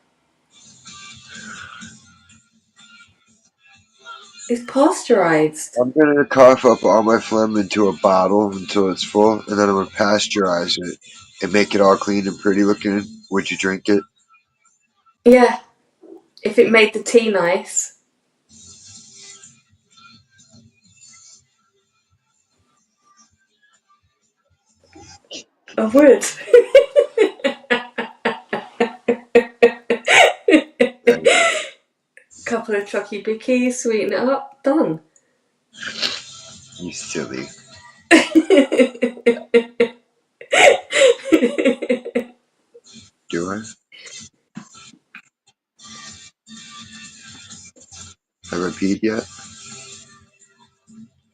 It's pasteurized. I'm gonna cough up all my phlegm into a bottle until it's full, and then I'm gonna pasteurize it and make it all clean and pretty looking. Would you drink it? Yeah, if it made the tea nice. I would. Couple of Chucky Bickies, sweeten it up, done. You silly. Do I? Have I peed yet?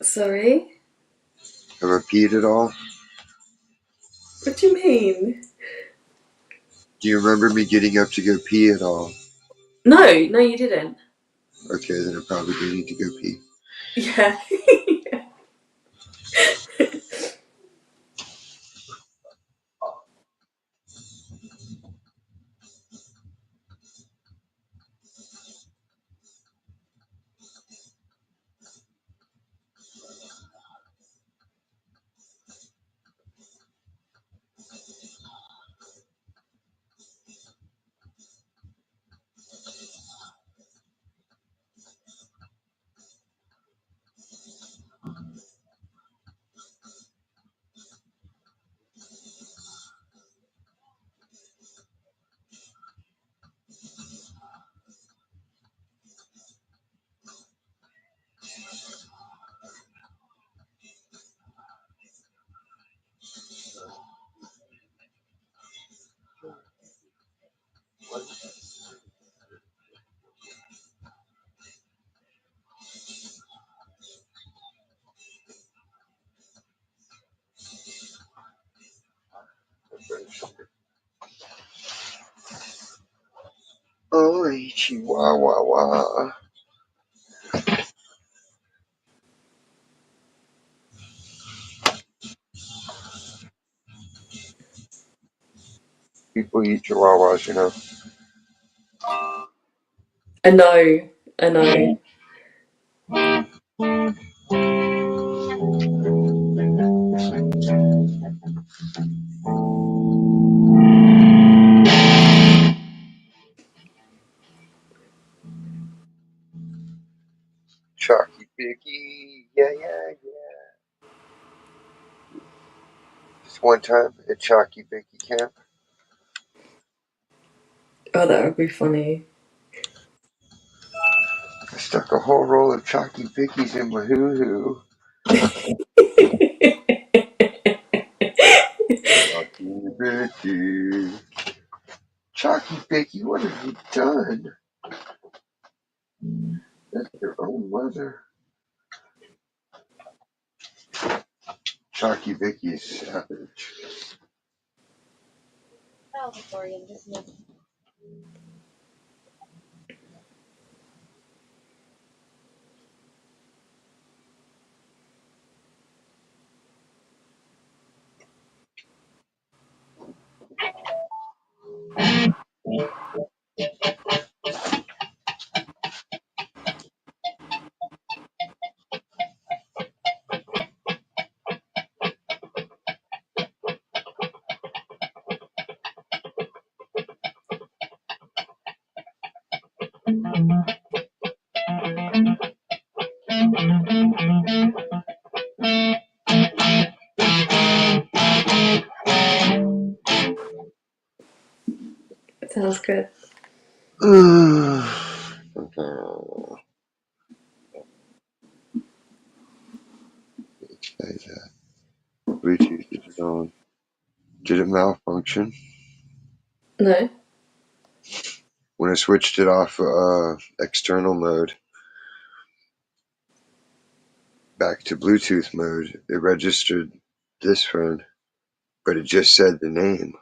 Sorry? Have I peed at all? What do you mean? Do you remember me getting up to go pee at all? No, you didn't. Okay, then I probably do need to go pee. Yeah. Oh, chihuahua. People eat chihuahuas, you know. I know. I know. Chalky Bicky. Yeah, yeah, yeah. Just one time at Chalky Bicky camp, Oh, that would be funny. I stuck a whole roll of Chalky Bickies in my hoo-hoo. Chalky Bicky. Chalky Bicky, what have you done? That's your own mother. Chalky Bicky's savage. Sounds good. Okay. Bluetooth is on. Did it malfunction? No. When I switched it off external mode back to Bluetooth mode, it registered this phone, but it just said the name.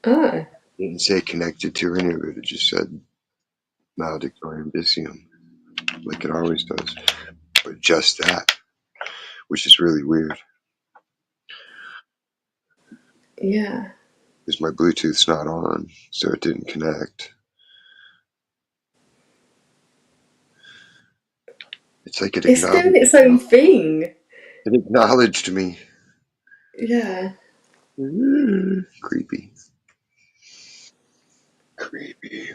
Oh. It didn't say connected to any of it. It just said Maledictorium Bisium, like it always does. But just that, which is really weird, Yeah. because my Bluetooth's not on, so it didn't connect. It's like it It's doing its own thing. acknowledged me. Yeah. Creepy. Creepy.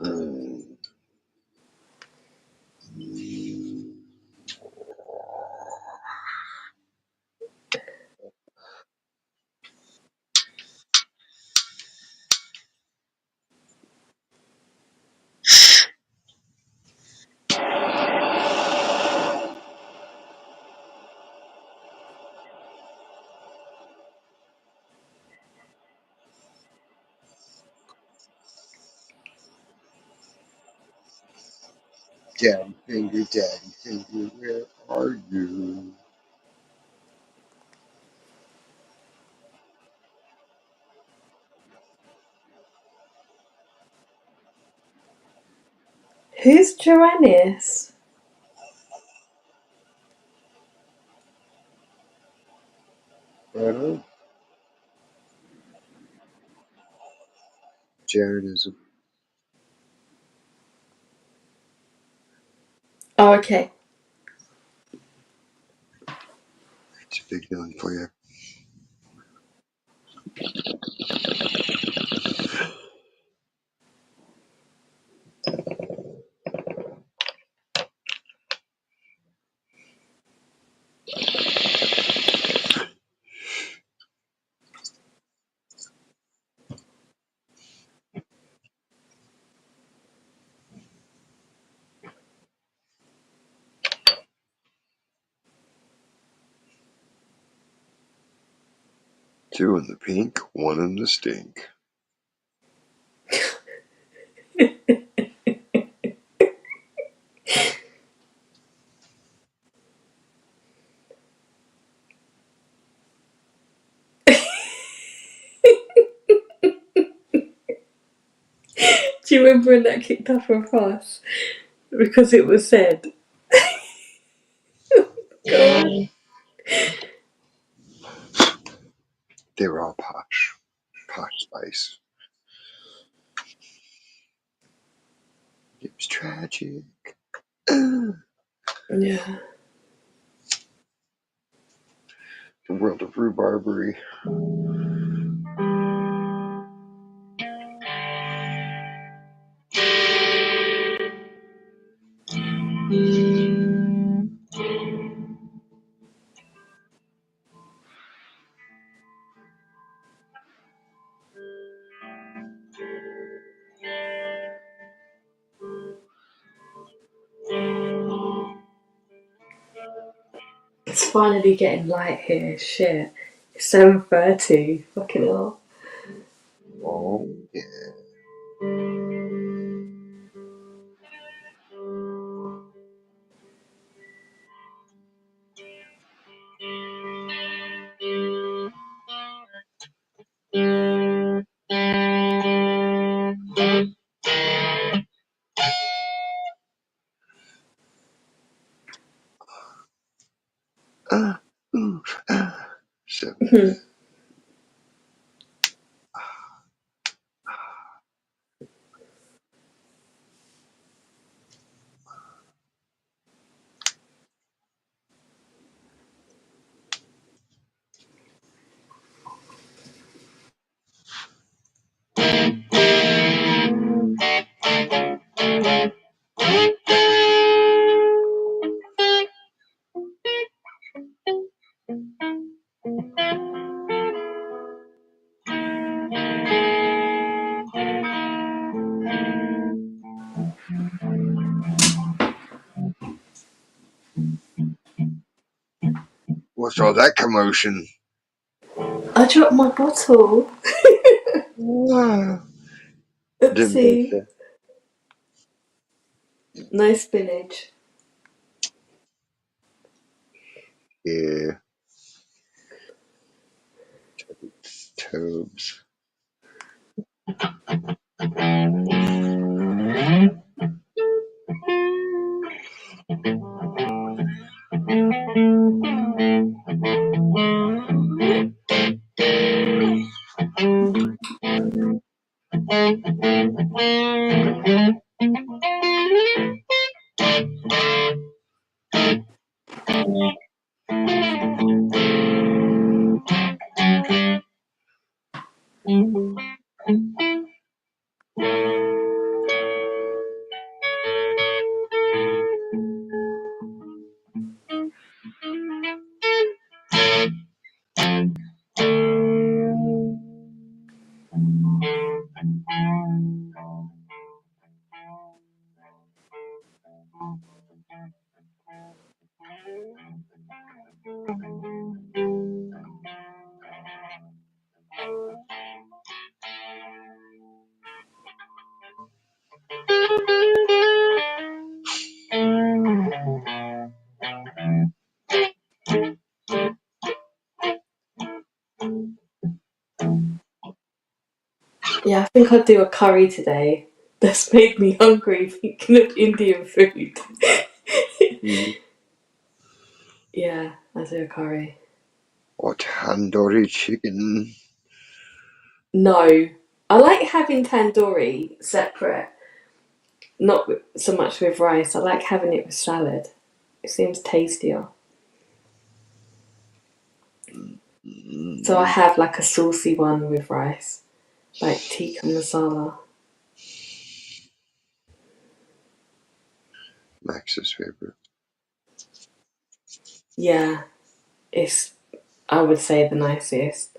Mm. Daddy finger, where are you? Who's Joannis? Jaredism. Oh, okay. It's a big villain for you. Two in the pink, one in the stink. Do you remember when that kicked off for us? Because it was said. God. They were all posh. Posh spice. It was tragic. Yeah. The world of rhubarbery. It's finally getting light here. Shit. It's 7:30. Fucking hell. Oh, yeah. Ooh, 7. What's all that commotion? I dropped my bottle. Didn't think Oopsie. so. No spinach. Yeah. Tobes. Yeah, I think I'll do a curry today. That's made me hungry thinking of Indian food. Yeah, I'll do a curry. Or tandoori chicken. No, I like having tandoori separate, not so much with rice. I like having it with salad. It seems tastier. So I have like a saucy one with rice, like tikka masala. Max's favorite. Yeah, it's, I would say, the nicest.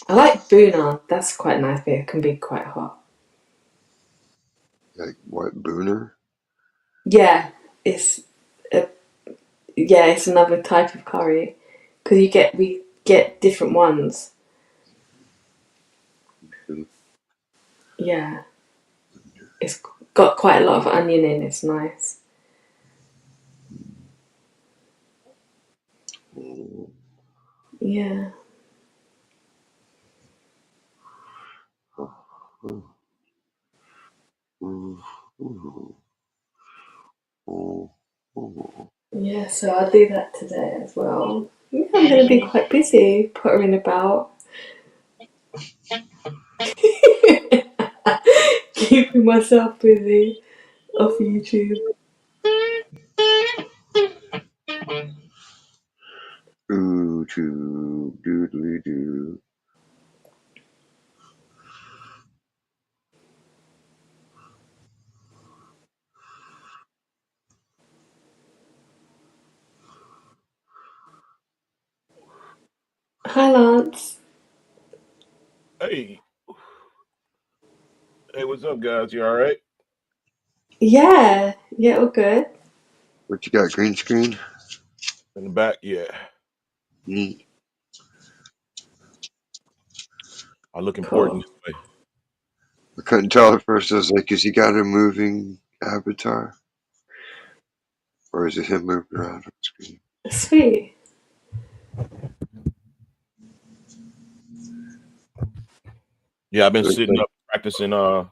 I like Buna. That's quite nice, but it can be quite hot. Like what, Booner? Yeah, it's a, yeah, it's another type of curry because we get different ones. Yeah, it's got quite a lot of onion in. It's nice. Yeah. Yeah, so I'll do that today as well. Yeah, I'm going to be quite busy pottering about. Keeping myself busy off YouTube. Ooh, choo, doodly doo. Hi, Lance. Hey, hey, what's up, guys? You all right? Yeah, yeah, all good. What you got, green screen? In the back, yeah. Neat. I look important Cool. this way. I couldn't tell at first. I was like, is he got a moving avatar? Or is it him moving around on the screen? Sweet. Yeah, I've been Looks sitting like, up practicing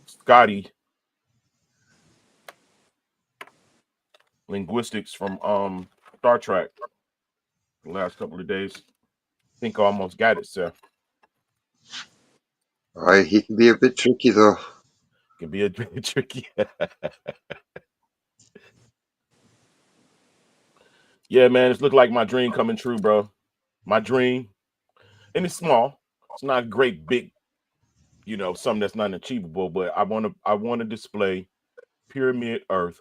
Scotty linguistics from Star Trek the last couple of days. Think I almost got it, sir. alright, he can be a bit tricky though. Can be a bit tricky. Yeah, man, it's looked like my dream coming true, bro. My dream, and it's small. It's not a great big, something that's not achievable. But I want to display Pyramid Earth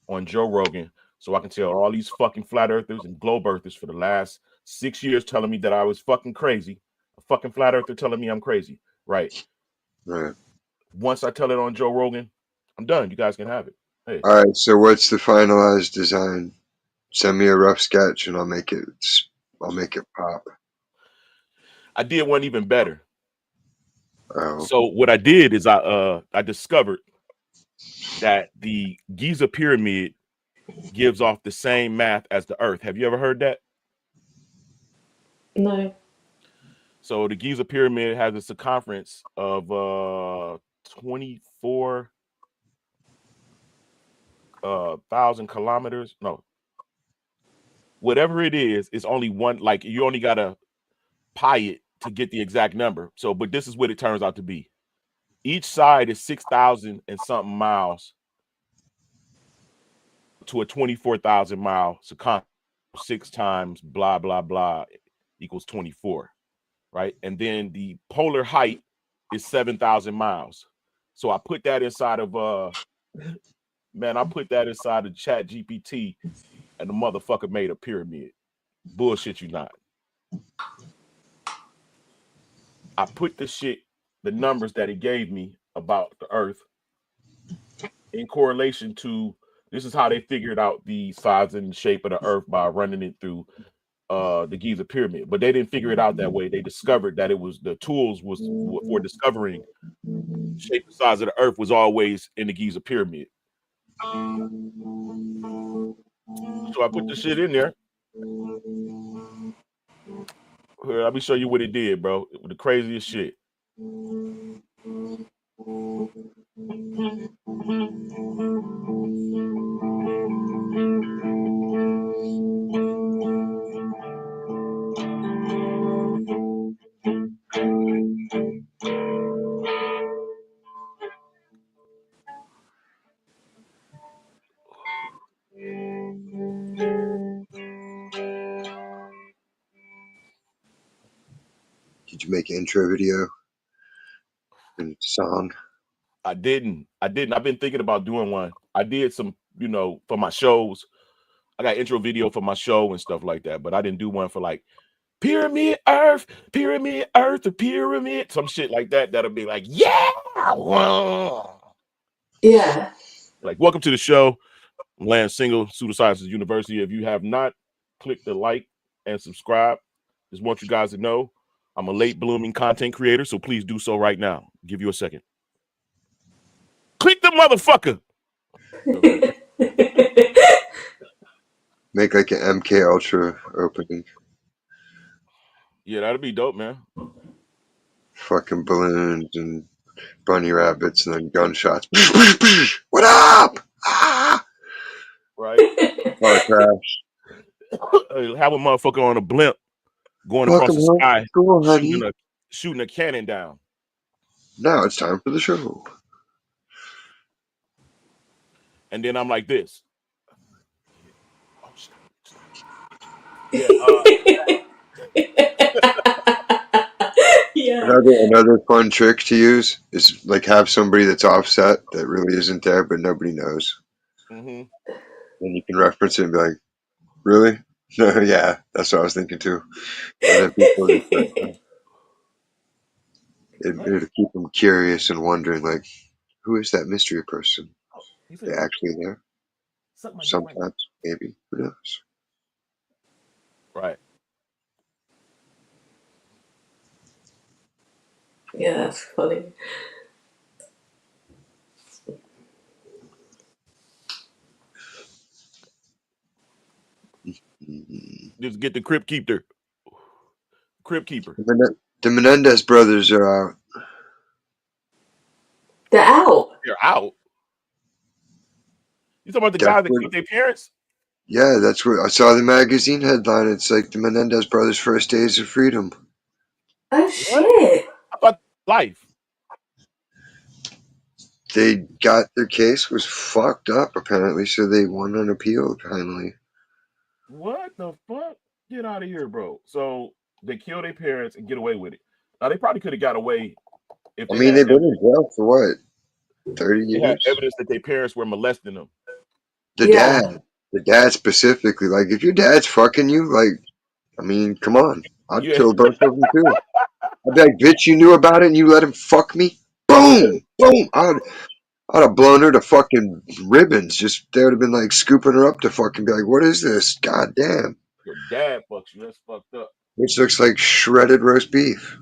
on Joe Rogan so I can tell all these fucking flat earthers and globe earthers for the last 6 years telling me that I was fucking crazy. A fucking flat earther telling me I'm crazy. Right. Right. Once I tell it on Joe Rogan, I'm done. You guys can have it. Hey, Alright, so what's the finalized design? Send me a rough sketch and I'll make it pop. I did one even better. Oh. So what I did is I discovered that the Giza pyramid gives off the same math as the Earth. Have you ever heard that? No. So the Giza pyramid has a circumference of 24 thousand kilometers. No, whatever it is, it's only one. Like you only gotta pi it to get the exact number. So, but this is what it turns out to be. Each side is 6,000 and something miles to a 24,000 mile circumference. 6 times blah blah blah equals 24, right? And then the polar height is 7,000 miles. So I put that inside of man, I put that inside of Chat GPT, and the motherfucker made a pyramid. Bullshit you not. I put the numbers that it gave me about the Earth in correlation to, this is how they figured out the size and shape of the Earth by running it through the Giza pyramid. But they didn't figure it out that way. They discovered that it was the tools was for discovering shape and size of the Earth was always in the Giza pyramid. So I put the shit in there. Here, let me show you what it did, bro. The craziest shit. Did you make an intro video and song? I didn't. I've been thinking about doing one. I did some, for my shows. I got intro video for my show and stuff like that, but I didn't do one for like Pyramid Earth, or Pyramid, some shit like that. That'll be like, yeah, Yeah. like, welcome to the show. I'm Lance Single, Pseudosciences University. If you have not clicked the like and subscribe, just want you guys to know I'm a late blooming content creator, so please do so right now. I'll give you a second. Click the motherfucker. Make like an MK Ultra opening. Yeah, that'd be dope, man. Fucking balloons and bunny rabbits and then gunshots. What up? Ah! Right. Car crash. Have a motherfucker on a blimp going across the sky, shooting a cannon down. Now it's time for the show. And then I'm like this. Oh, stop. Yeah. Another fun trick to use is like have somebody that's offset that really isn't there, but nobody knows. Mm-hmm. And you can reference it and be like, really? No, yeah, that's what I was thinking too. And then people it'll keep them curious and wondering, like, who is that mystery person? They actually there? Sometimes, maybe. Who knows? Right. Yeah, that's funny. Just get the Crypt Keeper. The Menendez brothers are out. They're out. They're out. You talking about the guys that killed their parents? Yeah, that's what I saw the magazine headline. It's like the Menendez brothers' first days of freedom. Oh shit! How about life? They got their case was fucked up apparently, so they won an appeal finally. What the fuck? Get out of here, bro. So they kill their parents and get away with it. Now they probably could have got away if they've been in jail for what? 30 years? They had evidence that their parents were molesting them. The dad specifically. Like, if your dad's fucking you, like, I mean, come on. I'd kill both of them too. I'd be like, bitch, you knew about it and you let him fuck me? Boom! Boom! I'd have blown her to fucking ribbons. Just, they would have been like scooping her up to fucking be like, what is this? God damn. Your dad fucks you. That's fucked up. Which looks like shredded roast beef.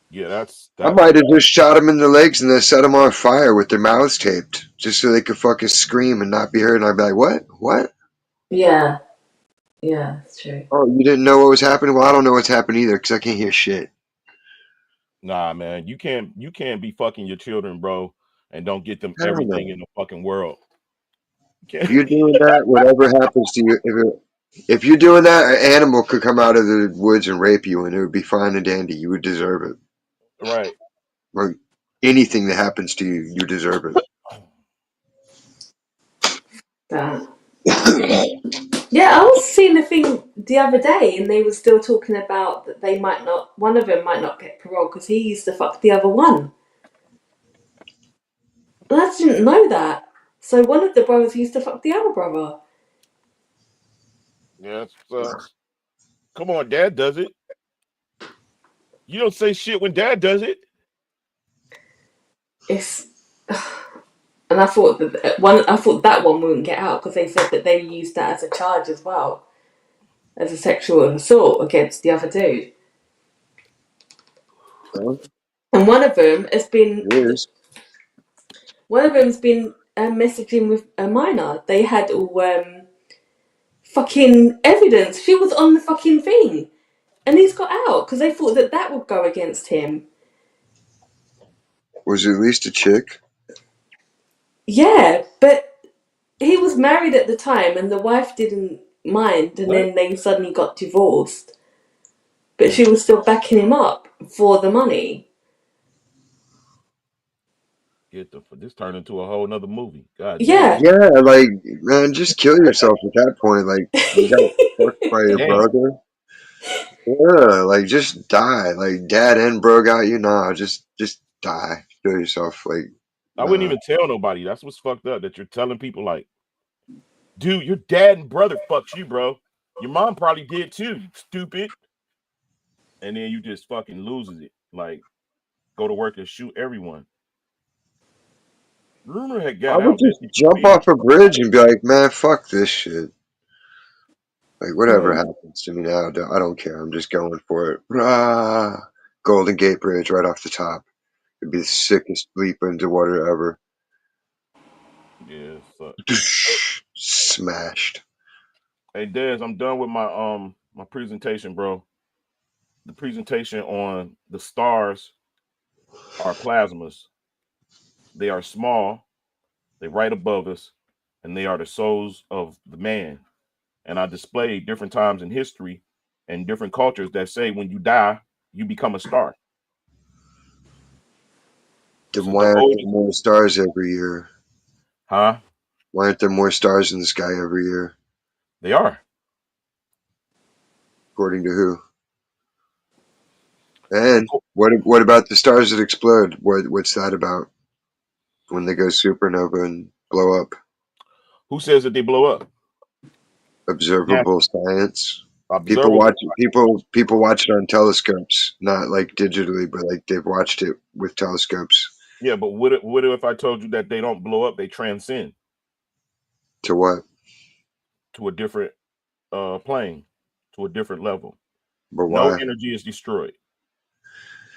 Yeah, that's I might have just shot them in the legs and then set them on fire with their mouths taped, just so they could fucking scream and not be heard. And I'd be like, "What? What?" Yeah, that's true. Oh, you didn't know what was happening? Well, I don't know what's happening either because I can't hear shit. Nah, man, you can't be fucking your children, bro, and don't get them everything in the fucking world. If you're doing that, whatever happens to you, if you're doing that, an animal could come out of the woods and rape you, and it would be fine and dandy. You would deserve it. Right. Like anything that happens to you, you deserve That. it. Yeah, I was seeing a thing the other day, and they were still talking about that they might not. One of them might not get parole because he used to fuck the other one. And I didn't know that. So one of the brothers used to fuck the other brother. Yeah, it sucks. Come on, Dad does it. You don't say shit when Dad does it. It's and I thought that one. I thought that one wouldn't get out because they said that they used that as a charge as well, as a sexual assault against the other dude. Well, And one of them has been. it is. One of them's been messaging with a minor. They had all fucking evidence. She was on the fucking thing, and he's got out because they thought that that would go against him. Was it at least a chick? Yeah, but he was married at the time, and the wife didn't mind, and What? then they suddenly got divorced. But she was still backing him up for the money. This turned into a whole nother movie. God damn. Yeah. Yeah, like man, just kill yourself at that point. Like you got fucked by your Damn. brother. Yeah, like just die. Like dad and bro got you. Nah, just die. Kill yourself. Like I wouldn't nah. even tell nobody. That's what's fucked up. That you're telling people like, dude, your dad and brother fucked you, bro. Your mom probably did too, stupid. And then you just fucking loses it. Like, go to work and shoot everyone. Rumor had I got would out that just he was jump beating. off a bridge and be like, man, fuck this shit. Like whatever Mm. happens to me now, I don't care. I'm just going for it. Rah! Golden Gate Bridge right off the top. It'd be the sickest leap into water ever. Yeah, so. Smashed. Hey Dez, I'm done with my presentation, bro. The presentation on the stars are plasmas. They are small, they right above us, and they are the souls of the man. And I displayed different times in history and different cultures that say when you die, you become a star. Then So why the aren't there oldest, more stars every year? huh? Why aren't there more stars in the sky every year? They are. According to who? And what about the stars that explode? What's that about? When they go supernova and blow up? Who says that they blow up? Yeah, Observable science. People observable. watch it. People watch it on telescopes, not like digitally, but like they've watched it with telescopes. Yeah, but what if I told you that they don't blow up, they transcend To what? to a different plane, to a different level. But No why? energy is destroyed.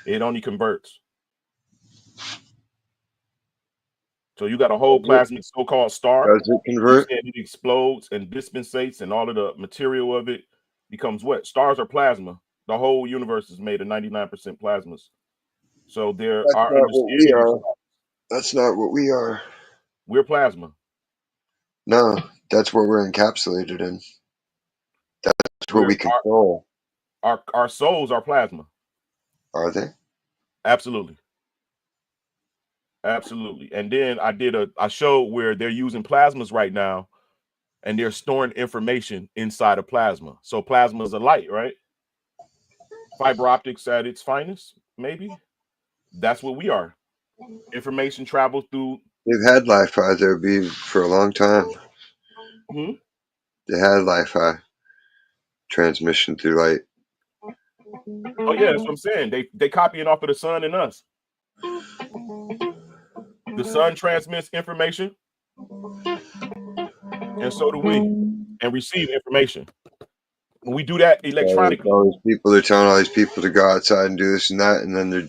It only converts. So you got a whole Does it? plasmic so-called star. Does it You convert? said it explodes and dispensates, and all of the material of it becomes what? Stars are plasma. The whole universe is made of 99% plasmas. So there, That's our not what we understanding of are. That's not what we are. we're plasma. No, that's what we're encapsulated in. That's what We're we control. our souls are plasma. Are they? Absolutely. Absolutely. And then I showed where they're using plasmas right now and they're storing information inside of plasma. So plasma is a light, right? Fiber optics at its finest, maybe. That's what we are. Information travels through. They've had Li-Fi there be for a long time. Hmm? They had Li-Fi transmission through light. Oh yeah, that's what I'm saying. They copying off of the sun and us. The sun transmits information, and so do we, and receive information. We do that electronically. All these people, they're telling all these people to go outside and do this and that, and then they're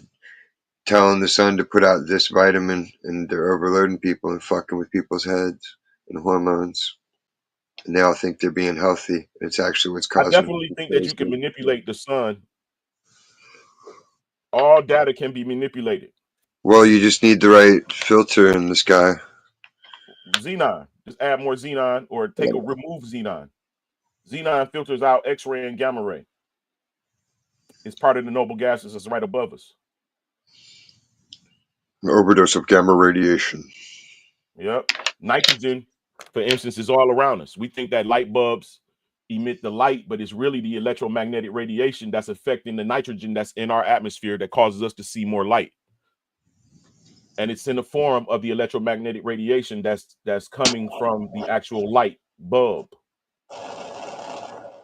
telling the sun to put out this vitamin, and they're overloading people and fucking with people's heads and hormones, and they all think they're being healthy. It's actually what's I causing them to definitely be think that you can crazy. manipulate the sun. All data can be manipulated. Well, you just need the right filter in the sky. Xenon, just add more xenon, or remove xenon. Xenon filters out X-ray and gamma ray. It's part of the noble gases that's right above us. An overdose of gamma radiation. Yep. Nitrogen, for instance, is all around us. We think that light bulbs emit the light, but it's really the electromagnetic radiation that's affecting the nitrogen that's in our atmosphere that causes us to see more light. And it's in the form of the electromagnetic radiation that's coming from the actual light bulb.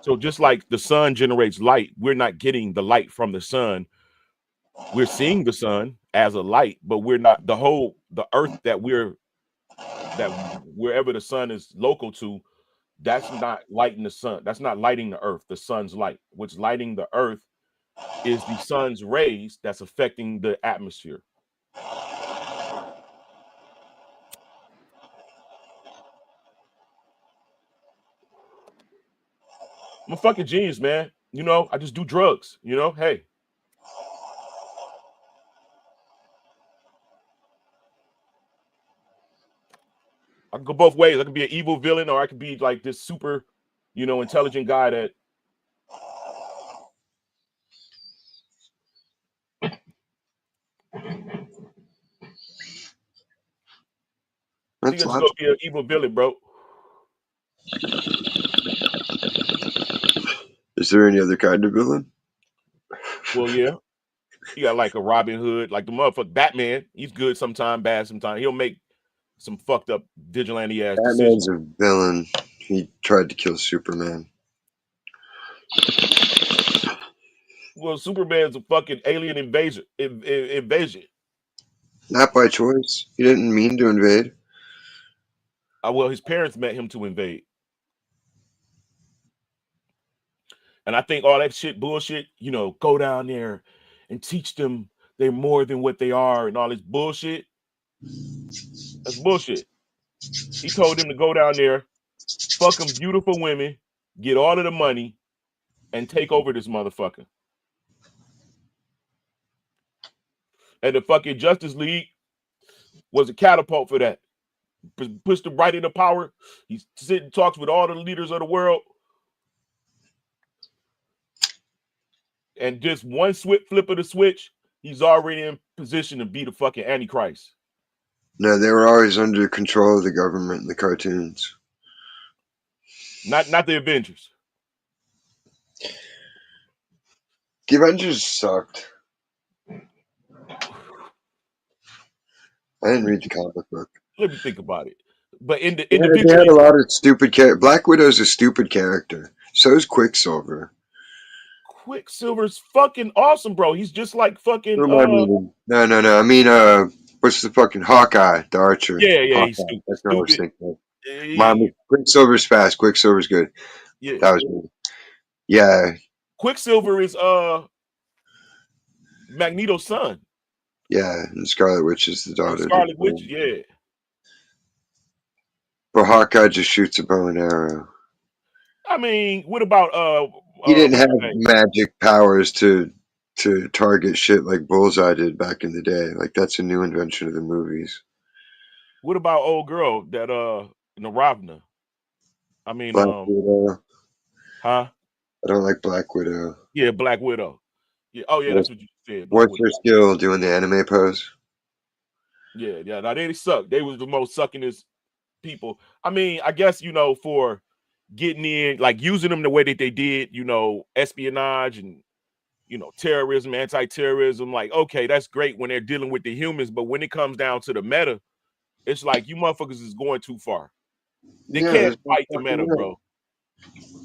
So just like the sun generates light, we're not getting the light from the sun. We're seeing the sun as a light, but we're not the earth that wherever the sun is local to, that's not lighting the sun. That's not lighting the earth, the sun's light. What's lighting the earth is the sun's rays that's affecting the atmosphere. I'm a fucking genius, man. You know, I just do drugs, you know? Hey. I can go both ways. I can be an evil villain, or I could be like this super, you know, intelligent guy that I think That's I just go logical. be an evil villain, bro. Is there any other kind of villain? Well, yeah. You got like a Robin Hood, like the motherfucker Batman. He's good sometime, bad sometime. He'll make some fucked up vigilante ass decisions. Batman's a villain. He tried to kill Superman. Well, Superman's a fucking alien invasion. Not by choice. He didn't mean to invade. Well, his parents met him to invade. And I think all that shit bullshit, you know, go down there and teach them they're more than what they are and all this bullshit. That's bullshit. He told them to go down there, fuck them beautiful women, get all of the money, and take over this motherfucker. And the fucking Justice League was a catapult for that. Pushed him right into power. He sit and talks with all the leaders of the world. And just one flip of the switch, he's already in position to be the fucking Antichrist. No, they were always under control of the government in the cartoons. Not the Avengers. The Avengers sucked. I didn't read the comic book. Let me think about it. But They had individually, a lot of stupid characters. Black Widow's a stupid character. So is Quicksilver. Quicksilver's fucking awesome, bro. He's just like fucking Who am I meaning? No. I mean, what's the fucking Hawkeye, the Archer? yeah, he's Hawkeye. That's not what I was stupid. thinking of. Mom, Quicksilver's fast. Quicksilver's good. Yeah. That was me. Yeah. Quicksilver is Magneto's son. Yeah, and Scarlet Witch is the daughter. Scarlet Witch, yeah. But Hawkeye just shoots a bow and arrow. I mean, what about he didn't have magic powers to target shit like Bullseye did back in the day. Like that's a new invention of the movies. What about old girl that Naravna? I mean, Black Widow. Huh? I don't like Black Widow. Yeah, Black Widow. Yeah. Oh yeah, that's what you said. What's her skill doing the anime pose? Yeah. Now they suck. They was the most suckingest people. I mean, I guess for getting in, like using them the way that they did, espionage and terrorism, anti-terrorism. Like, okay, that's great when they're dealing with the humans, but when it comes down to the meta, it's like you motherfuckers is going too far. They can't fight the meta, bro.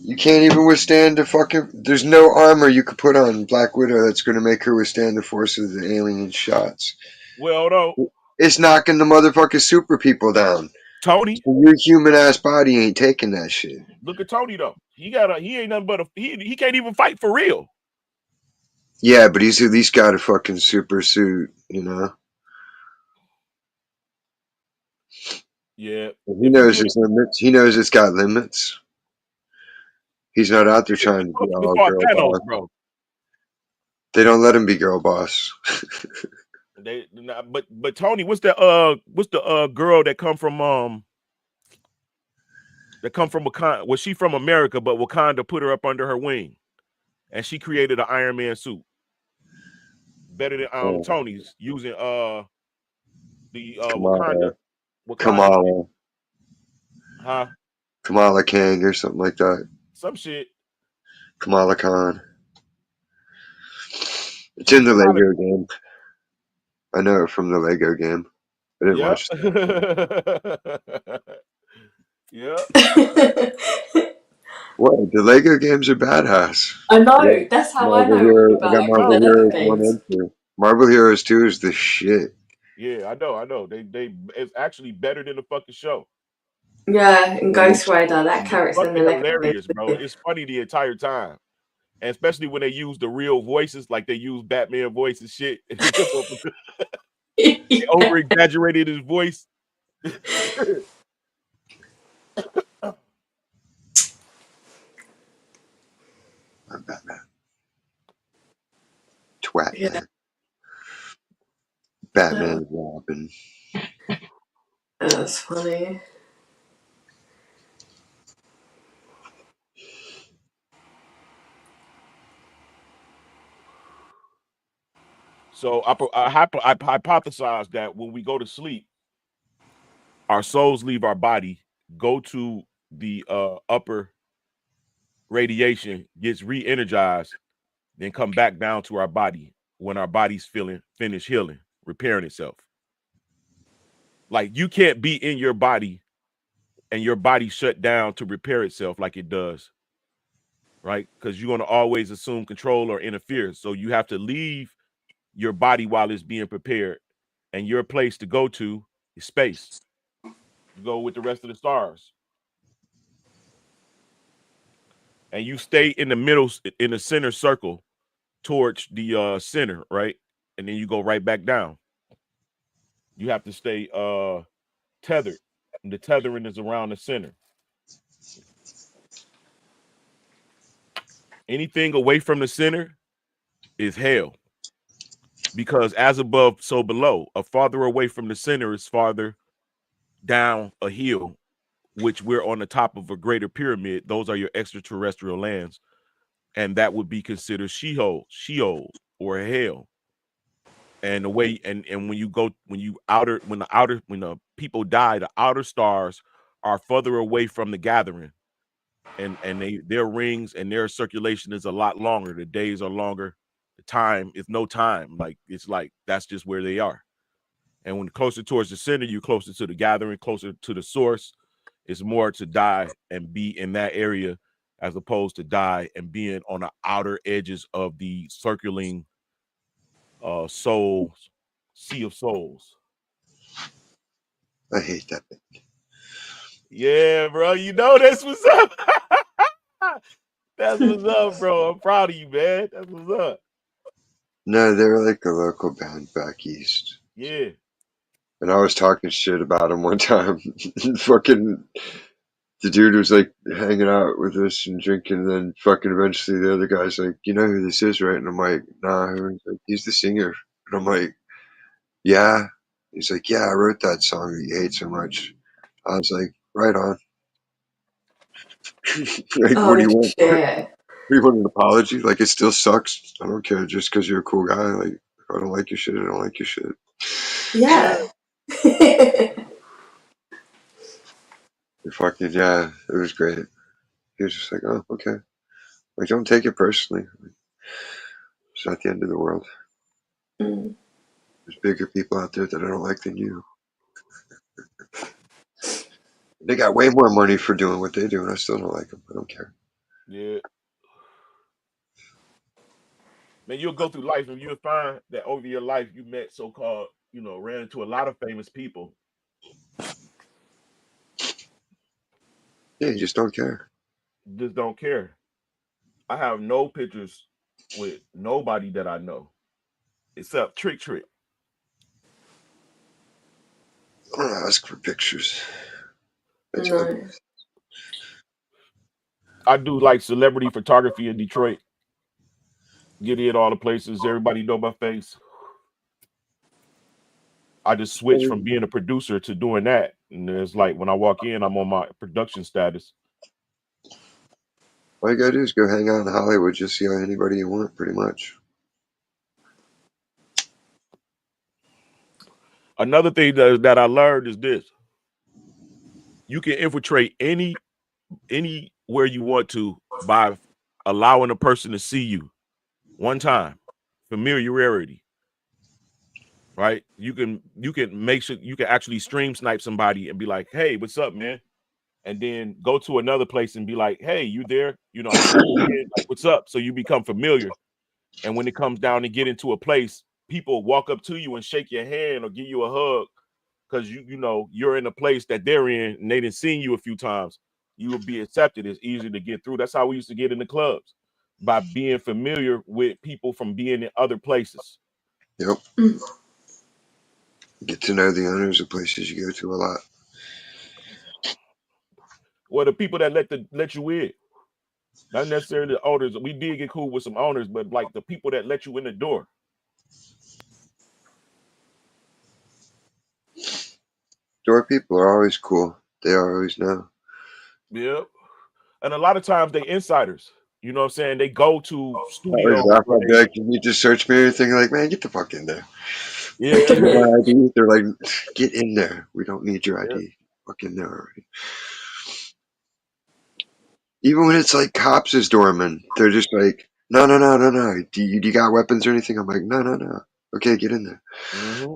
You can't even withstand the fucking. There's no armor you could put on Black Widow that's going to make her withstand the force of the alien shots. Well, no, it's knocking the motherfucking super people down. Tony, so your human ass body ain't taking that shit. Look at Tony though. He ain't nothing but he can't even fight for real. Yeah, but he's at least got a fucking super suit, Yeah. He knows his limits. He knows it's got limits. He's not out there trying to be all girl boss. Bro. They don't let him be girl boss. But Tony, what's the girl that come from Wakanda? Was she from America? But Wakanda put her up under her wing, and she created an Iron Man suit. Better than Tony's using The Kamala, Wakanda shit, Kamala, huh? Kamala Kang or something like that. Some shit. Kamala Khan. It's She's in the Kamala. Lego game. I know it from the Lego game. I didn't Yeah. watch that. Yeah. What? The Lego games are badass. I I got know. That's how I Marvel know all Hero. I about got it from No. the Marvel Lego Heroes 1 games. and 2. Marvel Heroes 2 is the shit. Yeah, I know. I know. They it's actually better than the fucking show. Yeah, and Ghost Rider, that It's character in the fucking Lego games. hilarious, bro. It's funny the entire time. And especially when they use the real voices, like they use Batman voice and shit. They over Yeah. exaggerated his voice. I'm Batman. Twat Yeah, man. Batman and Robin. that's funny. So I hypothesize that when we go to sleep, our souls leave our body, go to the upper radiation, gets re-energized, then come back down to our body when our body's feeling finished healing, repairing itself. Like you can't be in your body and your body shut down to repair itself like it does, right? Because you're going to always assume control or interfere. So you have to leave your body while it's being prepared, and your place to go to is space. You go with the rest of the stars, and you stay in the middle, in the center circle, towards the center, right? And then you go right back down. You have to stay tethered. And the tethering is around the center. Anything away from the center is hell. Because as above, so below. A farther away from the center is farther down a hill, which we're on the top of a greater pyramid. Those are your extraterrestrial lands. And that would be considered Sheol, or hell. And the way and when you go when the people die, the outer stars are further away from the gathering. And their rings and their circulation is a lot longer. The days are longer. The time is no time. Like it's like that's just where they are. And when closer towards the center, you're closer to the gathering, closer to the source. It's more to die and be in that area as opposed to die and being on the outer edges of the circling souls, sea of souls. I hate that thing. Yeah, bro. You know that's what's up. That's what's up, bro. I'm proud of you, man. That's what's up. No, they were like a local band back east. Yeah. And I was talking shit about him one time. Fucking the dude was like hanging out with us and drinking, and then fucking eventually the other guy's like, "You know who this is, right?" And I'm like, "Nah." He's like, "He's the singer." And I'm like, "Yeah." He's like, "Yeah, I wrote that song that you hate so much." I was like, "Right on." Like, what do Oh you want? shit. You want an apology? Like, it still sucks. I don't care just because you're a cool guy. Like, if I don't like your shit, I don't like your shit. Yeah. Yeah. And fucking, yeah, it was great. He was just like, "Oh, okay." Like, don't take it personally. It's not the end of the world. Mm. There's bigger people out there that I don't like than you. They got way more money for doing what they do, and I still don't like them. I don't care. Yeah. Man, you'll go through life and you'll find that over your life you met so-called, ran into a lot of famous people. Yeah, you just don't care. Just don't care. I have no pictures with nobody that I know except Trick Trick. I don't ask for pictures. That's ugly. No. I do like celebrity photography in Detroit. Get in all the places. Everybody know my face. I just switched from being a producer to doing that. And it's like when I walk in, I'm on my production status. All you gotta do is go hang out in Hollywood. Just see anybody you want, pretty much. Another thing that I learned is this: you can infiltrate anywhere you want to by allowing a person to see you one time. Familiarity, right? You can make sure you can actually stream snipe somebody and be like, "Hey, what's up, man?" And then go to another place and be like, "Hey, you there? You know, I'm streaming in. Like, what's up?" So you become familiar. And when it comes down to get into a place, people walk up to you and shake your hand or give you a hug because you know you're in a place that they're in and they didn't seen you a few times. You will be accepted. It's easier to get through. That's how we used to get in the clubs, by being familiar with people from being in other places. Yep. Get to know the owners of places you go to a lot. Well, the people that let you in, not necessarily the owners. We did get cool with some owners, but like the people that let you in the door. Door people are always cool. They always know. Yeah. And a lot of times they insiders. You know what I'm saying? They go to I always studios laugh. where I'd be like, "You need to search me or anything?" Like, man, get the fuck in there. yeah. Give me my ID. They're like, get in there. We don't need your Yeah. ID. Fuck in there already. Even when it's like cops as doormen, they're just like, no. Do you got weapons or anything? I'm like, no. Okay, get in there. Mm-hmm.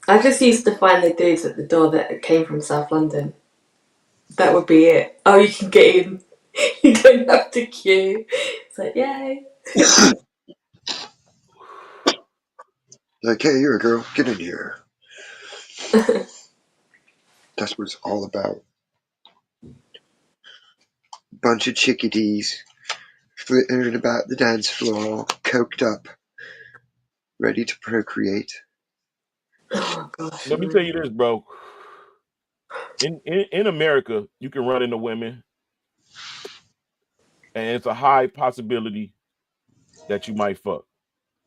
I just used to find the dudes at the door that came from South London. That would be it. Oh, you can get in. You don't have to queue. It's like, yay. Like, hey, you're a girl. Get in here. That's what it's all about. Bunch of chickadees flitting about the dance floor, coked up, ready to procreate. Oh gosh. Let me tell you this, bro. In America, you can run into women, and it's a high possibility that you might fuck.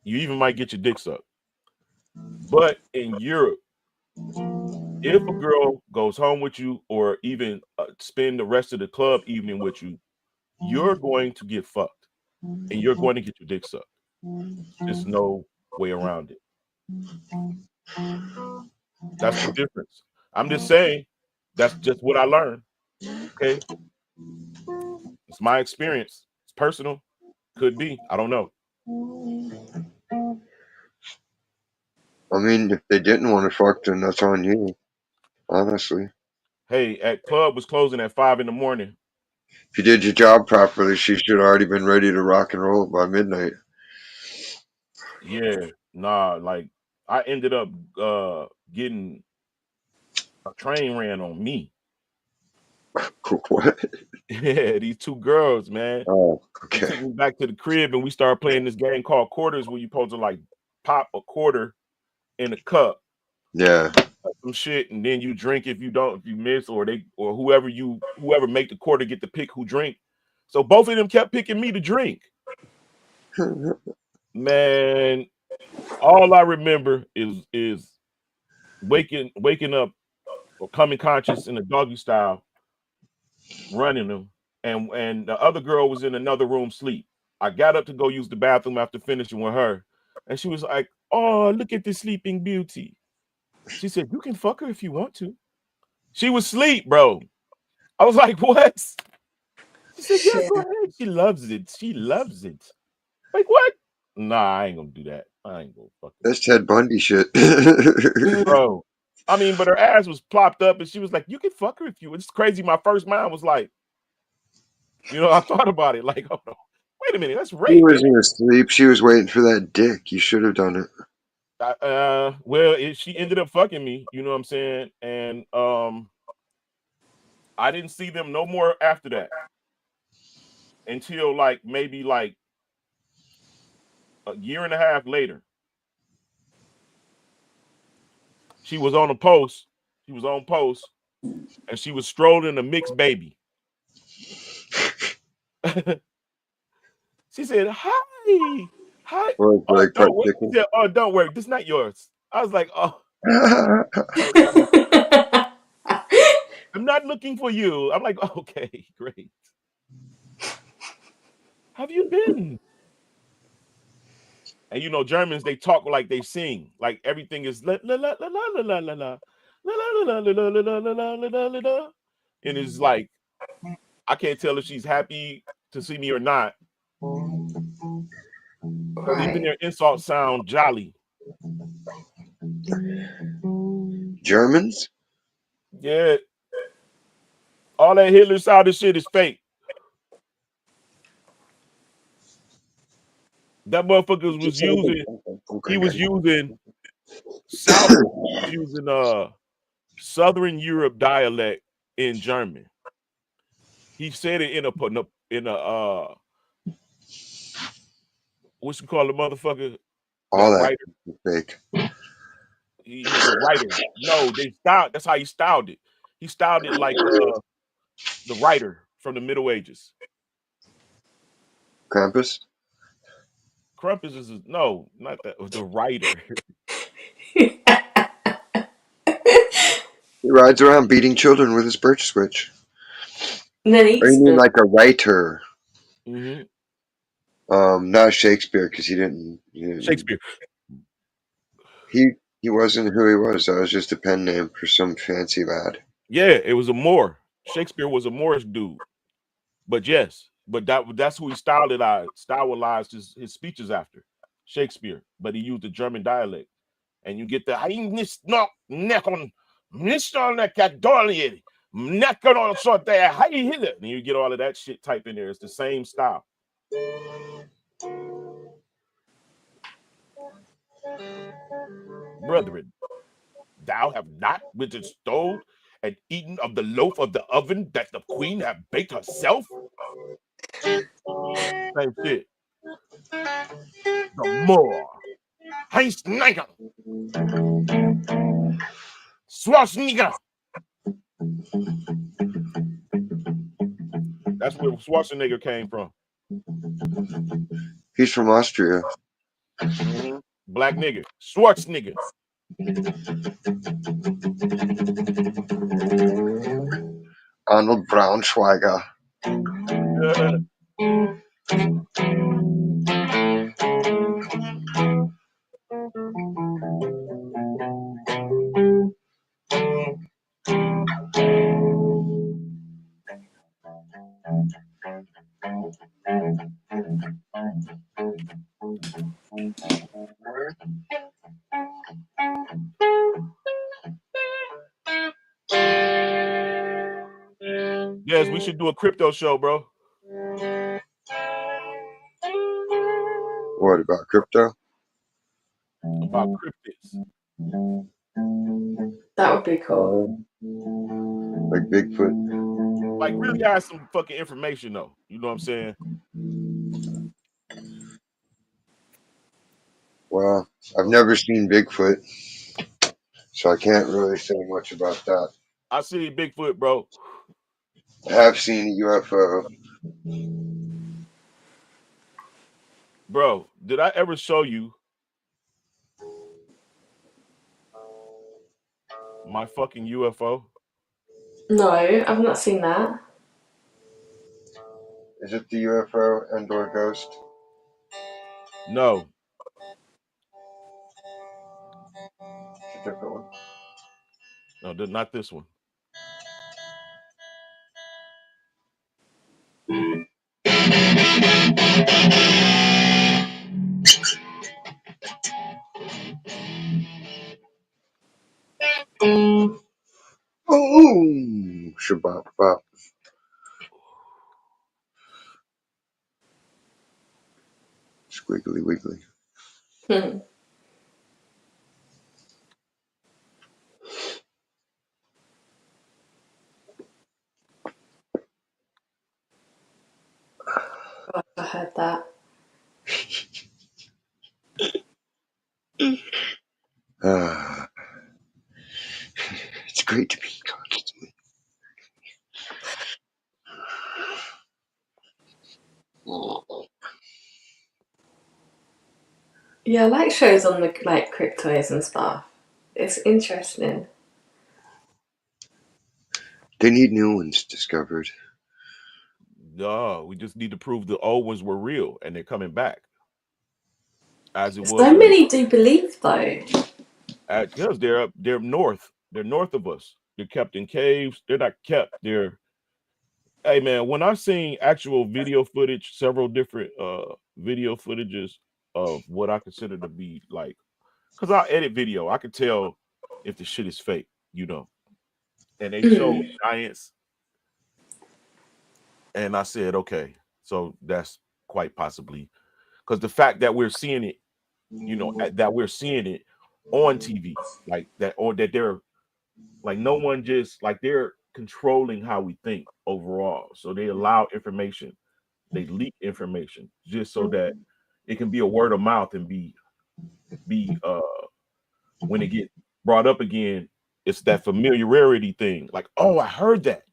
You even might get your dick sucked. But in Europe, if a girl goes home with you or even spend the rest of the club evening with you, you're going to get fucked and you're going to get your dick sucked. There's no way around it. That's the difference. I'm just saying that's just what I learned. Okay. It's my experience. It's personal. Could be. I don't know. I mean, if they didn't want to fuck, then that's on you. Honestly, Hey, at club was closing at 5 in the morning. if you did your job properly, she should have already been ready to rock and roll by midnight. Yeah, nah, like I ended up getting a train ran on me. What? Yeah, these two girls, man. Oh, They okay. took me back to the crib and we started playing this game called quarters where you supposed to like pop a quarter in a cup, Yeah. some shit, and then you drink if you miss, or they or whoever make the quarter get to pick who drink. So both of them kept picking me to drink. Man, all I remember is waking up or coming conscious in a doggy style, running them, and the other girl was in another room sleep. I got up to go use the bathroom after finishing with her, and she was like, "Oh, look at this sleeping beauty." She said, "You can fuck her if you want to." She was asleep, bro. I was like, "What?" She said, "Yeah, Shit. go ahead." She loves it. She loves it. Like what? Nah, I ain't gonna do that. I ain't gonna fucking That's Ted Bundy shit. Mm. bro. I mean, but her ass was plopped up, and she was like, "You can fuck her if you." It's crazy. My first mind was like, I thought about it. Like, oh no, wait a minute, that's She rape, ain't it? wasn't asleep. She was waiting for that dick. You should have done it. Well, she ended up fucking me. You know what I'm saying? And I didn't see them no more after that until like maybe like a year and a half later. She was on a post. She was on post, and she was strolling a mixed baby. She said, "Hi, hi." Or it's Oh, like fried don't worry. She chicken. said, "Oh, don't worry. This is not yours." I was like, "Oh, okay. I'm not looking for you." I'm like, "Okay, great. Have you been?" And you know, Germans, they talk like they sing. Like everything is la la la la la la la la la la la la la la la la la. And it's like I can't tell if she's happy to see me or not. Because even Right. their insults sound jolly. Germans? Yeah. All that Hitler sounding shit is fake. That motherfucker was using, he was using South, he was using Southern Europe dialect in German. He said it in a what you call the motherfucker, All that that writer. is fake. He's a writer. No, they styled. That's how he styled it. He styled it like the writer from the Middle Ages. Krampus? Crumpus is no, not that. The writer. He rides around beating children with his birch switch. And then Or you eats mean them. like a writer? hmm Not Shakespeare, because he didn't. Shakespeare. He wasn't who he was. That was just a pen name for some fancy lad. Yeah, it was a Moor. Shakespeare was a Moorish dude. But yes, but that's who he stylized his speeches after. Shakespeare. But he used the German dialect. And you get the Heinnis knock neck on Niston neck on sort there. How you hit it? And you get all of that shit type in there. It's the same style. Brethren, thou have not withstood and eaten of the loaf of the oven that the queen have baked herself. Same shit. The more. Heinz Nigger. Schwarzenegger. That's where Schwarzenegger came from. He's from Austria. Black nigger. Schwarzenegger. Arnold Braunschweiger. Yes, we should do a crypto show, bro. What about crypto? About cryptids. That would be cool. Like Bigfoot. Like really have some fucking information though. You know what I'm saying? Well, I've never seen Bigfoot, so I can't really say much about that. I see Bigfoot, bro. I have seen a UFO. Bro, did I ever show you my fucking UFO? No, I've not seen that. Is it the UFO and/or ghost? No. It's a different one. No, not this one. Oh, shabbat bop. Squiggly wiggly. Hmm. God, I heard that. Ah, it's great to be constantly. Yeah, I like shows on the like cryptos and stuff. It's interesting. They need new ones discovered. No, we just need to prove the old ones were real and they're coming back. as it was So many do believe though. because they're north. They're north of us. They're kept in caves. They're not kept. They're hey man. When I seen actual video footage, several different video footages of what I consider to be like, because I edit video, I can tell if the shit is fake, you know. And they show Mm. giants, and I said, okay, so that's quite possibly because the fact that we're seeing it, you know, that we're seeing it on TV, like that, or that they're like no one just like they're controlling how we think overall. So they allow information, they leak information just so that it can be a word of mouth and be when it get brought up again, it's that familiarity thing. Like, oh, I heard that.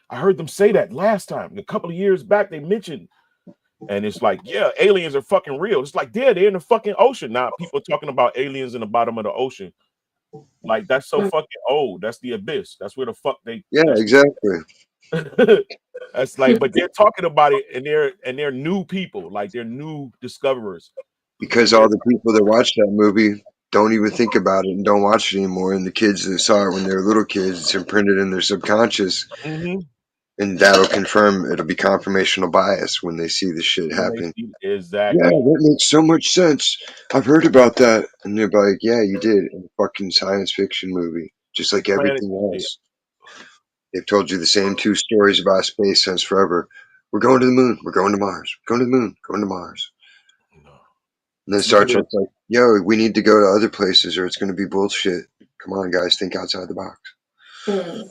I heard them say that last time. A couple of years back, they mentioned, and it's like, yeah, aliens are fucking real. It's like, yeah, they're in the fucking ocean. Now people talking about aliens in the bottom of the ocean. Like, that's so Mm. fucking old. That's the abyss. That's where the fuck they Yeah, that's exactly. that's like, but they're talking about it and they're new people, like they're new discoverers. Because And they're all the people that watch that movie don't even think about it and don't watch it anymore. And the kids that saw it when they were little kids, it's imprinted in their subconscious. Mhm. And that'll confirm, it'll be confirmational bias when they see the shit When they happening. see Yeah, exactly. that makes so much sense. I've heard about that. And they're like, yeah, you did in a fucking science fiction movie. Just like Planet everything shit. else. They've told you the same two stories about space since forever. We're going to the moon. We're going to Mars. We're going to the moon. Going to Mars. No. And then Look Star at this. Trek's like, yo, we need to go to other places or it's going to be bullshit. Come on, guys, think outside the box. Mm.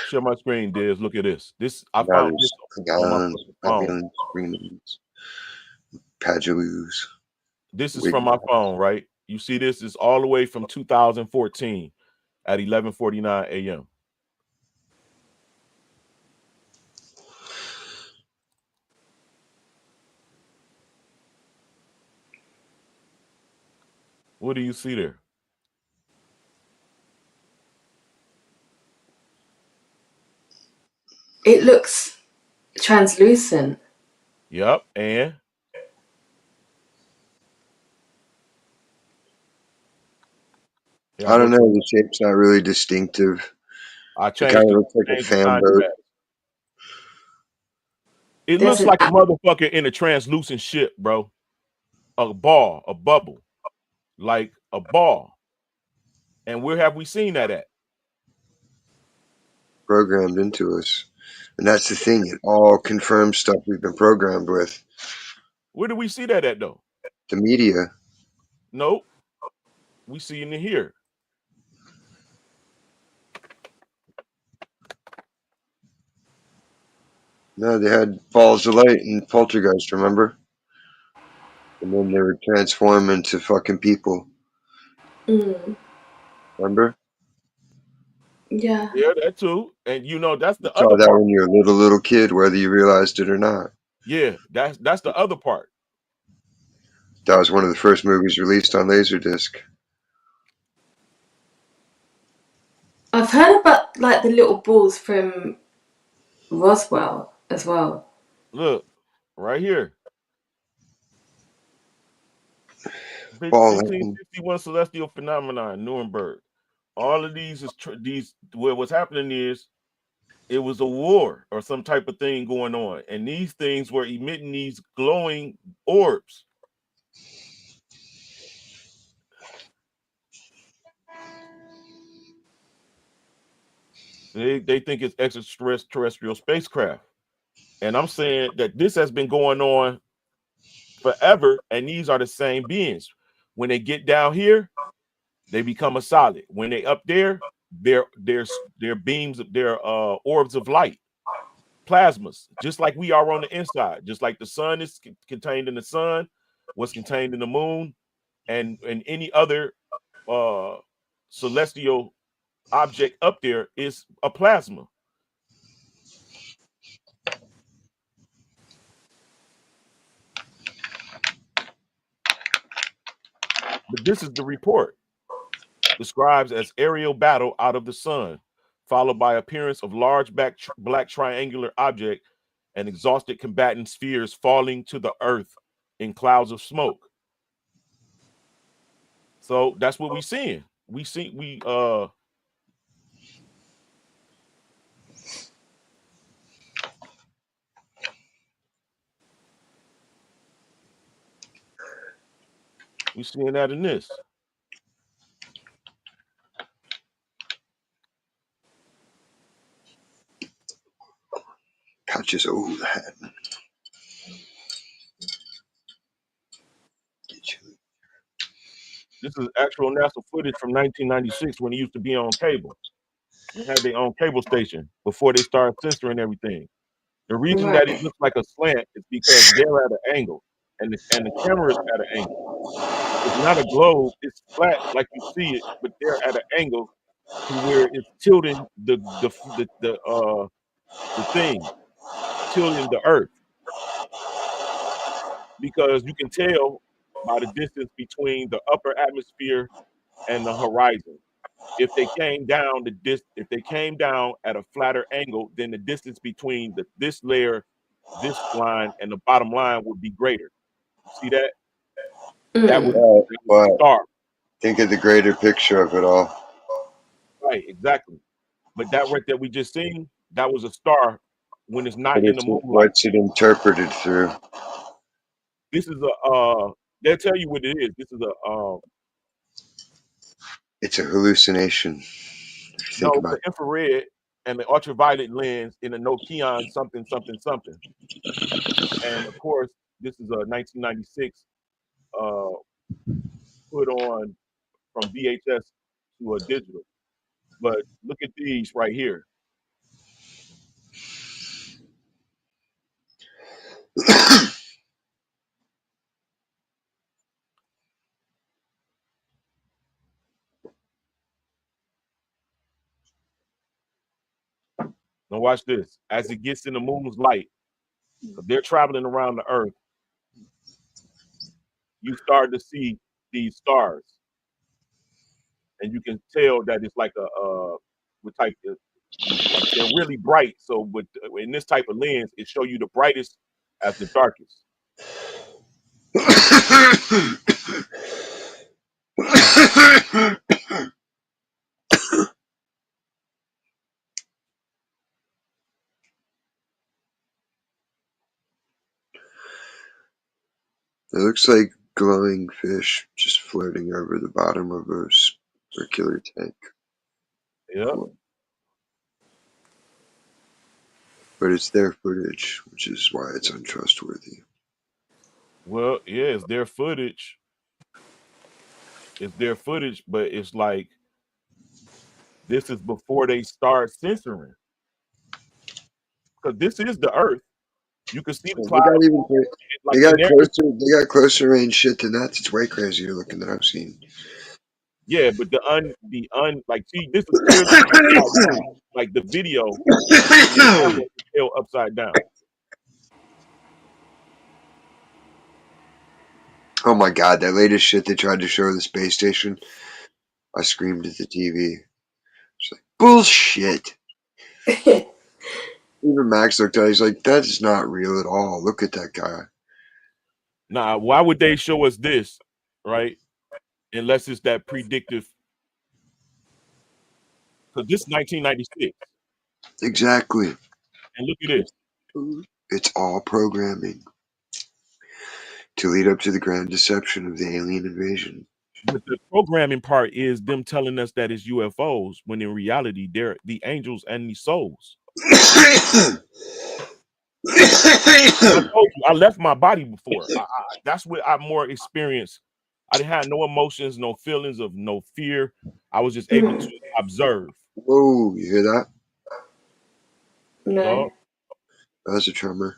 Share my screen, Diz. Look at this. This I Now found this there's on my Klingons, fucking phone. Romulans, Greenlands, Pagaloos, This is from my Wiggly. phone, right? You see this is all the way from 2014 at 11:49 a.m. What do you see there? It looks translucent. Yep, and yeah, I go don't know, to the shape's not really distinctive. I It kind changed of the looks like a change the fan boat. contrast. It There's looks an like a motherfucker in a translucent ship, bro. A ball, a bubble, like a ball. And where have we seen that at? Programmed into us. And that's the thing, it all confirms stuff we've been programmed with. Where do we see that at though? The media, Nope. We see it in here. no, they had balls of light and poltergeist, remember? And then they would transform into fucking people, mm. remember? Yeah. Yeah, that too. And you know, that's You the saw other that part. when you're a little kid, whether you realized it or not. Yeah, that's the other part. That was one of the first movies released on Laserdisc. I've heard about like the little balls from Roswell as well. Look, right here. Ball lightning. 1561 celestial phenomenon, Nuremberg. All of these is these. Well, what's happening is it was a war or some type of thing going on, and these things were emitting these glowing orbs. They think it's extraterrestrial spacecraft, and I'm saying that this has been going on forever, and these are the same beings. When they get down here, they become a solid. When they up there, they're beams of their orbs of light, plasmas, just like we are on the inside, just like the sun is contained in the sun, what's contained in the moon, and any other uh celestial object up there is a plasma. But this is the report. Describes as aerial battle out of the sun, followed by appearance of large black triangular object and exhausted combatant spheres falling to the earth in clouds of smoke. So that's what we seeing. We seeing that in this. Patches. Oh, that. This is actual NASA footage from 1996 when it used to be on cable. They had their own cable station before they started censoring everything. The reason that it Right. looks like a slant is because they're at an angle, and the camera is at an angle. It's not a globe; it's flat like you see it, but they're at an angle to where it's tilting the thing, tilting the Earth, because you can tell by the distance between the upper atmosphere and the horizon. If they came down if they came down at a flatter angle, then the distance between this layer, this line, and the bottom line would be greater. You see that? That would Mm. But, that was a but star. think of the greater picture of it all. Right, exactly. But that right there we just seen, that was a star when it's But not in the it's moonlight. what's it interpreted through? This is a they'll tell you what it is. This is a It's a hallucination. If you think no, it's about an infrared and the ultraviolet lens in a Nokian something something something. And of course, this is a 1996 uh, put on from VHS to a digital. But look at these right here. it. Now watch this. As it gets in the moon's light, because they're traveling around the Earth, you start to see these stars, and you can tell that it's like a what type of, like they're really bright. So with in this type of lens, it show you the brightest as the darkest. It looks like glowing fish just floating over the bottom of a circular tank. Yeah. But it's their footage, which is why it's untrustworthy. Well, yeah, it's their footage. It's their footage, but it's like this is before they start censoring. Because this is the Earth. You can see the They got clouds even like in there. they got closer range shit than that. It's way crazier looking than I've seen. Yeah, but like see, this is clearly upside down. Like the video, the camera is held upside down. Oh my god, that latest shit they tried to show the space station. I screamed at the TV. It's like bullshit. Even Max looked at it, he's like, that is not real at all. Look at that guy. Nah, why would they show us this, right? Unless it's that predictive. Because this is 1996, Exactly. and look at this. It's all programming to lead up to the grand deception of the alien invasion. But the programming part is them telling us that it's UFOs, when in reality they're the angels and the souls. I told you, I left my body before. That's what I more experienced. I didn't have no emotions, no feelings of no fear. I was just able to Mm. observe. Whoa, you hear that? No. Dog. That was a tremor.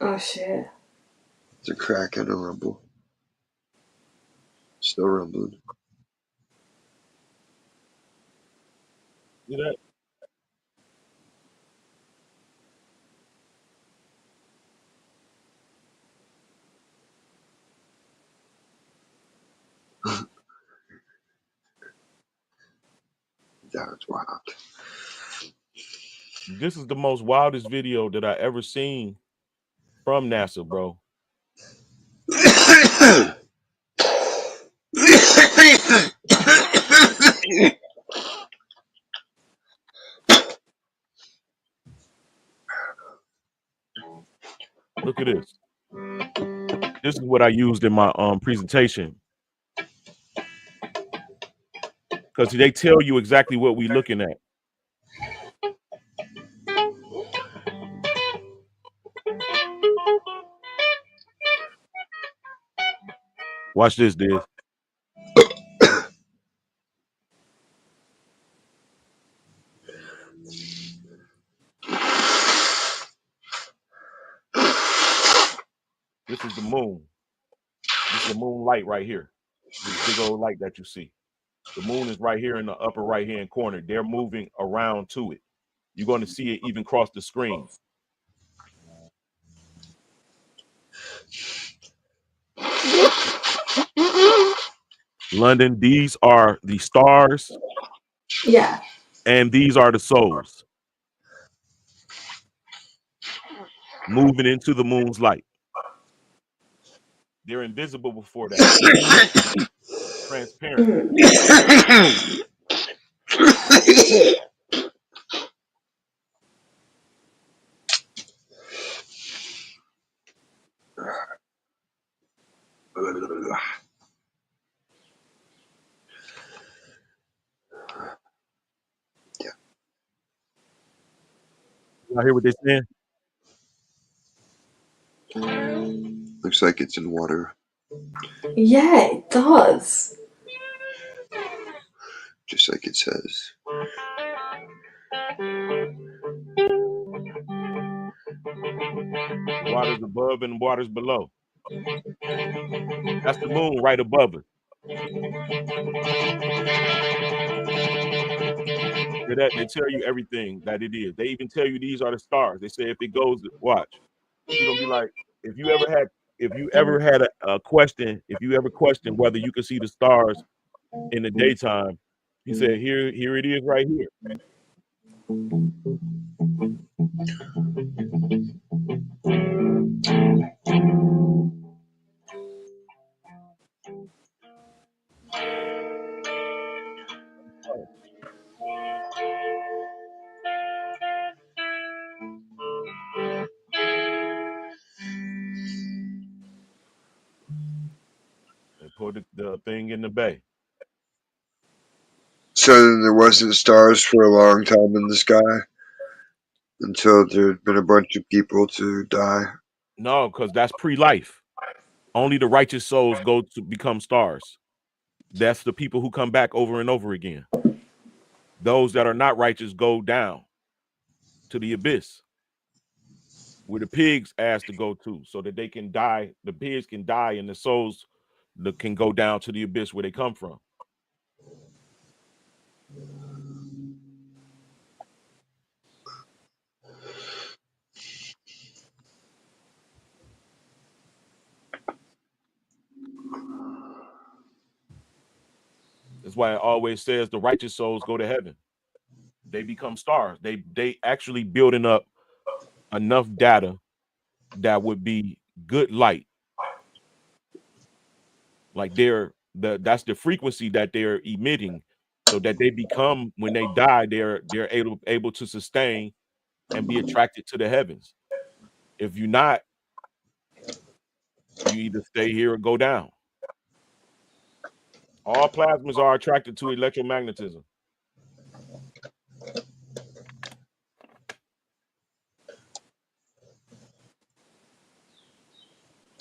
Oh shit. It's a crack and a rumble. Still rumbling. See that? That's wild. This is the most wildest video that I ever seen from NASA, bro. Look at this. This is what I used in my presentation because they tell you exactly what we're looking at. Watch this, Diz. This is the moon. This is the moonlight right here. This big old light that you see. The moon is right here in the upper right-hand corner. They're moving around to it. You're going to see it even cross the screen. London, these are the stars. Yeah. And these are the souls moving into the moon's light. They're invisible before that. Transparent. Y'all hear what they're saying? Looks like it's in water. Yeah, it does. Just like it says. Waters above and waters below. That's the moon right above it. That they tell you everything that it is. They even tell you these are the stars. They say if it goes, watch. You're gonna be like, if you ever had a question, if you ever questioned whether you could see the stars in the daytime, he said, here it is right here. They put the thing in the bay. So then there wasn't stars for a long time in the sky until there'd been a bunch of people to die. No, because that's pre-life. Only the righteous souls go to become stars. That's the people who come back over and over again. Those that are not righteous go down to the abyss, where the pigs asked to go to, so that they can die. The pigs can die, and the souls can go down to the abyss where they come from. That's why it always says the righteous souls go to heaven. They become stars. They actually building up enough data that would be good light. Like that's the frequency that they're emitting, so that they become, when they die, they're able to sustain and be attracted to the heavens. If you're not, you either stay here or go down. All plasmas are attracted to electromagnetism.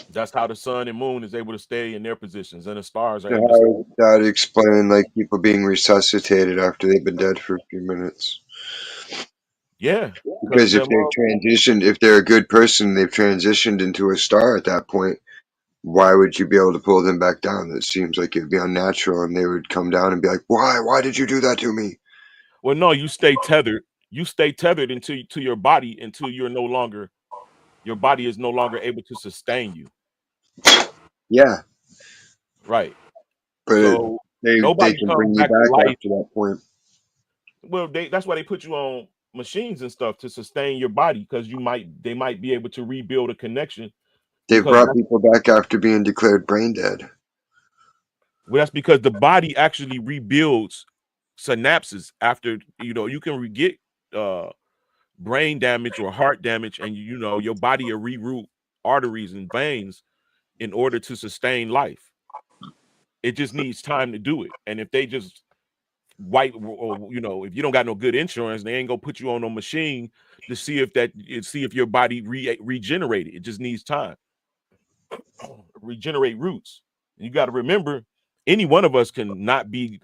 That's how the sun and moon is able to stay in their positions, and the stars are So able to how stay. does that explain like people being resuscitated after they've been dead for a few minutes? Yeah, because Because if they've transitioned, if they're a good person, they've transitioned into a star at that point. Why would you be able to pull them back down? That seems like it'd be unnatural, and they would come down and be like, "Why? Why did you do that to me?" well, no, you stay tethered. You stay tethered to your body until your body is no longer able to sustain you. Yeah, Right. but So they nobody can comes bring you back to back life. after that point. Well, that's why they put you on machines and stuff to sustain your body, because they might be able to rebuild a connection. They've Because brought people back after being declared brain dead. Well, that's because the body actually rebuilds synapses after, you know, you can get brain damage or heart damage, and you know your body will reroute arteries and veins in order to sustain life. It just needs time to do it. And if they just white, or you know, if you don't got no good insurance, they ain't gonna put you on no machine to see if your body regenerated. It just needs time. Regenerate roots. You got to remember, any one of us can not be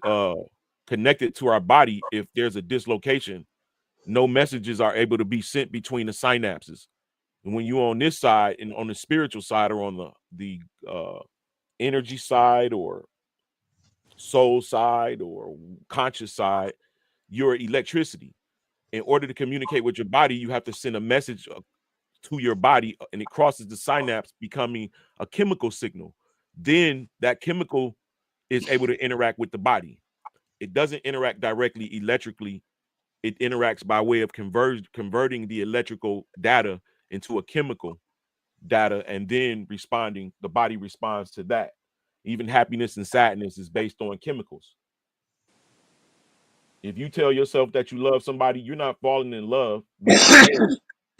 connected to our body if there's a dislocation. No messages are able to be sent between the synapses. And when you're on this side and on the spiritual side, or on the energy side or soul side or conscious side, you're electricity. In order to communicate with your body, you have to send a message to your body, and it crosses the synapse, becoming a chemical signal. Then that chemical is able to interact with the body. It doesn't interact directly electrically. It interacts by way of converting the electrical data into a chemical data, and then responding. The body responds to that. Even happiness and sadness is based on chemicals. If you tell yourself that you love somebody, you're not falling in love. What you're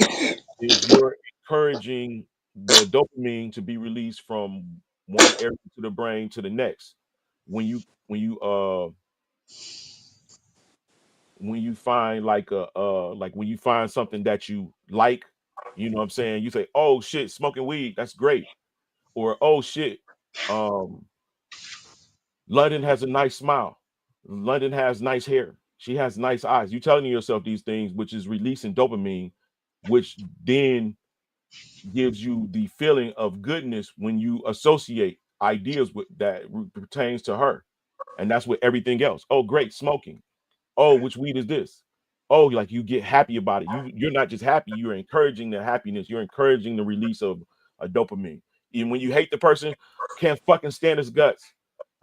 doing is you're encouraging the dopamine to be released from one area to the brain to the next. When you when you uh when you find like when you find something that you like, you know what I'm saying? You say, "Oh shit, smoking weed, that's great." Or, "Oh shit, um London has a nice smile. London has nice hair. She has nice eyes." You telling yourself these things, which is releasing dopamine, which then gives you the feeling of goodness when you associate ideas with that pertains to her. And that's with everything else. "Oh, great, smoking. Oh, which weed is this?" Oh, like you get happy about it. You're not just happy, you're encouraging the happiness, you're encouraging the release of a dopamine. Even when you hate the person, can't fucking stand his guts.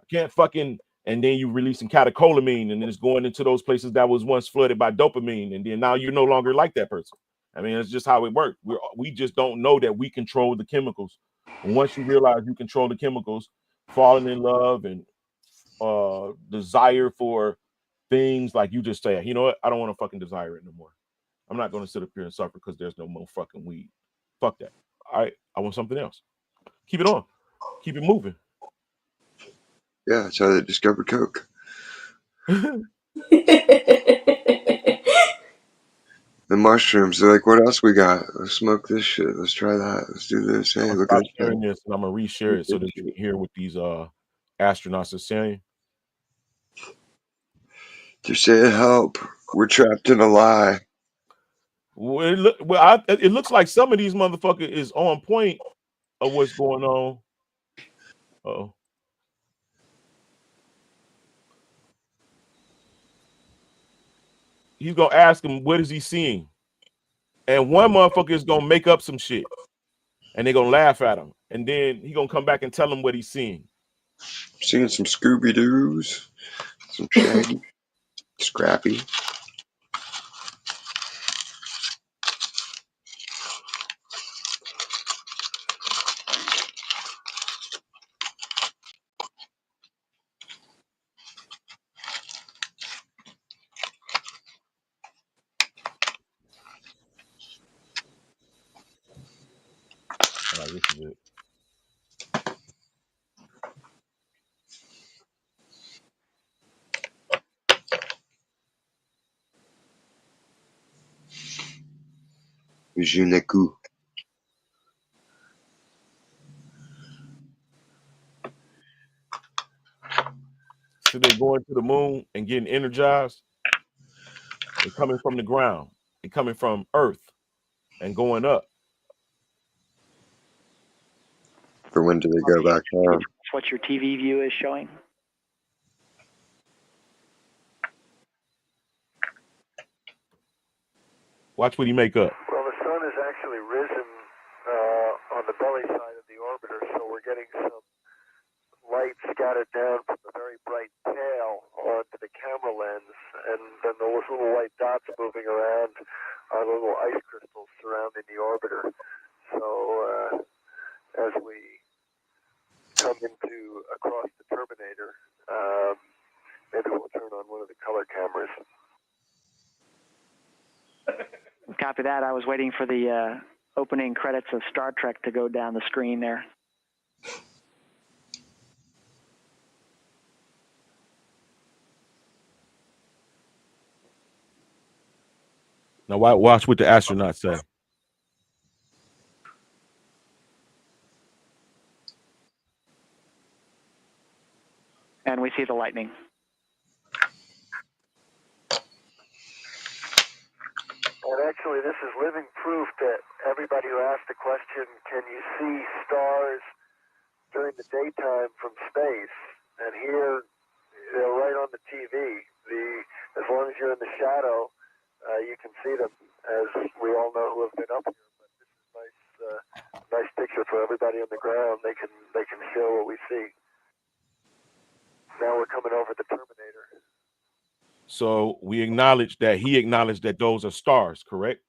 I can't fucking, and then you releasing catecholamine, and then it's going into those places that was once flooded by dopamine, and then now you no longer like that person. I mean, it's just how it works. We just don't know that we control the chemicals. And once you realize you control the chemicals, falling in love and desire for things, like you just say, "You know what? I don't want to fucking desire it no more. I'm not going to sit up here and suffer because there's no more fucking weed. Fuck that. All right, I want something else. Keep it on. Keep it moving." Yeah, that's how they discovered Coke. The mushrooms. They're like, "What else we got? Let's smoke this shit. Let's try that. Let's do this. I'm Hey, gonna look at stop this." sharing this, and I'm gonna reshare it so that you can hear what these astronauts are saying. They're saying, "Help. We're trapped in a lie." It looks like some of these motherfuckers is on point of what's going on. Oh, he's gonna ask him, what is he seeing? And one motherfucker is gonna make up some shit, and they're gonna laugh at him, and then he gonna come back and tell him what he's seeing. Seeing some Scooby Doos, some Shaggy, Scrappy. All right, this is it. Je ne coup. So they're going to the moon and getting energized. They're coming from the ground. They're coming from Earth and going up. For when do they go back down? What your TV view is showing? Watch what he make up. Well, the sun has actually risen on the belly side of the orbiter, so we're getting some light scattered down from the very bright tail onto the camera lens, and then those little white dots moving around are little ice crystals surrounding the orbiter. So as we come into across the Terminator. Maybe we'll turn on one of the color cameras. Copy that. I was waiting for the opening credits of Star Trek to go down the screen there. Now watch what the astronauts say. And we see the lightning. And actually, this is living proof that everybody who asked the question, can you see stars during the daytime from space? And here, they're right on the TV. As long as you're in the shadow, you can see them, as we all know who have been up here. But this is nice picture for everybody on the ground. They can show what we see. Now we're coming over the Terminator. So he acknowledged that those are stars, correct?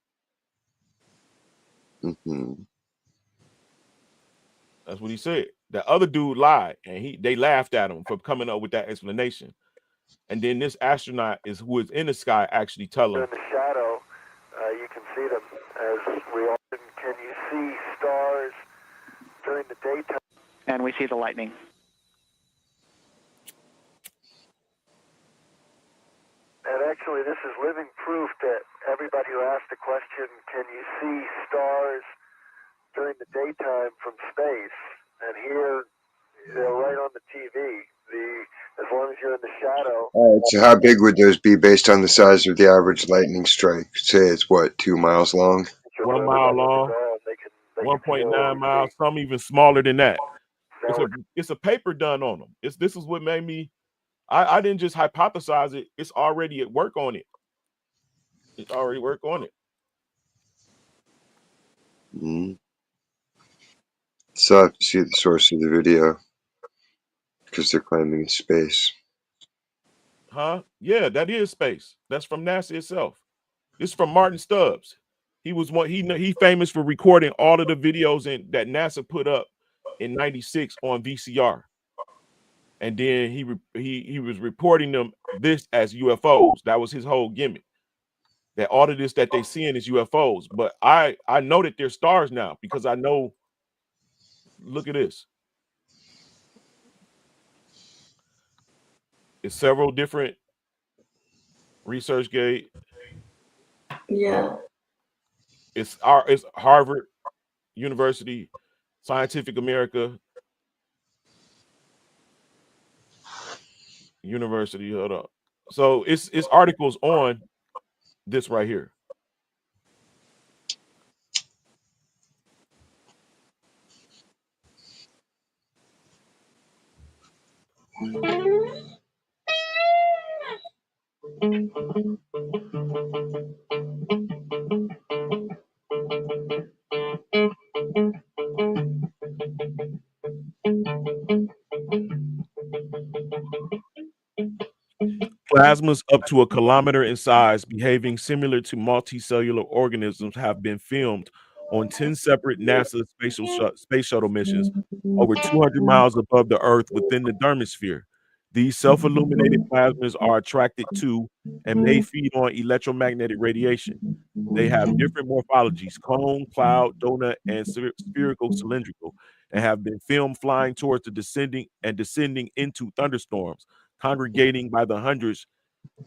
Mm-hmm. That's what he said. The other dude lied, and they laughed at him for coming up with that explanation. And then this astronaut who is in the sky actually tell him. In the shadow, you can see them, as we all can. You see stars during the daytime. And we see the lightning. And actually, this is living proof that everybody who asked the question, can you see stars during the daytime from space? And here, they're right on the TV. As long as you're in the shadow. All right, so how big would those be based on the size of the average lightning strike? Say it's what, 2 miles long? 1 mile long, 1.9 miles, some even smaller than that. It's a paper done on them. This is what made me. I didn't just hypothesize it. It's already at work on it. It's already work on it. Mm-hmm. So I have to see the source of the video because they're claiming it's space. Huh? Yeah, that is space. That's from NASA itself. This is from Martin Stubbs. He was one. He famous for recording all of the videos that NASA put up in '96 on VCR. And then he was reporting this as UFOs. That was his whole gimmick. That all of this that they seeing is UFOs. But I know that they're stars now because I know. Look at this. It's several different ResearchGate. Yeah. It's Harvard University, Scientific America University. Hold up. So it's articles on this right here. Plasmas up to 1 kilometer in size, behaving similar to multicellular organisms, have been filmed on 10 separate NASA space shuttle missions over 200 miles above the Earth within the thermosphere. These self-illuminated plasmas are attracted to and may feed on electromagnetic radiation. They have different morphologies: cone, cloud, donut, and spherical cylindrical, and have been filmed flying towards the descending into thunderstorms, congregating by the hundreds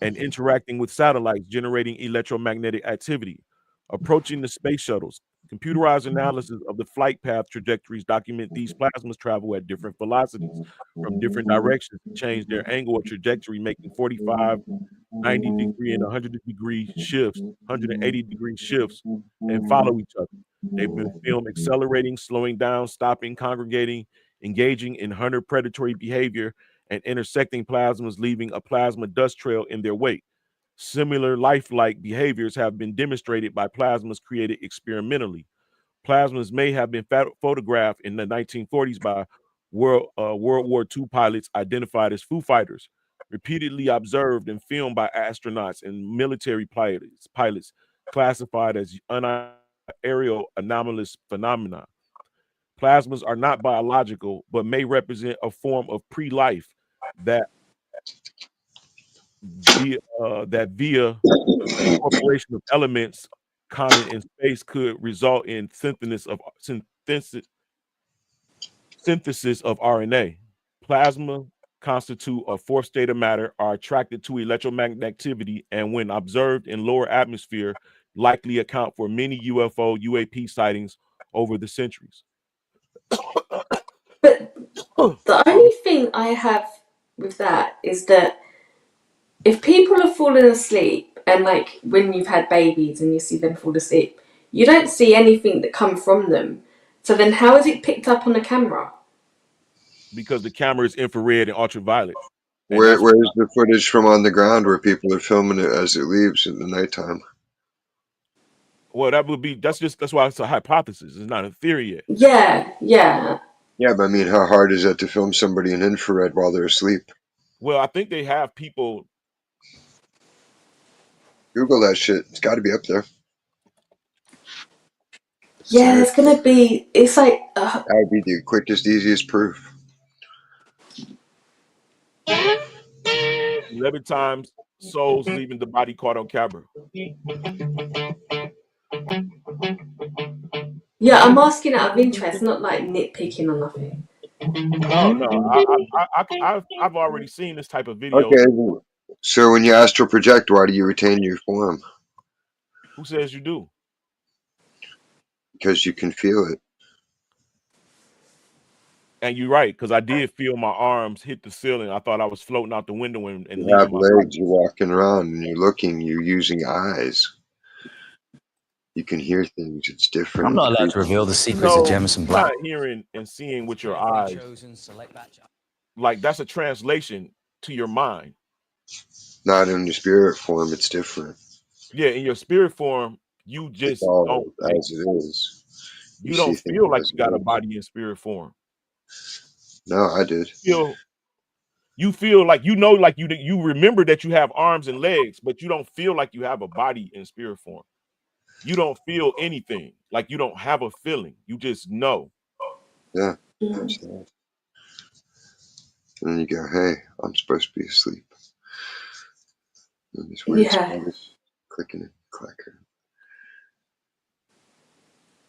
and interacting with satellites, generating electromagnetic activity. Approaching the space shuttles, computerized analysis of the flight path trajectories document these plasmas travel at different velocities from different directions to change their angle of trajectory, making 45, 90 degree and 180 degree shifts, and follow each other. They've been filmed accelerating, slowing down, stopping, congregating, engaging in hunter predatory behavior, and intersecting plasmas, leaving a plasma dust trail in their wake. Similar lifelike behaviors have been demonstrated by plasmas created experimentally. Plasmas may have been photographed in the 1940s by World War II pilots identified as Foo Fighters, repeatedly observed and filmed by astronauts and military pilots classified as aerial anomalous phenomena. Plasmas are not biological, but may represent a form of pre-life that via incorporation of elements common in space could result in synthesis of RNA. Plasma constitute a fourth state of matter, are attracted to electromagnetic activity, and when observed in lower atmosphere, likely account for many UFO UAP sightings over the centuries. But the only thing I have with that is that if people are falling asleep, and like when you've had babies and you see them fall asleep, you don't see anything that come from them. So then how is it picked up on the camera? Because the camera is infrared and ultraviolet. And Where's the footage from on the ground where people are filming it as it leaves in the nighttime? Well, that's why it's a hypothesis. It's not a theory yet. Yeah. Yeah, but I mean, how hard is that to film somebody in infrared while they're asleep? Well, I think they have people. Google that shit. It's got to be up there. Yeah, it's gonna be. It's like. That would be the quickest, easiest proof. 11 times souls leaving the body caught on camera. Yeah, I'm asking out of interest, not like nitpicking or nothing. No. I've already seen this type of videos. Okay. So when you astral project, why do you retain your form? Who says you do? Because you can feel it. And you're right, because I did feel my arms hit the ceiling. I thought I was floating out the window and You leaving have my legs, body. you're walking around, and you're looking, you're using eyes. You can hear things. It's different. I'm not allowed to reveal the secrets of Jameson You're Black. not hearing and seeing with your eyes. Like that's a translation to your mind. Not in the spirit form. It's different. Yeah, in your spirit form, you just It's all don't like, as it is. you see don't things feel like as you it got a is. body in spirit form. No, I did. You feel like like you remember that you have arms and legs, but you don't feel like you have a body in spirit form. You don't feel anything. Like you don't have a feeling. You just know. Yeah. And then you go, hey, I'm supposed to be asleep. And this weird clicking and clacking.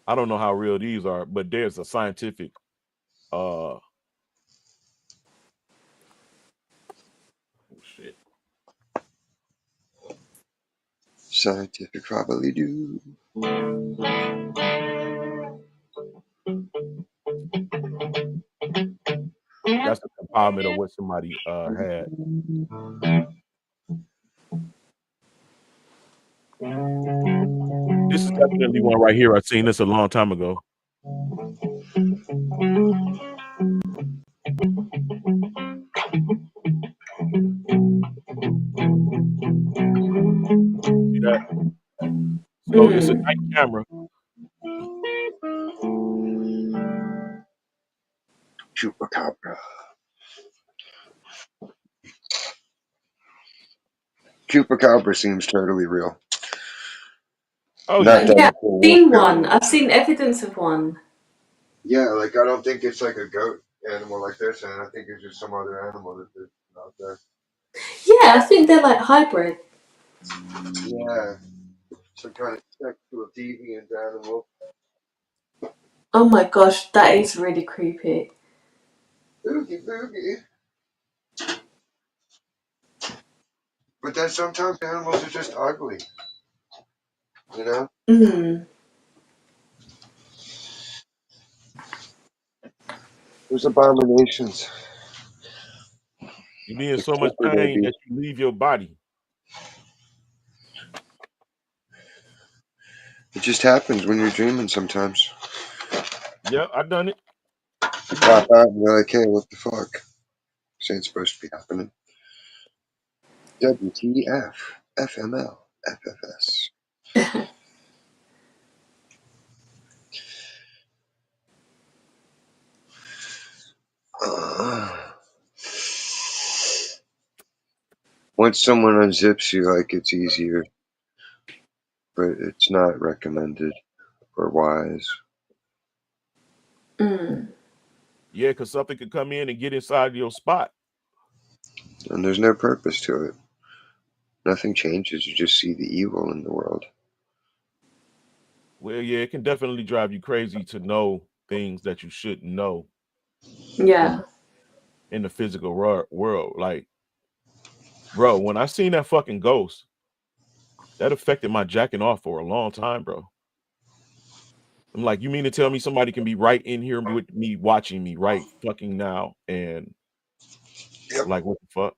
I don't know how real these are, but there's a scientific oh shit. Scientific probably do. That's the compartment of what somebody had. This is definitely one right here. I've seen this a long time ago. See that? So it's a night camera. Chupacabra. Chupacabra seems totally real. Oh Not yeah. I've seen one. I've seen evidence of one. Yeah, like I don't think it's like a goat animal like they're saying. I think it's just some other animal that's out there. Yeah, I think they're like hybrid. Yeah. Some kind of sexual deviant animal. Oh my gosh, that is really creepy. Boogie boogie. But then sometimes animals are just ugly. You know? There's abominations. You be in so much pain that you leave your body. It just happens when you're dreaming sometimes. Yeah, I've done it. You pop out and you're like, hey, what the fuck? This ain't supposed to be happening. WTF, FML, FFS. Once someone unzips you, like it's easier, but it's not recommended or wise. Yeah, because something could come in and get inside your spot. and there's no purpose to it. Nothing changes. You just see the evil in the world. Well, yeah, it can definitely drive you crazy to know things that you shouldn't know Yeah. in the physical world. Like, bro, when I seen that fucking ghost, that affected my jacking off for a long time, bro. I'm like, you mean to tell me somebody can be right in here with me watching me right fucking now and Yep. like what the fuck?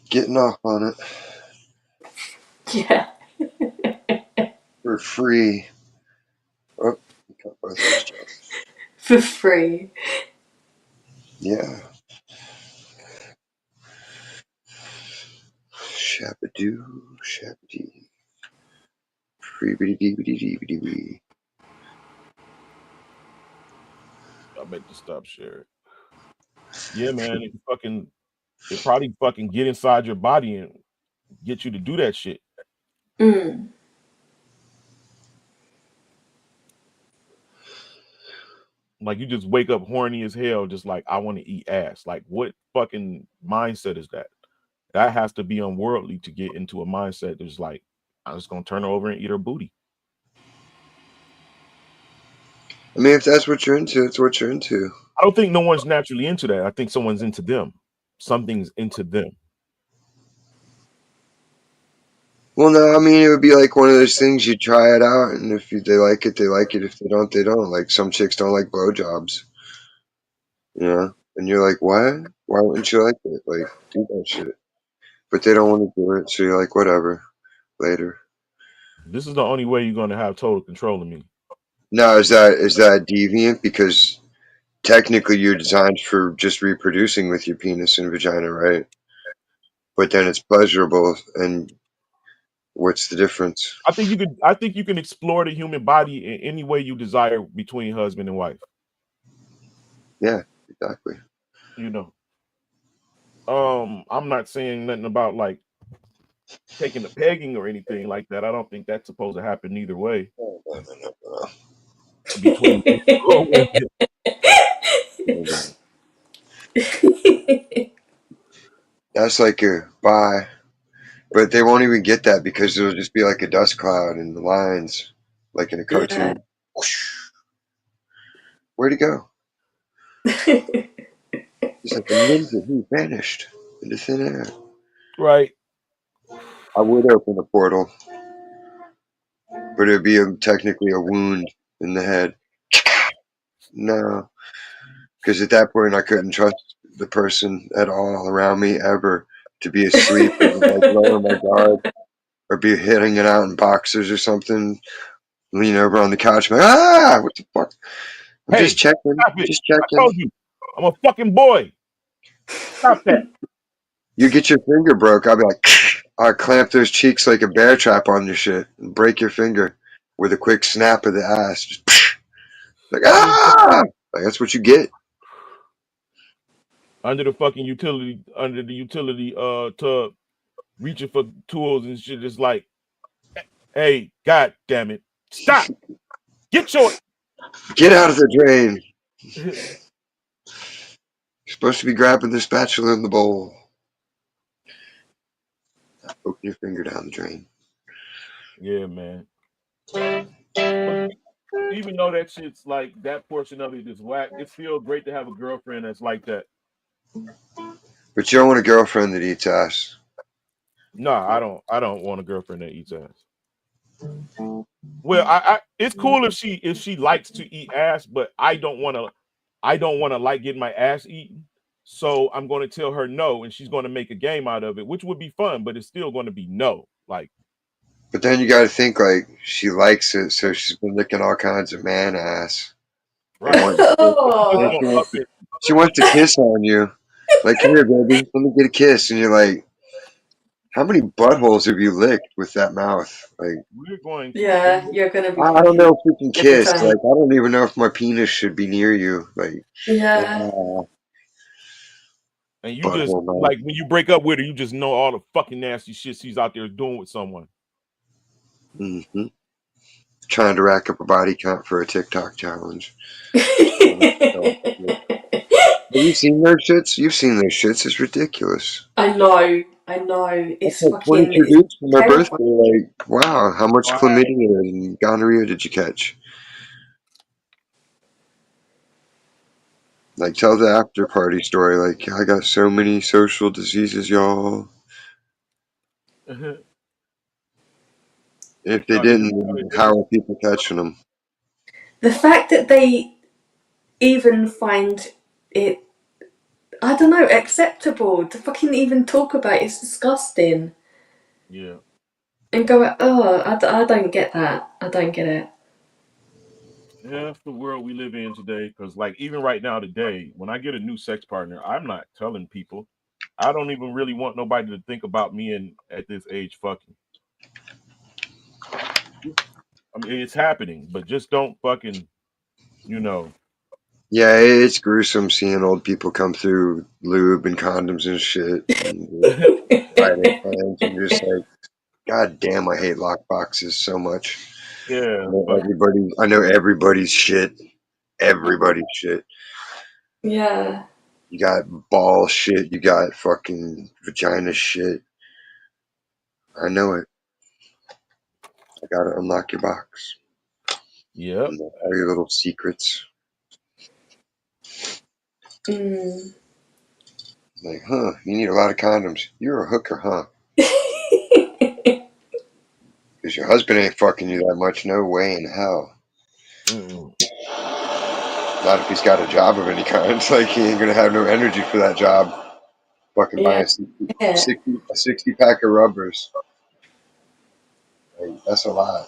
Getting off on it Yeah. for free. Oh, you cut both those jobs. For free. Yeah. Shabadoo, shabadee. Free bitty dee bitty dee bitty wee. I meant to stop sharing. Yeah, man, it probably fucking get inside your body and get you to do that shit. Mm. Like you just wake up horny as hell, just like I want to eat ass. Like what fucking mindset is that? That has to be unworldly to get into a mindset that's like, I'm just gonna turn her over and eat her booty. I mean, if that's what you're into, it's what you're into. I don't think no one's naturally into that. I think someone's into them. Something's into them. Well, no, I mean, it would be like one of those things you try it out, and if they like it, they like it. If they don't, they don't. Like some chicks don't like blowjobs, you know? And you're like, what? Why wouldn't you like it? Like, do that shit. But they don't want to do it, so you're like, whatever. Later. This is the only way you're gonna have total control of me. Now, is that deviant? Because technically you're designed for just reproducing with your penis and vagina, right? But then it's pleasurable, and what's the difference? I think you can explore the human body in any way you desire between husband and wife. Yeah, exactly. You know. I'm not saying nothing about like taking the pegging or anything like that. I don't think that's supposed to happen either way between women. That's like a bye. But they won't even get that because it'll just be like a dust cloud and the lines, like in a Yeah. cartoon. Where'd he go? He's like a ninja. He vanished into thin air. Right. I would open a portal, but it'd be technically a wound in the head. No, because at that point I couldn't trust the person at all around me ever to be asleep or like lower my guard or be hitting it out in boxers or something. Lean over on the couch, like, what the fuck? I'm just Hey, checking. stop it. Just I checking. told you. I'm a fucking boy. Stop that. You get your finger broke, I'll be like, I'll clamp those cheeks like a bear trap on your shit and break your finger with a quick snap of the ass. Just like, like that's what you get. Under the utility tub, reaching for tools and shit. It's like, hey, god damn it. Stop. Get Get out of the drain. You're supposed to be grabbing the spatula in the bowl. Poking your finger down the drain. Yeah, man. But even though that shit's like that portion of it is whack, it's still great to have a girlfriend that's like that. But you don't want a girlfriend that eats ass. No, I don't want a girlfriend that eats ass. Well, I it's cool if she likes to eat ass, but I don't want to like getting my ass eaten. So I'm going to tell her no, and she's going to make a game out of it, which would be fun, but it's still going to be no. Like, But then you got to think like she likes it, so she's been licking all kinds of man ass. And right? Just Oh. gonna up it. she wants to kiss on you. Like, come here, baby. Let me get a kiss. And you're like, how many buttholes have you licked with that mouth? Like, We're going to Yeah, you're gonna be I don't know if we can every kiss. time. Like, I don't even know if my penis should be near you. Like, Yeah. and you just butthole mouth. like when you break up with her, you just know all the fucking nasty shit she's out there doing with someone. Mm-hmm. Trying to rack up a body count for a TikTok challenge. you seen those shits? You've seen those shits. It's ridiculous. I know. That's It's like fucking 22 it's dudes for my birthday. terrifying. Like, wow, how much I chlamydia and gonorrhea did you catch? Like, tell the after party story. Like, I got so many social diseases, y'all. had- If they no, this is how didn't, it how is. are people catching them? The fact that they even find it, I don't know, acceptable to fucking even talk about it's disgusting. Yeah. And go, oh, I don't get that. I don't get it. Yeah, that's the world we live in today. Because, like, even right now, today, when I get a new sex partner, I'm not telling people. I don't even really want nobody to think about me and at this age fucking. I mean, it's happening, but just don't fucking, you know. Yeah, it's gruesome seeing old people come through lube and condoms and shit. And fighting plans. I'm just like, God damn, I hate lock boxes so much. Yeah, fuck. I know everybody's shit. Everybody's shit. Yeah. You got ball shit. You got fucking vagina shit. I know it. I gotta unlock your box. Yep. And all your little secrets. Mm. Like, huh, you need a lot of condoms. You're a hooker, huh? Because your husband ain't fucking you that much. No way in hell. Mm-mm. Not if he's got a job of any kind. It's like he ain't gonna have no energy for that job. Fucking Yeah. buying 60 pack of rubbers. Like, that's a lot.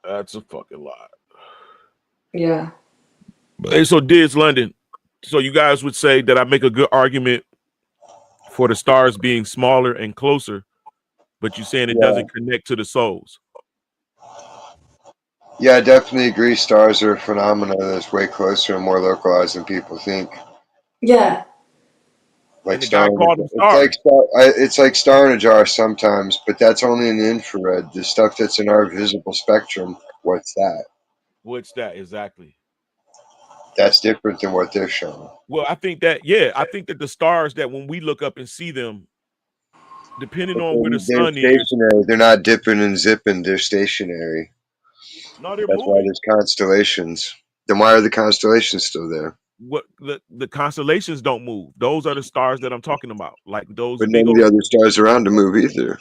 That's a fucking lot. Yeah. Hey, so Diz London. So you guys would say that I make a good argument for the stars being smaller and closer, but you're saying it Yeah. doesn't connect to the souls. Yeah, I definitely agree. Stars are a phenomenon that's way closer and more localized than people think. Yeah. Like And the guy called them stars. it's like star in a jar sometimes, but that's only in the infrared. The stuff that's in our visible spectrum, what's that? What's that exactly? That's different than what they're showing. Well, I think that the stars that when we look up and see them, depending But on where the they're sun is, stationary. They're not dipping and zipping. They're stationary. no, they're That's why moving. there's constellations. Then why are the constellations still there? What the constellations don't move. Those are the stars that I'm talking about. Like those But none big of the old. other stars around to move either.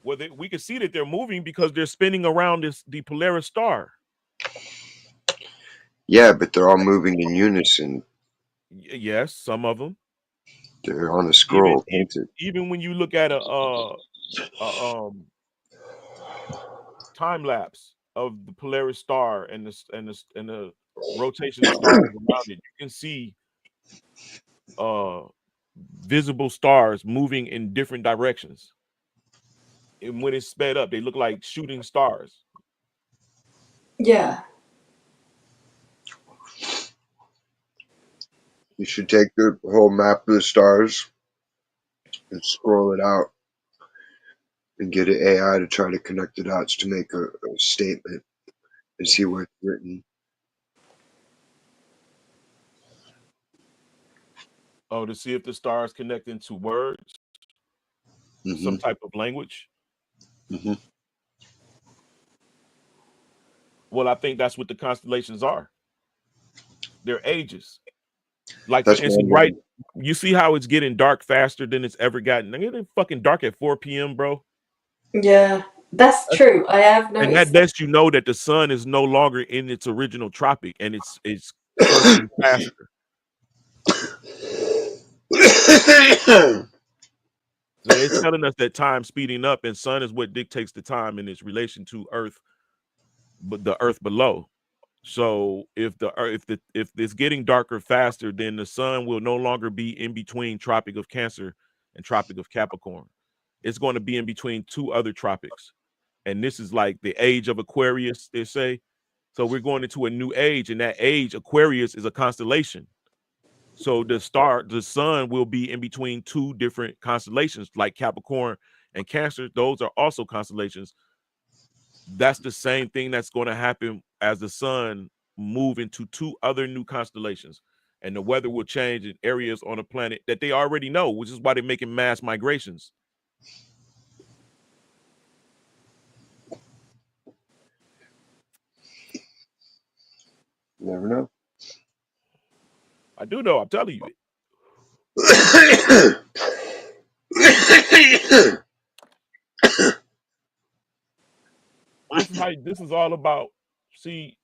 Well, we can see that they're moving because they're spinning around the Polaris star. Yeah, but they're all moving in unison. Yes, some of them. They're on a Even scroll painted. even when you look at a time lapse of the Polaris star and the rotation of stars around it, you can see uh visible stars moving in different directions. And when it's sped up, they look like shooting stars. Yeah. You should take the whole map of the stars and scroll it out and get an AI to try to connect the dots to make a statement and see what's written. Oh, to see if the stars connect into words, Mm-hmm. some type of language. Mm-hmm. Well, I think that's what the constellations are. They're ages. Like for That's instance, one right? way. You see how it's getting dark faster than it's ever gotten. It's getting fucking dark at 4 p.m., bro. Yeah. That's true. I have And that noticed that. lets you know that the sun is no longer in its original tropic and it's circling faster. So it's telling us that time speeding up and sun is what dictates the time in its relation to Earth, but the Earth below. So if it's getting darker faster, then the sun will no longer be in between Tropic of Cancer and Tropic of Capricorn. It's going to be in between two other tropics. And this is like the age of Aquarius, they say. So we're going into a new age, and that age, Aquarius, is a constellation. So the sun will be in between two different constellations, like Capricorn and Cancer. Those are also constellations. That's the same thing that's going to happen as the sun move into two other new constellations. and the weather will change in areas on the planet that they already know, which is why they're making mass migrations. Never know. I do know. I'm telling you. This is all about. See,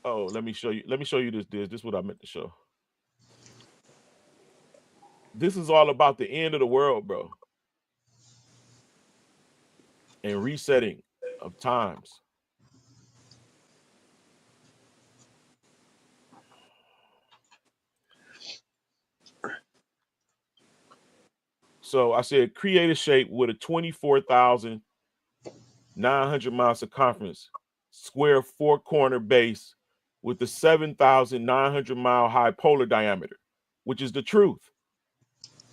oh, let me show you. Let me show you this. This is what I meant to show. This is all about the end of the world, bro, and resetting of times. So I said, create a shape with a 24,900-mile circumference, square four-corner base with the 7,900-mile high polar diameter, which is the truth.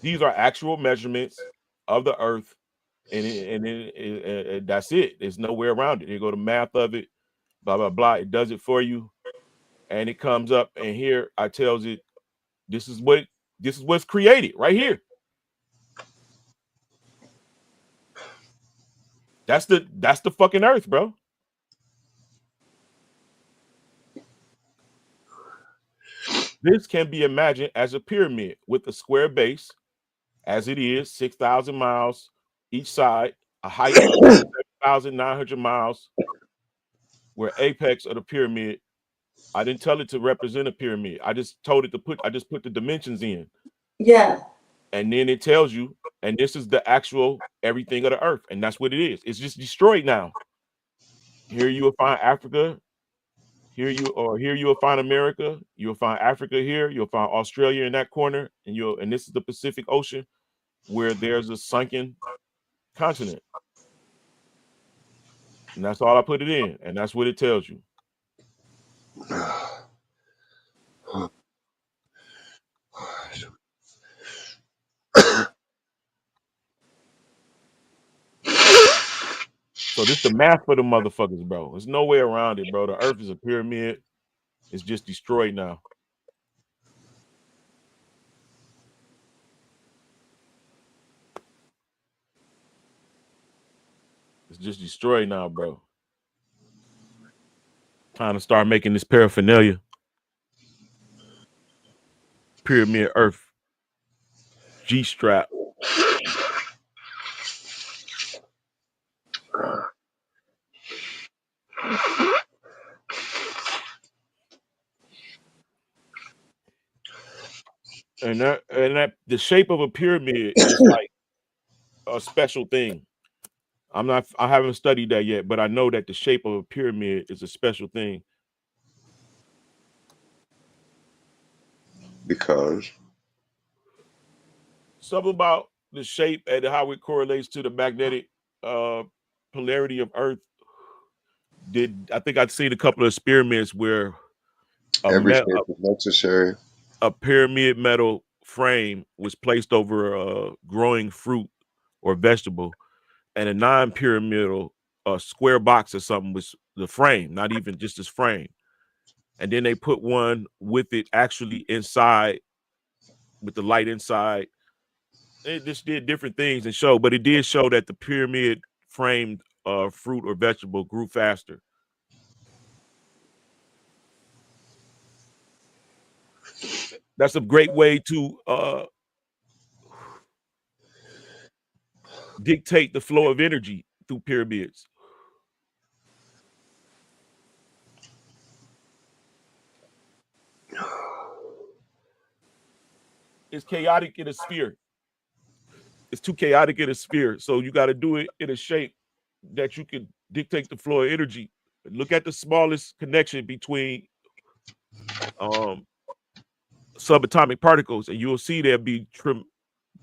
These are actual measurements of the Earth, and that's it. There's no way around it. You go to math of it, blah blah blah. It does it for you, and it comes up. And here I tells it, this is what's created right here. That's the fucking Earth, bro. This can be imagined as a pyramid with a square base, as it is 6,000 miles each side, a height of 7,900 miles, where apex of the pyramid. I didn't tell it to represent a pyramid. I just told it to put. I just put the dimensions in, Yeah. and then it tells you. And this is the actual everything of the Earth, and that's what it is. It's just destroyed now. Here you will find Africa. Here you will find America. You'll find Africa here. You'll find Australia in that corner, and this is the Pacific Ocean, where there's a sunken continent. And that's all I put it in, and that's what it tells you. So this the math for the motherfuckers, bro. There's no way around it, bro. The Earth is a pyramid. It's just destroyed now. It's just destroyed now, bro. Time to start making this paraphernalia. Pyramid Earth. G-strap. And that the shape of a pyramid is like a special thing. I haven't studied that yet, but I know that the shape of a pyramid is a special thing. Because Something about the shape and how it correlates to the magnetic polarity of Earth. I think I'd seen a couple of experiments where a, every me- shape is necessary. a pyramid metal frame was placed over a growing fruit or vegetable, and a non-pyramidal square box or something was the frame, not even just this frame. And then they put one with it actually inside, with the light inside. It just did different things and show, but it did show that the pyramid framed fruit or vegetable grew faster. That's a great way to dictate the flow of energy through pyramids. It's chaotic in a sphere. It's too chaotic in a sphere. So you got to do it in a shape that you can dictate the flow of energy. Look at the smallest connection between um, subatomic particles, and you'll see there'll be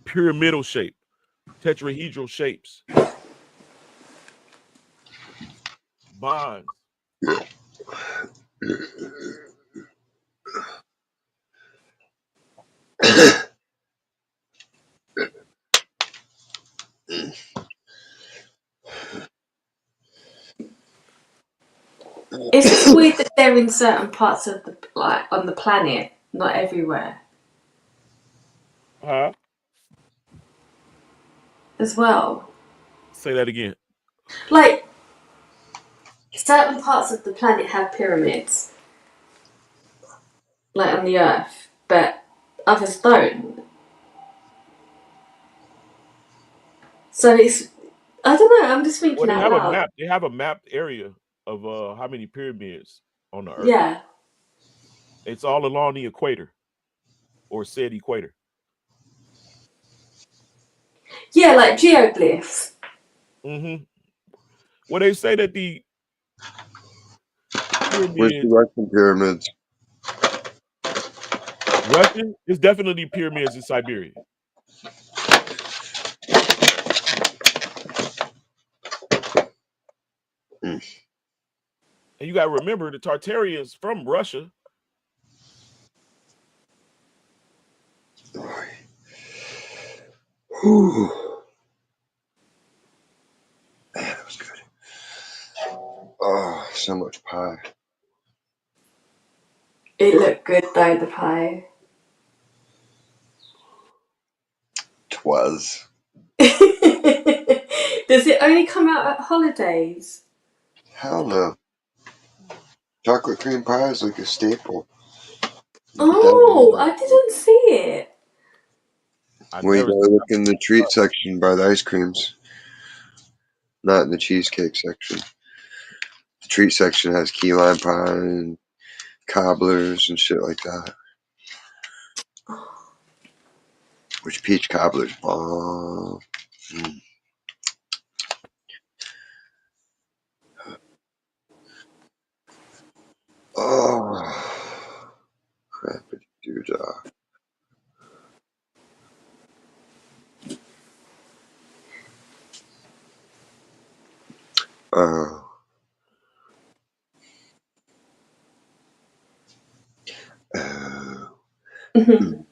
pyramidal shape, tetrahedral shapes, bonds. It's just weird that they're in certain parts of the on the planet, not everywhere. Huh? As well. Say that again. Like, certain parts of the planet have pyramids, like on the Earth, but others don't. So it's, I don't know, I'm just Well, thinking they out have a loud. map. They have a mapped area of how many pyramids on the Earth. Yeah. It's all along the equator, or said equator. Yeah, like geoglyphs. Mm-hmm. Well, they say that the Where's the pyramids, Russian pyramids? Russian, it's definitely pyramids in Siberia. Mm. And you got to remember the Tartarians from Russia. Whew. Man, that was good. Oh, so much pie. It looked good though, the pie. Twas. Does it only come out at holidays? Hell no. Chocolate cream pie is like a staple. Oh, I didn't see it. I Well, you never. gotta look in the treat section by the ice creams, not in the cheesecake section. The treat section has key lime pie and cobblers and shit like that. Which peach cobblers bomb. Mm. Oh, crappity doodah. Oh. Oh. Mm.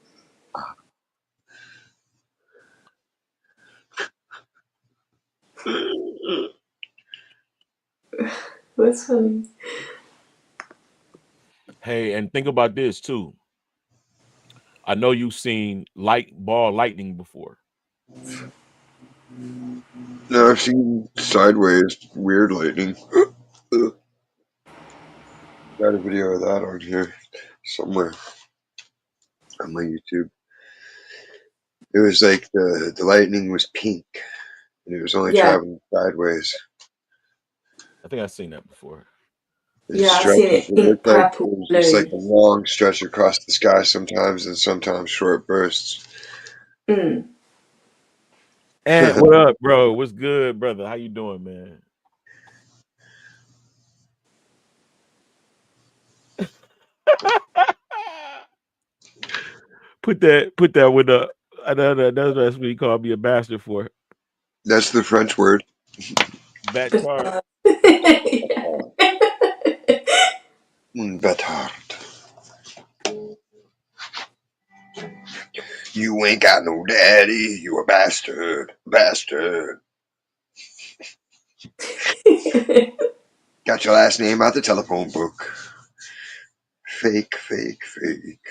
What's funny? Hey, and think about this too. I know you've seen lightning before. No, I've seen sideways weird lightning. Got a video of that on here somewhere on my YouTube. It was like the lightning was pink and it was only Yeah, traveling sideways. I think I've seen that before. It yeah, I've seen stretches. it It pink, looked like it purple, was just like blue. a long stretch across the sky sometimes, and sometimes short bursts. Mm. And what up, bro? What's good, brother? How you doing, man? put that with a. That's what he called me a bastard for. That's the French word. Bâtard. Yeah. Betard. You ain't got no daddy. You a bastard. Bastard. Got your last name out the telephone book. Fake, fake, fake.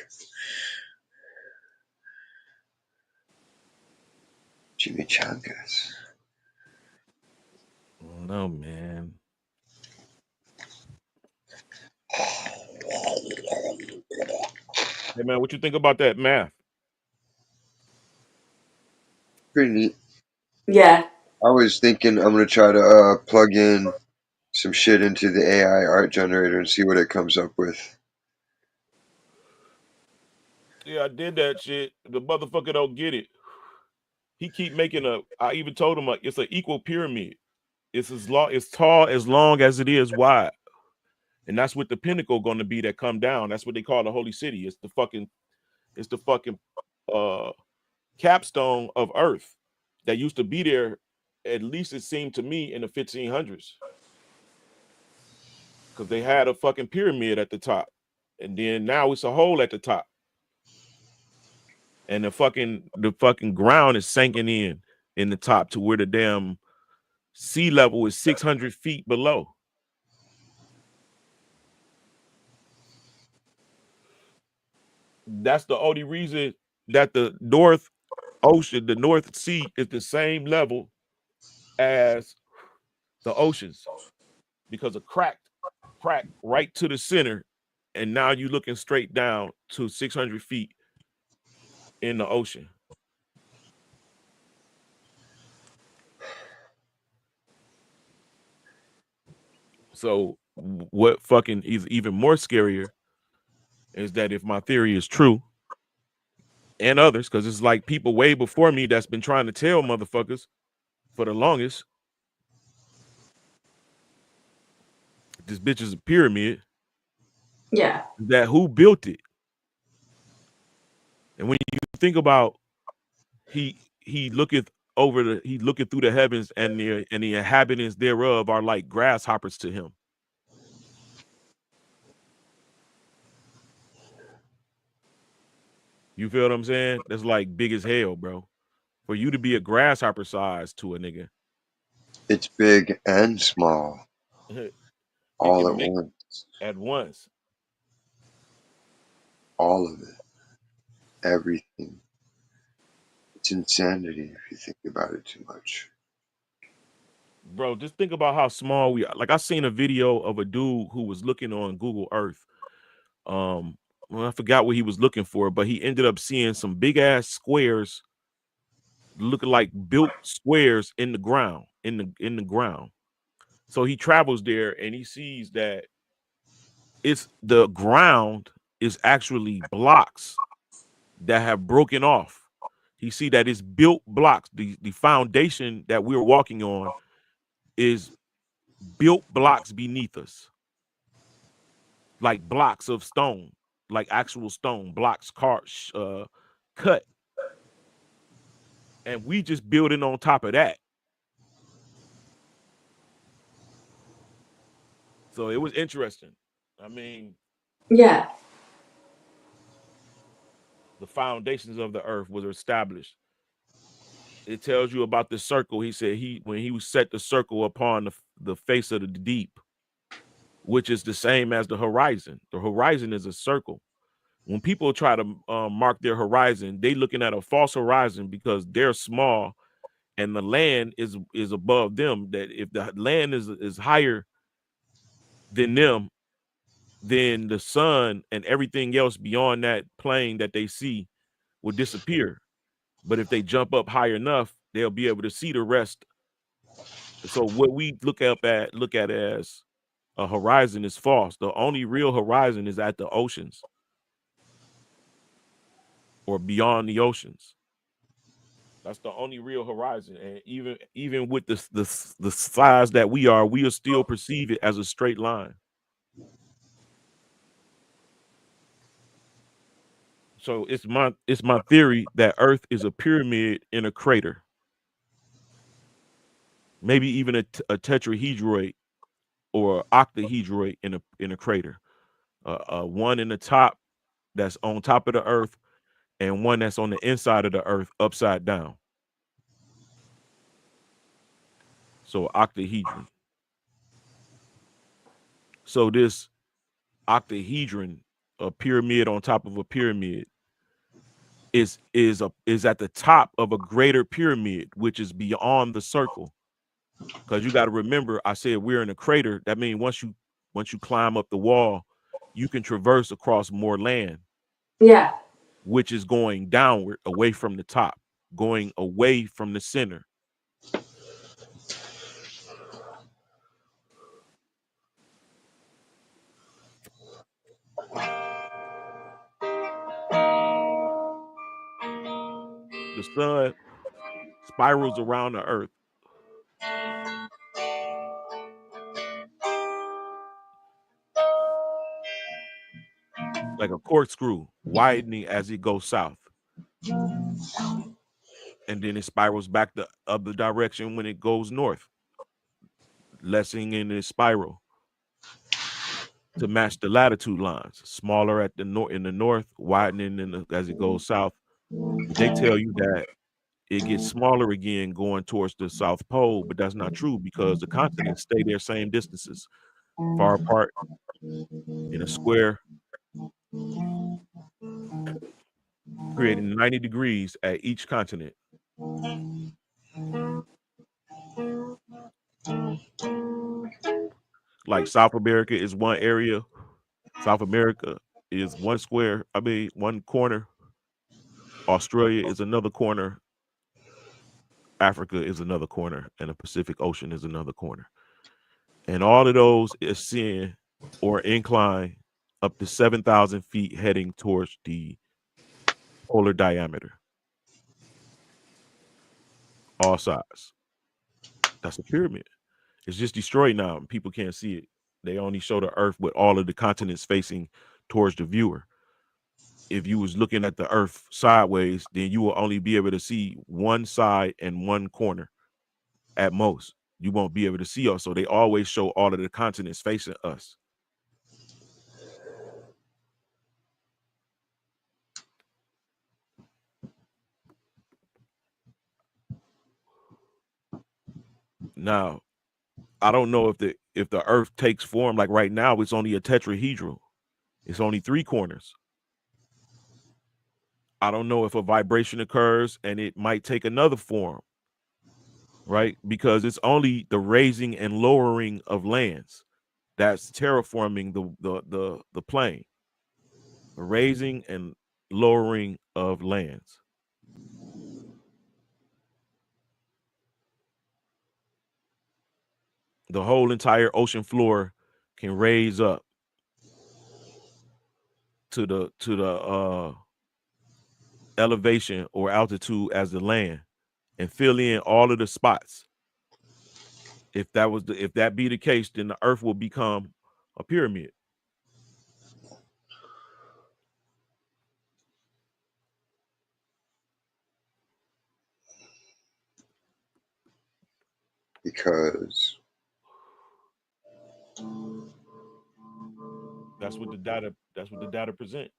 Jimmy Changas. No, man. Hey, man, what you think about that math? Pretty neat. Yeah. I was thinking I'm gonna try to plug in some shit into the AI art generator and see what it comes up with. Yeah, I did that shit. The motherfucker don't get it. He keep making a. I even told him it's an equal pyramid. It's as long, it's tall as long as it is wide, and that's what the pinnacle going to be that come down. That's what they call the holy city. It's the fucking uh capstone of Earth that used to be there. At least it seemed to me in the 1500s, because they had a fucking pyramid at the top, and then now it's a hole at the top, and the fucking ground is sinking in the top to where the damn sea level is 600 feet below. That's the only reason that the North Ocean, the North Sea, is the same level as the oceans because of crack right to the center, and now you're looking straight down to 600 feet in the ocean. So what fucking is even more scarier is that if my theory is true, and others, because it's like people way before me that's been trying to tell motherfuckers for the longest, this bitch is a pyramid. Yeah. That who built it? And when you think about he looketh he looketh through the heavens, and the inhabitants thereof are like grasshoppers to him. You feel what I'm saying? That's like big as hell, bro. For you to be a grasshopper size to a nigga. It's big and small It all can at make once. at once. All of it. Everything. It's insanity if you think about it too much. Bro, just think about how small we are. Like, I seen a video of a dude who was looking on Google Earth. Well, I forgot what he was looking for, but he ended up seeing some big ass squares looking like built squares in the ground, in the ground. So he travels there and he sees that it's the ground is actually blocks that have broken off. He see that it's built blocks. The foundation that we're walking on is built blocks beneath us, like blocks of stone, like actual stone blocks, cut, and we just building on top of that. So it was interesting. I mean, Yeah. the foundations of the earth was established. It tells you about the circle. He said when he set the circle upon the face of the deep, which is the same as the horizon. The horizon is a circle. When people try to mark their horizon, they looking at a false horizon because they're small and the land is above them. That if the land is higher than them, then the sun and everything else beyond that plane that they see will disappear. But if they jump up high enough, they'll be able to see the rest. So what we look at as a horizon is false. The only real horizon is at the oceans or beyond the oceans. That's the only real horizon. And even with the size that we'll still perceive it as a straight line. So it's my theory that Earth is a pyramid in a crater. Maybe even a tetrahedroid or octahedroid in a crater. One in the top that's on top of the Earth, and one that's on the inside of the Earth upside down. So octahedron. So this octahedron, a pyramid on top of a pyramid, is at the top of a greater pyramid, which is beyond the circle. Because you got to remember, I said we're in a crater. That means once you climb up the wall, you can traverse across more land. Yeah. Which is going downward, away from the top, going away from the center. The sun spirals around the earth like a corkscrew, widening as it goes south. And then it spirals back the other direction when it goes north, lessening in its spiral to match the latitude lines. Smaller at the in the north, widening as it goes south. But they tell you that it gets smaller again going towards the South Pole, but that's not true because the continents stay their same distances, far apart in a square creating 90 degrees at each continent. Like South America is one area. South America is one square. I mean, one corner. Australia is another corner. Africa is another corner, and the Pacific Ocean is another corner. And all of those ascend or incline up to 7,000 feet, heading towards the polar diameter. All sides. That's a pyramid. It's just destroyed now. People can't see it. They only show the Earth with all of the continents facing towards the viewer. If you was looking at the Earth sideways, then you will only be able to see one side and one corner at most. You won't be able to see us. So they always show all of the continents facing us. Now, I don't know if the Earth takes form like right now. It's only a tetrahedral. It's only three corners. I don't know if a vibration occurs and it might take another form, right? Because it's only the raising and lowering of lands that's terraforming the plane. The raising and lowering of lands. The whole entire ocean floor can raise up to the elevation or altitude as the land and fill in all of the spots. If that be the case, then the Earth will become a pyramid. Because That's what the data present.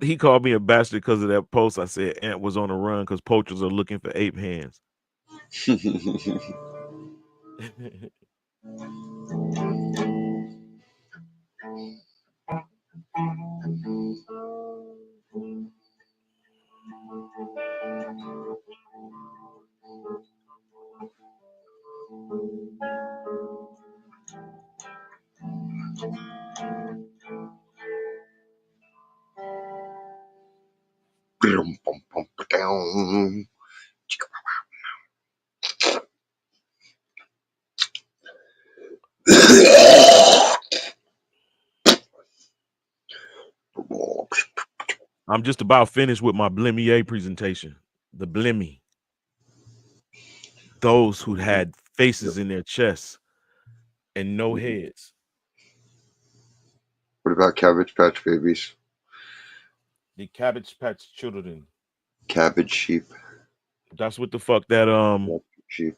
He called me a bastard because of that post. I said Ant was on the run because poachers are looking for ape hands. I'm just about finished with my Blimier presentation. The Blimmy. Those who had faces in their chests and no heads. What about Cabbage Patch Babies? The Cabbage Patch Children. Cabbage Sheep. That's what the fuck that Sheep.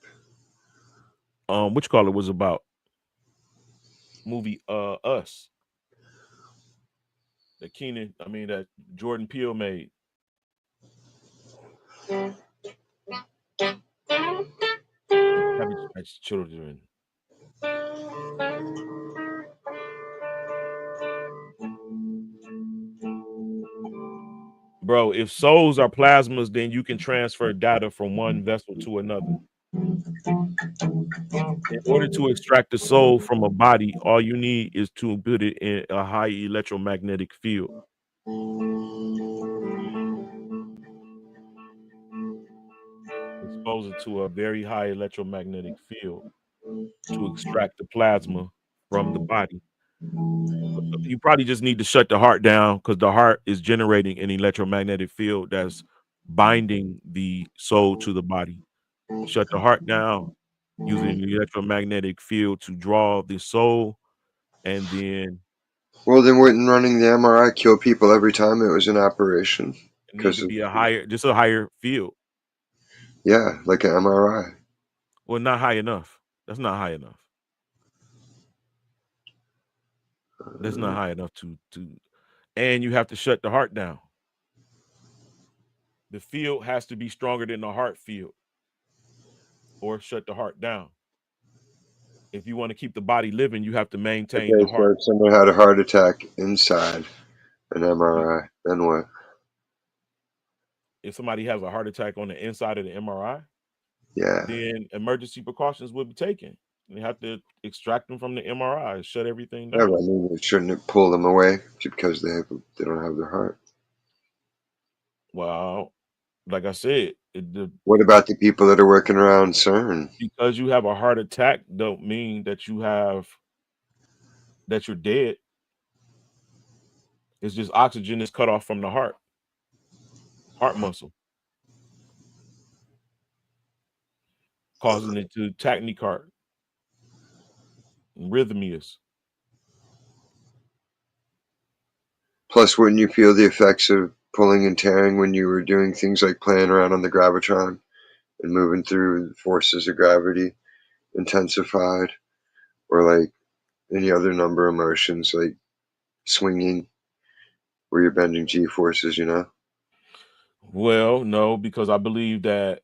which call it was about. Movie Us. That Jordan Peele made. The Cabbage Patch Children. Bro, if souls are plasmas, then you can transfer data from one vessel to another. In order to extract the soul from a body, all you need is to put it in a high electromagnetic field. Expose it to a very high electromagnetic field to extract the plasma from the body. You probably just need to shut the heart down because the heart is generating an electromagnetic field that's binding the soul to the body. Shut the heart down using the electromagnetic field to draw the soul, and then Well, then wouldn't running the MRI kill people every time it was an operation? it need to be a higher field. Yeah, like an MRI. Well, not high enough. That's not high enough. That's not high enough to and you have to shut the heart down. The field has to be stronger than the heart field or shut the heart down. If you want to keep the body living, you have to maintain the Okay, so heart. if someone had a heart attack inside an MRI, then what? If somebody has a heart attack on the inside of the MRI, Yeah. then emergency precautions will be taken. They have to extract them from the MRI, shut everything Yeah, down. but I mean, you shouldn't pull them away because they don't have their heart. Well, like I said, What about the people that are working around CERN? because you have a heart attack don't mean that you're dead. It's just oxygen is cut off from the heart muscle, causing it to tachycardia and rhythmias. Plus, wouldn't you feel the effects of pulling and tearing when you were doing things like playing around on the gravitron and moving through the forces of gravity intensified, or like any other number of motions like swinging where you're bending G forces, Well, no, because I believe that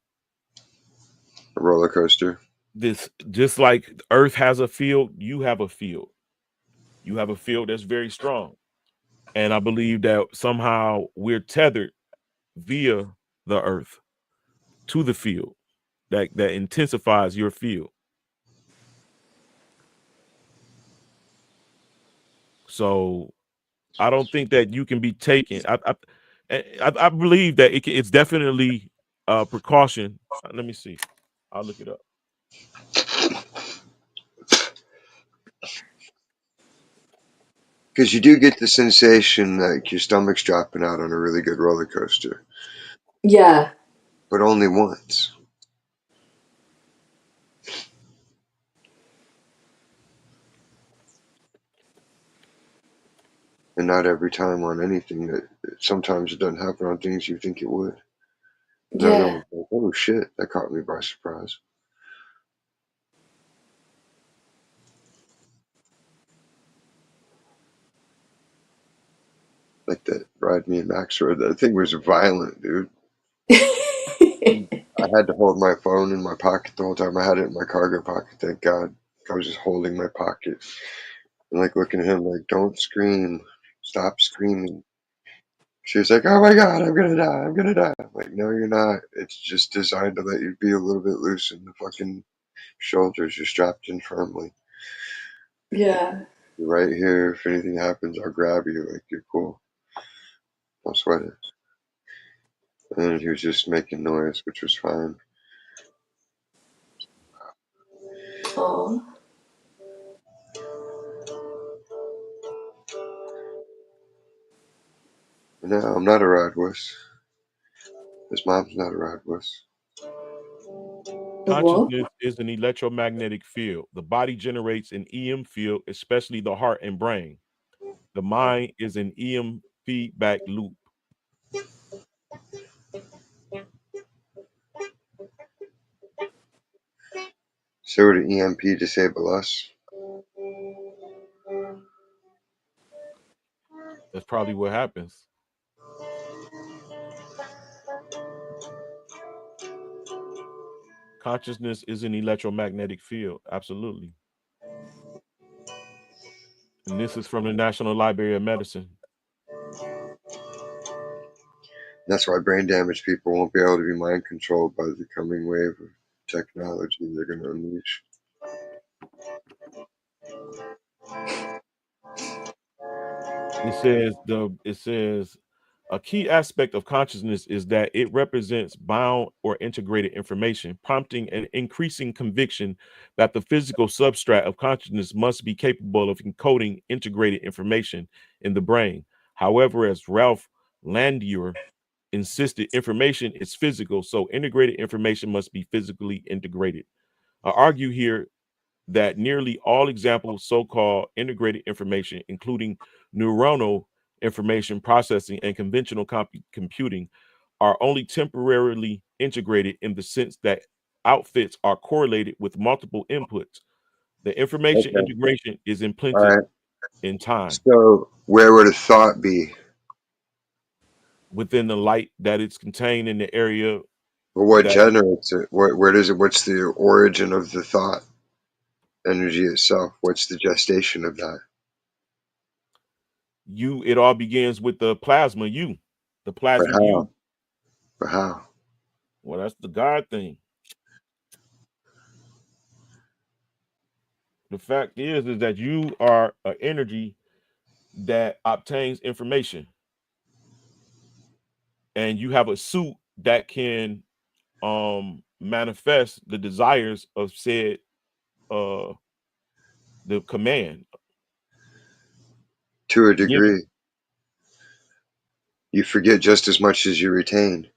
a roller coaster. this, just like Earth has a field, you have a field. You have a field that's very strong. And I believe that somehow we're tethered via the Earth to the field that intensifies your field. So I don't think that you can be taken. I believe that it's definitely a precaution. Let me see. I'll look it up. Because you do get the sensation like your stomach's dropping out on a really good roller coaster, Yeah. but only once. And not every time on anything. That sometimes it doesn't happen on things you think it would. And I Yeah. know, like, oh shit, that caught me by surprise. Like that Ride Me and Max Road. That thing was violent, dude. I had to hold my phone in my pocket the whole time. I had it in my cargo pocket, thank God. I was just holding my pocket and like looking at him like, don't scream. Stop screaming. She was like, oh my God, I'm gonna die. I'm gonna die. I'm like, no, you're not. It's just designed to let you be a little bit loose in the fucking shoulders. You're strapped in firmly. Yeah. You're right here. If anything happens, I'll grab you. Like, you're cool. Don't sweat it. And then he was just making noise, which was fine. Oh. No, I'm not a ride wuss. His mom's not a ride wuss. What? Consciousness is an electromagnetic field. The body generates an EM field, especially the heart and brain. The mind is an EM feedback loop. So would an EMP disable us? That's probably what happens. Consciousness is an electromagnetic field. Absolutely. And this is from the National Library of Medicine. That's why brain damaged people won't be able to be mind controlled by the coming wave of technology they're going to unleash. It says a key aspect of consciousness is that it represents bound or integrated information, prompting an increasing conviction that the physical substrate of consciousness must be capable of encoding integrated information in the brain. However, as Ralph Landier insisted, information is physical, so integrated information must be physically integrated. I argue here that nearly all examples so-called integrated information, including neuronal information processing and conventional computing, are only temporarily integrated in the sense that outfits are correlated with multiple inputs. The information Okay. integration is All implemented. right. in time So where would a thought be? within the light that it's contained in the area Or what that generates it? Where does it? What's the origin of the thought energy itself? What's the gestation of that? it all begins with the plasma you, the But plasmic you. how? But how? Well, that's the God thing. The fact is that you are an energy that obtains information, and you have a suit that can manifest the desires of said uh the command To a given. degree, you forget just as much as you retain.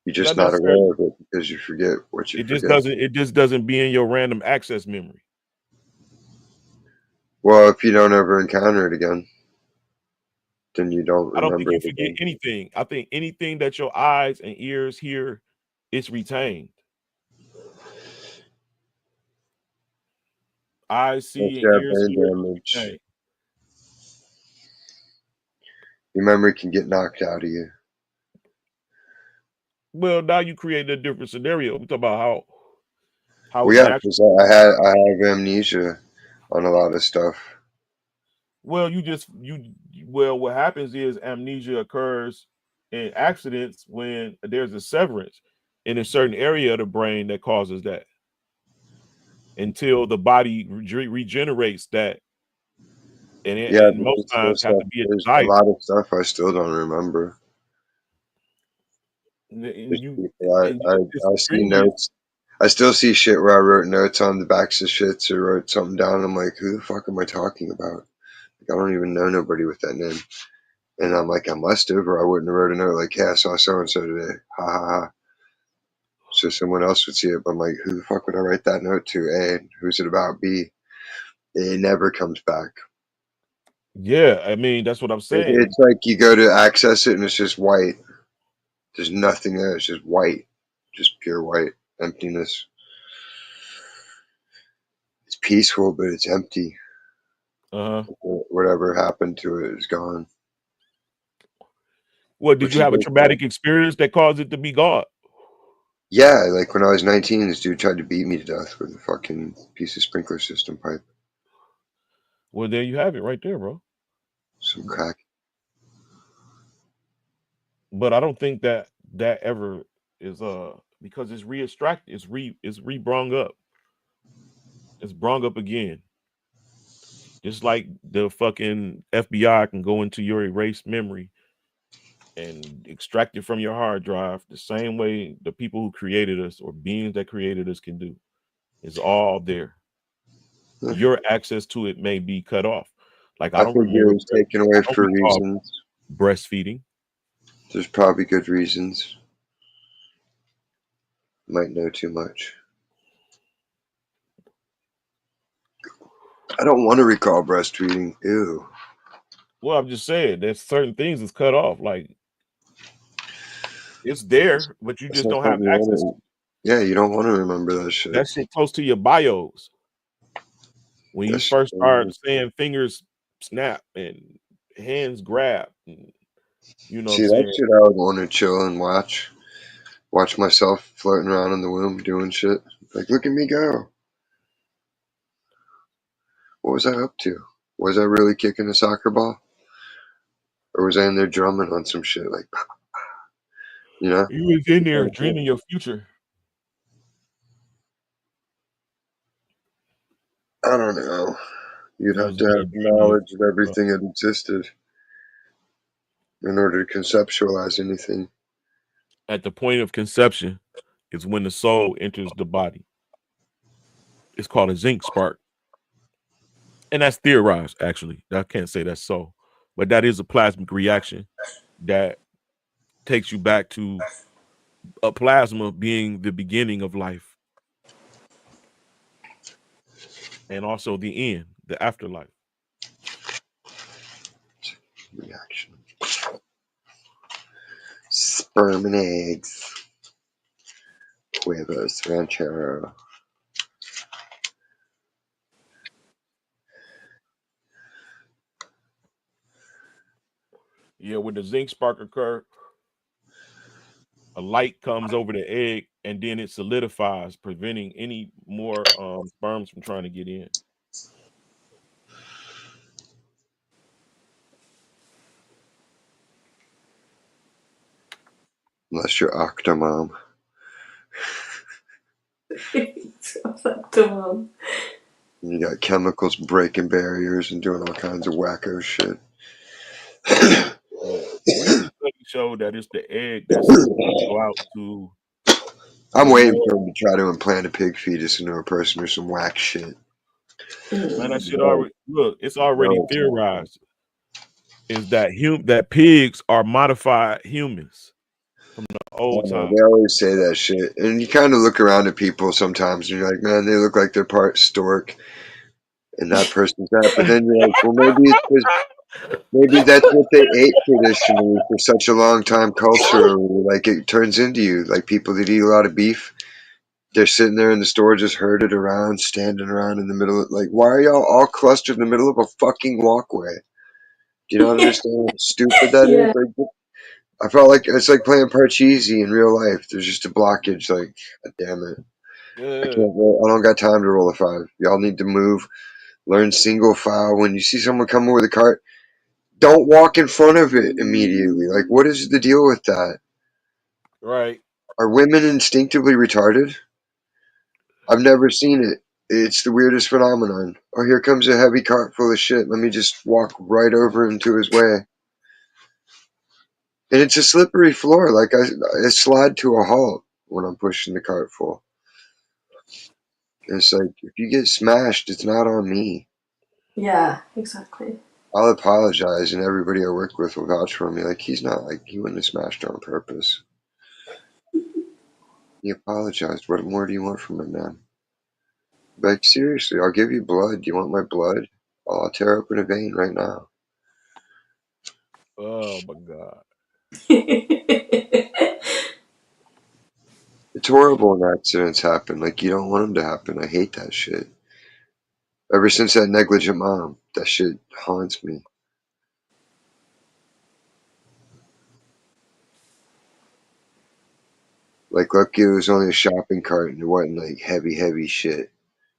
You're just Not not necessarily. aware of it because you forget what you It just forget. doesn't be in your random access memory. Well, if you don't ever encounter it again, then you don't I don't think remember you it forget again. anything. I think anything that your eyes and ears hear, it's retained. Eyes Once see and you have ears brain hear, it's damage, retained. your memory can get knocked out of you. Well, now you create a different scenario. We talk about how Well, it's yeah, natural. because I have amnesia on a lot of stuff. Well, well, what happens is amnesia occurs in accidents when there's a severance in a certain area of the brain that causes that until the body regenerates that, Yeah, and but most there's still times have stuff. to be a There's a desire. lot of stuff I still don't remember. And There's you people and you I see extremely notes. I still see shit where I wrote notes on the backs of shits or wrote something down. I'm like, who the fuck am I talking about? Like, I don't even know nobody with that name. And I'm like, I must have, or I wouldn't have wrote a note like, hey, I saw so and so today. Ha ha ha. So someone else would see it. But I'm like, who the fuck would I write that note to? A, and who's it about? B, it never comes back. yeah, I mean that's what I'm saying. It's like you go to access it and it's just white. There's nothing there. It's just white, just pure white emptiness. It's peaceful, but it's empty. Uh-huh. Whatever happened to it is gone, What, did which you is have a really cool. traumatic experience that caused it to be gone? Yeah, like when I was 19, this dude tried to beat me to death with a fucking piece of sprinkler system pipe. Well, there you have it right there, bro. Some crack. But I don't think that ever is because it's re-extracted, it's re-brung up. It's brung up again. Just like the fucking FBI can go into your erased memory and extract it from your hard drive the same way the people who created us or beings that created us can do. It's all there. Huh. Your access to it may be cut off. Like I think it was taken I away don't for recall reasons. breastfeeding. There's probably good reasons. Might know too much. I don't want to recall breastfeeding. Ew. Well, I'm just saying there's certain things that's cut off. Like it's there, but you That's just not don't have something you access to want it. to. Yeah, you don't want to remember that shit. That shit close to your bios. When you That shit. first start saying fingers snap and hands grab, and, you know what I'm See, that saying? shit I would want to chill and watch. Watch myself floating around in the womb doing shit. Like, look at me go. What was I up to? Was I really kicking a soccer ball? Or was I in there drumming on some shit? Like, you know? You was in Kind there of cool. dreaming your future. I don't know. You'd You have was to in there have dreaming your knowledge of future, bro. everything that existed in order to conceptualize anything. At the point of conception is when the soul enters the body. It's called a zinc spark. And that's theorized, actually. I can't say that's so, but that is a plasmic reaction that takes you back to a plasma being the beginning of life and also the end, the afterlife. Reaction. Sperm and eggs. Huevos ranchero. Yeah, when the zinc spark occur, a light comes over the egg and then it solidifies, preventing any more sperms from trying to get in. Unless you're Octomom. Sounds like dumb. You got chemicals breaking barriers and doing all kinds of wacko shit. Yeah. Recent study showed that it's the egg that's supposed to go out to I'm do waiting more. for him to try to implant a pig fetus into a person or some whack shit. Man, that shit No, already look. It's already no, it's not. theorized. Is that that pigs are modified humans from the I old know, time? they always say that shit. And you kind of look around at people sometimes and you're like, man, they look like they're part stork and that person's that. But then you're like, well, maybe it's because maybe that's what they ate traditionally for such a long time culturally. Like it turns into you. Like people that eat a lot of beef, they're sitting there in the store just herded around, standing around in the middle of, like, why are y'all all clustered in the middle of a fucking walkway? Do you not understand how stupid that is? Yeah. Like, I felt like it's like playing Parcheesi in real life. There's just a blockage. Like, God damn it. I Yeah, can't roll. I don't got time to roll a five. Y'all need to move. Learn single file. When you see someone coming with a cart, don't walk in front of it immediately. Like, what is the deal with that? right. Are women instinctively retarded? I've never seen it. It's the weirdest phenomenon. Oh, here comes a heavy cart full of shit. Let me just walk right over into his way. And it's a slippery floor. Like, I slide to a halt when I'm pushing the cart full. And it's like, if you get smashed, it's not on me. Yeah, exactly. I'll apologize, and everybody I work with will vouch for me. Like, he's not, like, he wouldn't have smashed on purpose. He apologized. What more do you want from him, man? Like, seriously, I'll give you blood. Do you want my blood? I'll tear open a vein right now. Oh my god. It's horrible when accidents happen. Like, you don't want them to happen. I hate that shit. Ever since that negligent mom, that shit haunts me. Like, lucky it was only a shopping cart and it wasn't, like, heavy, heavy shit,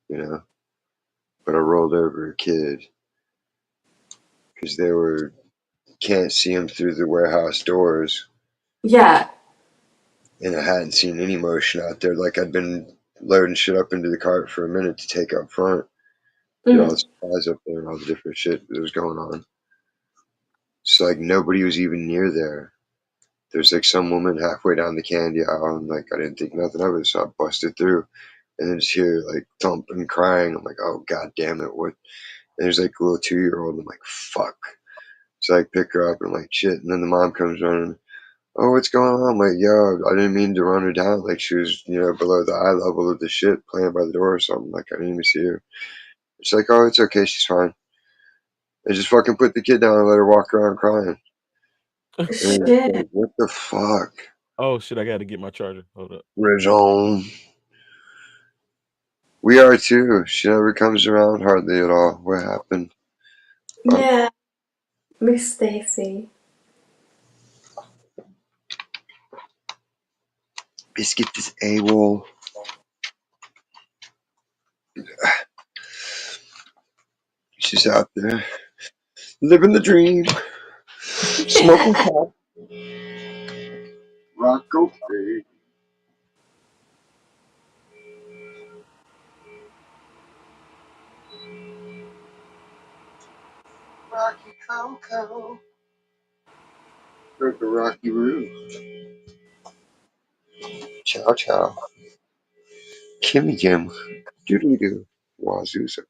you know? But I rolled over a kid because they were can't see him through the warehouse doors, Yeah. and I hadn't seen any motion out there. Like I'd been loading shit up into the cart for a minute to take up front, get all the Mm. supplies up there and all the different shit that was going on. It's like nobody was even near there. There's like some woman halfway down the candy aisle, and like I didn't think nothing of it, so I busted through, and then just hear like thumping, crying. I'm like, oh god damn it, what? And there's like a little 2-year old. I'm like, fuck. So I pick her up and I'm like, shit. And then the mom comes running. Oh, what's going on? I'm like, yo, I didn't mean to run her down. Like, she was, below the eye level of the shit playing by the door or something. Like, I didn't even see her. She's like, oh, it's okay. She's fine. And just fucking put the kid down and let her walk around crying. And it's Shit. like, what the fuck? Oh shit! I got to get my charger. Hold up. Rajon. We are too. She never comes around hardly at all. What happened? Oh, Yeah. Miss Stacy. Biscuit is AWOL. She's out there living the dream. Smoking pot. Rocco. Rocky Coco. Heard the Rocky Roo. Chow chow. Kimmy Kim. Doodly doo. Wazooza.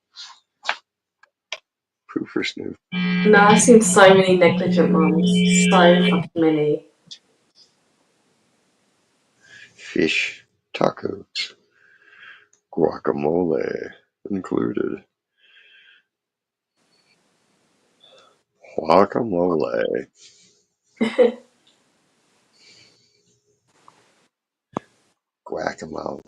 Proofer snoof. No, I've seen so many negligent moms. So fucking many. Fish. Tacos. Guacamole. Included. Guacamole. Guacamole.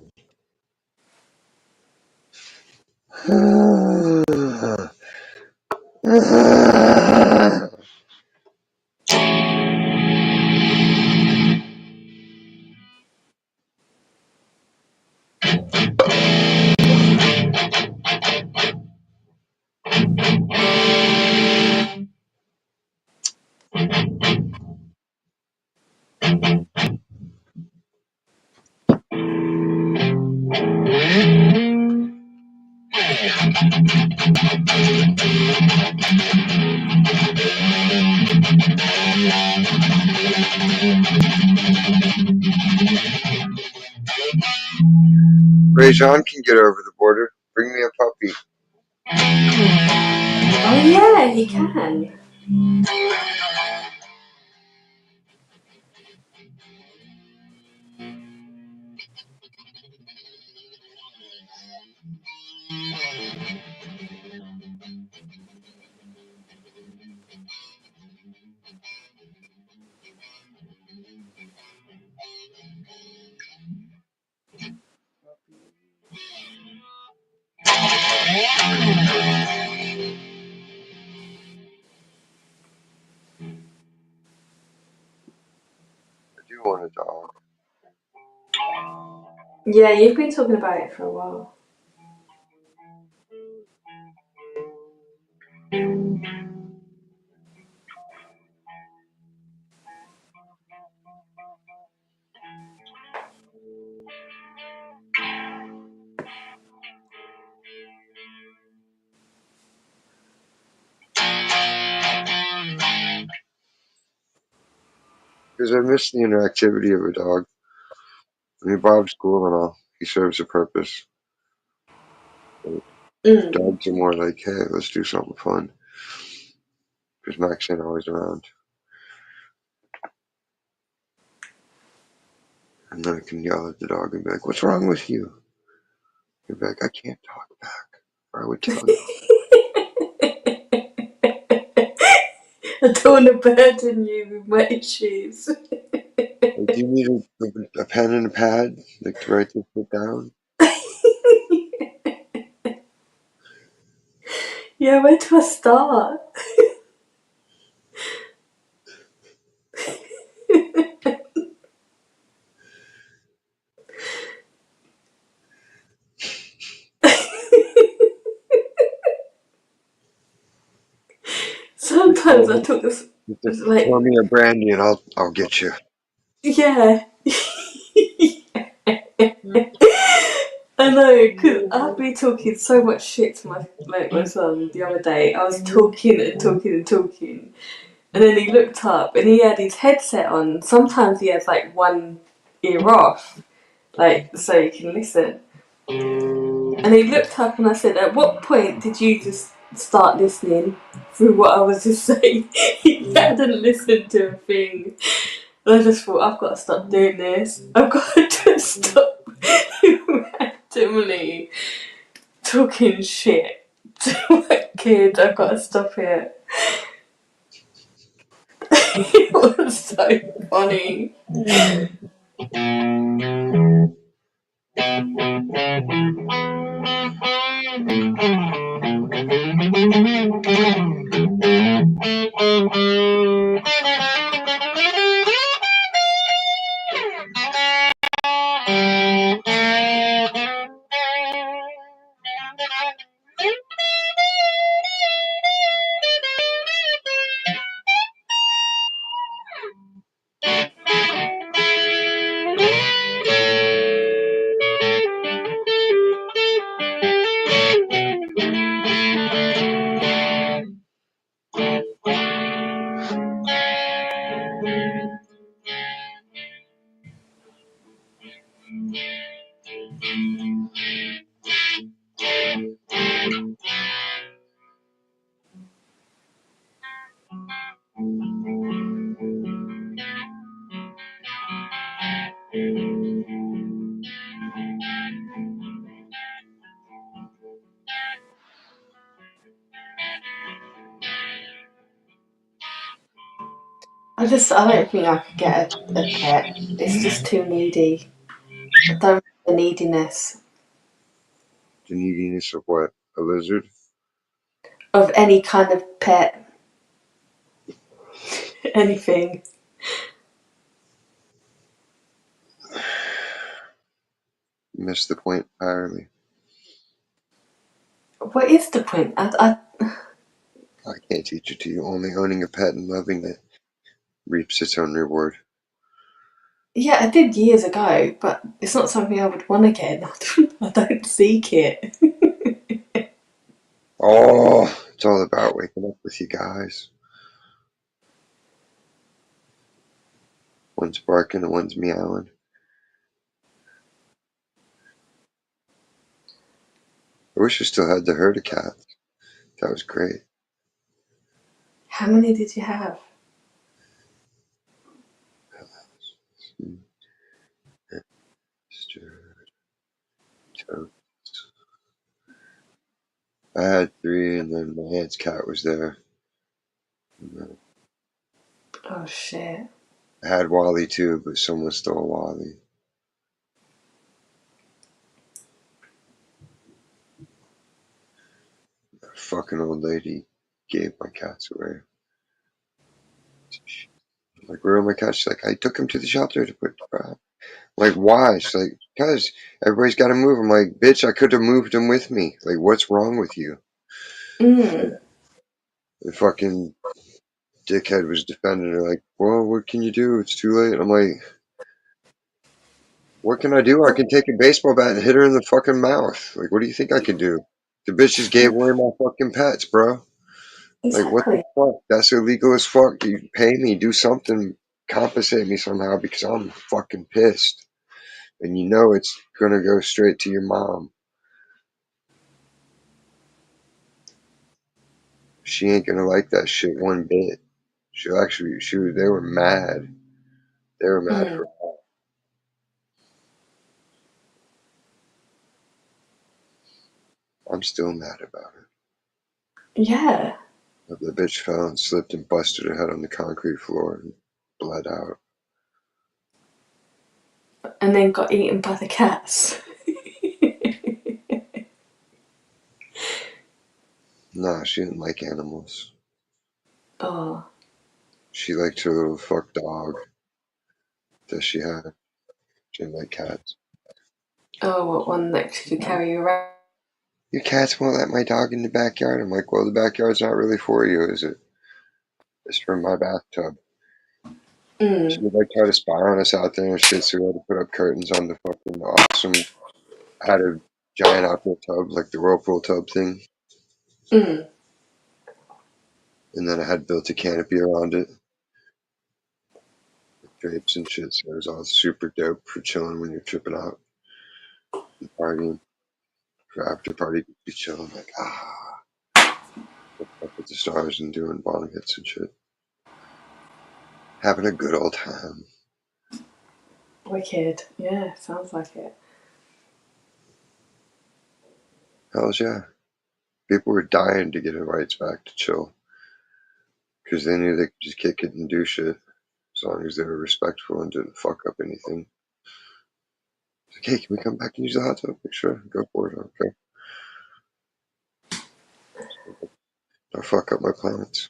Rajon can get over the border. Bring me a puppy. Oh yeah, he can. I do want a dog. Yeah, you've been talking about it for a while. Because I miss the interactivity of a dog. I mean, Bob's cool and all. He serves a purpose. But Mm. dogs are more like, hey, let's do something fun. Because Max ain't always around. And then I can yell at the dog and be like, what's wrong with you? He'd be like, I can't talk back. Or I would tell you. I don't want to burden you with my issues. Like, do you need a pen and a pad? Like, to write this shit down? Yeah, where do I start? Sometimes I talk this Just pour like, me a brandy and I'll get you. yeah. I know, because I've been talking so much shit to my son the other day. I was talking and talking and talking, and then he looked up and he had his headset on. Sometimes he has like one ear off, like so you can listen. And he looked up and I said, "At what point did you just start listening through what I was just saying?" He hadn't listened to a thing. And I just thought, I've got to stop doing this. I've got to stop randomly talking shit to my kid. I've got to stop it. It was so funny. I don't think I could get a pet. It's just too needy. I don't like the neediness The neediness of what? A lizard? of any kind of pet. Anything. Missed the point entirely. What is the point? I can't teach it to you. Only owning a pet and loving it reaps its own reward. Yeah, I did years ago, but it's not something I would want again. I don't seek it. Oh, it's all about waking up with you guys. One's barking and one's meowing. I wish I still had the herd of cats. That was great. How many did you have? I had 3, and then my aunt's cat was there. Oh shit. I had Wally too, but someone stole Wally. That fucking old lady gave my cats away. I'm like, where are my cats? She's like, I took them to the shelter to put to bed. Like, why? She's like, because everybody's got to move. I'm like, bitch, I could have moved them with me. Like, what's wrong with you? Mm. The fucking dickhead was defending her, like, well, what can you do? It's too late. I'm like, what can I do? I can take a baseball bat and hit her in the fucking mouth. Like, what do you think I can do? The bitch just gave away my fucking pets, bro. Like, what the Exactly. fuck? That's illegal as fuck. You pay me, do something, compensate me somehow because I'm fucking pissed. And you know it's gonna go straight to your mom. She ain't gonna like that shit one bit. They were mad. They were mad Mm. for. I'm still mad about it. Yeah. The bitch fell and slipped and busted her head on the concrete floor and bled out. And then got eaten by the cats. Nah, she didn't like animals. Oh. She liked her little fuck dog that she had. She didn't like cats. Oh, what one that could carry you around? Your cats won't let my dog in the backyard. I'm like, well, the backyard's not really for you, is it? It's for my bathtub. She Mm. would like try to spy on us out there and shit, so we had to put up curtains on the fucking awesome. I had a giant outdoor tub, like the whirlpool tub thing, Mm. and then I had built a canopy around it with drapes and shit, so it was all super dope for chilling when you're tripping out and partying. For after party, be chilling like up with the stars and doing bong hits and shit, having a good old time. Wicked. Yeah, sounds like it. Hells yeah, people were dying to get their rights back to chill because they knew they could just kick it and do shit as long as they were respectful and didn't fuck up anything. It's like, hey, can we come back and use the hot tub? Like, sure, go for it. Okay. Don't fuck up my plants.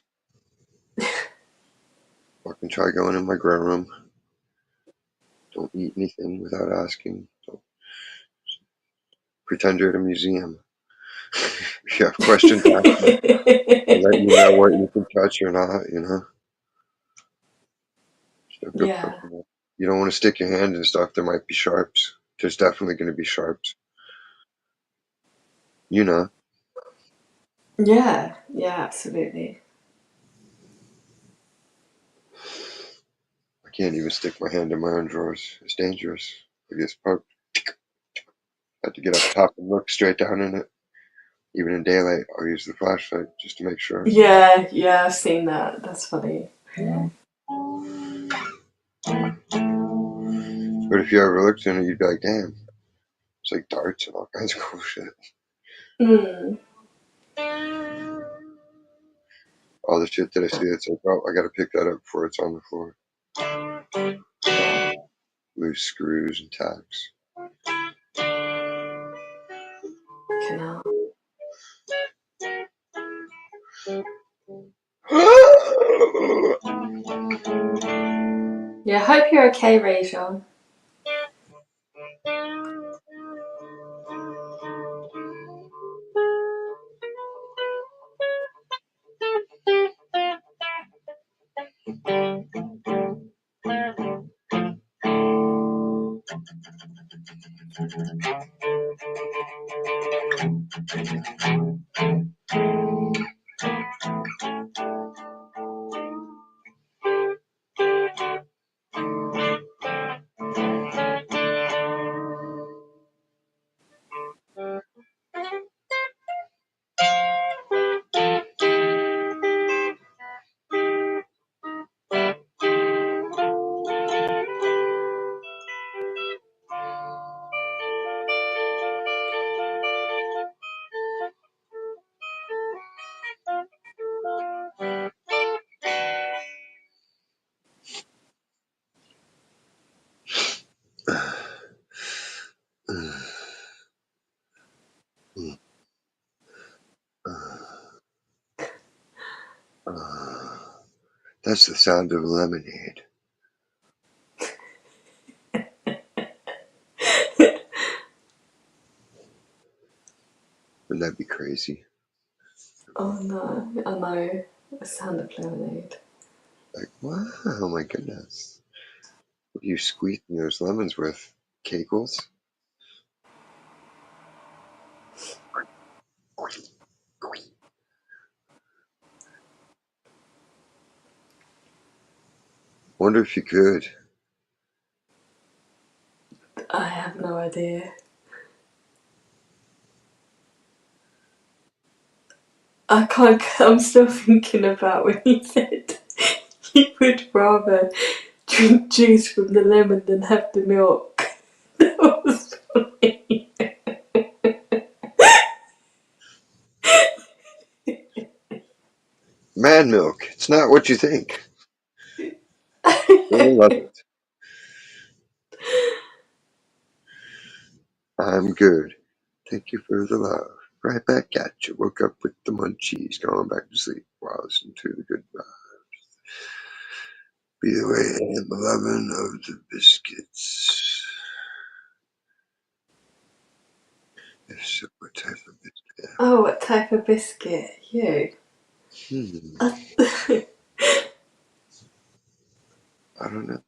Fucking try going in my grow room. Don't eat anything without asking. Don't pretend you're at a museum. If you have questions, ask me. I'll let you know what you can touch or not, you know? Just don't go Yeah. fucking up. You don't want to stick your hand in stuff. There might be sharps. There's definitely going to be sharps. You know. Yeah. Yeah, absolutely. I can't even stick my hand in my own drawers. It's dangerous. I get poked. I have to get up top and look straight down in it. Even in daylight, I'll use the flashlight just to make sure. Yeah, yeah, I've seen that. That's funny. But if you ever looked in it, you'd be like, damn. It's like darts and all kinds of cool shit. Mm. All the shit that I see that's like, oh, I gotta pick that up before it's on the floor. Yeah. Loose screws and tacks. Canal. Yeah, I hope you're okay, Rachel. That's the sound of lemonade. Wouldn't that be crazy? Oh no, I know. The sound of lemonade. Like, wow, oh my goodness. What are you squeezing those lemons with? Kegels? Wonder if you could. I have no idea. I can't. I'm still thinking about when you said you would rather drink juice from the lemon than have the milk. That was funny. Man milk. It's not what you think. I love it. I'm good. Thank you for the love. Right back at you. Woke up with the munchies, going back to sleep while listening to the good vibes. Be the way I am loving of the biscuits. If so, what type of biscuit? Oh, what type of biscuit? You. I don't know.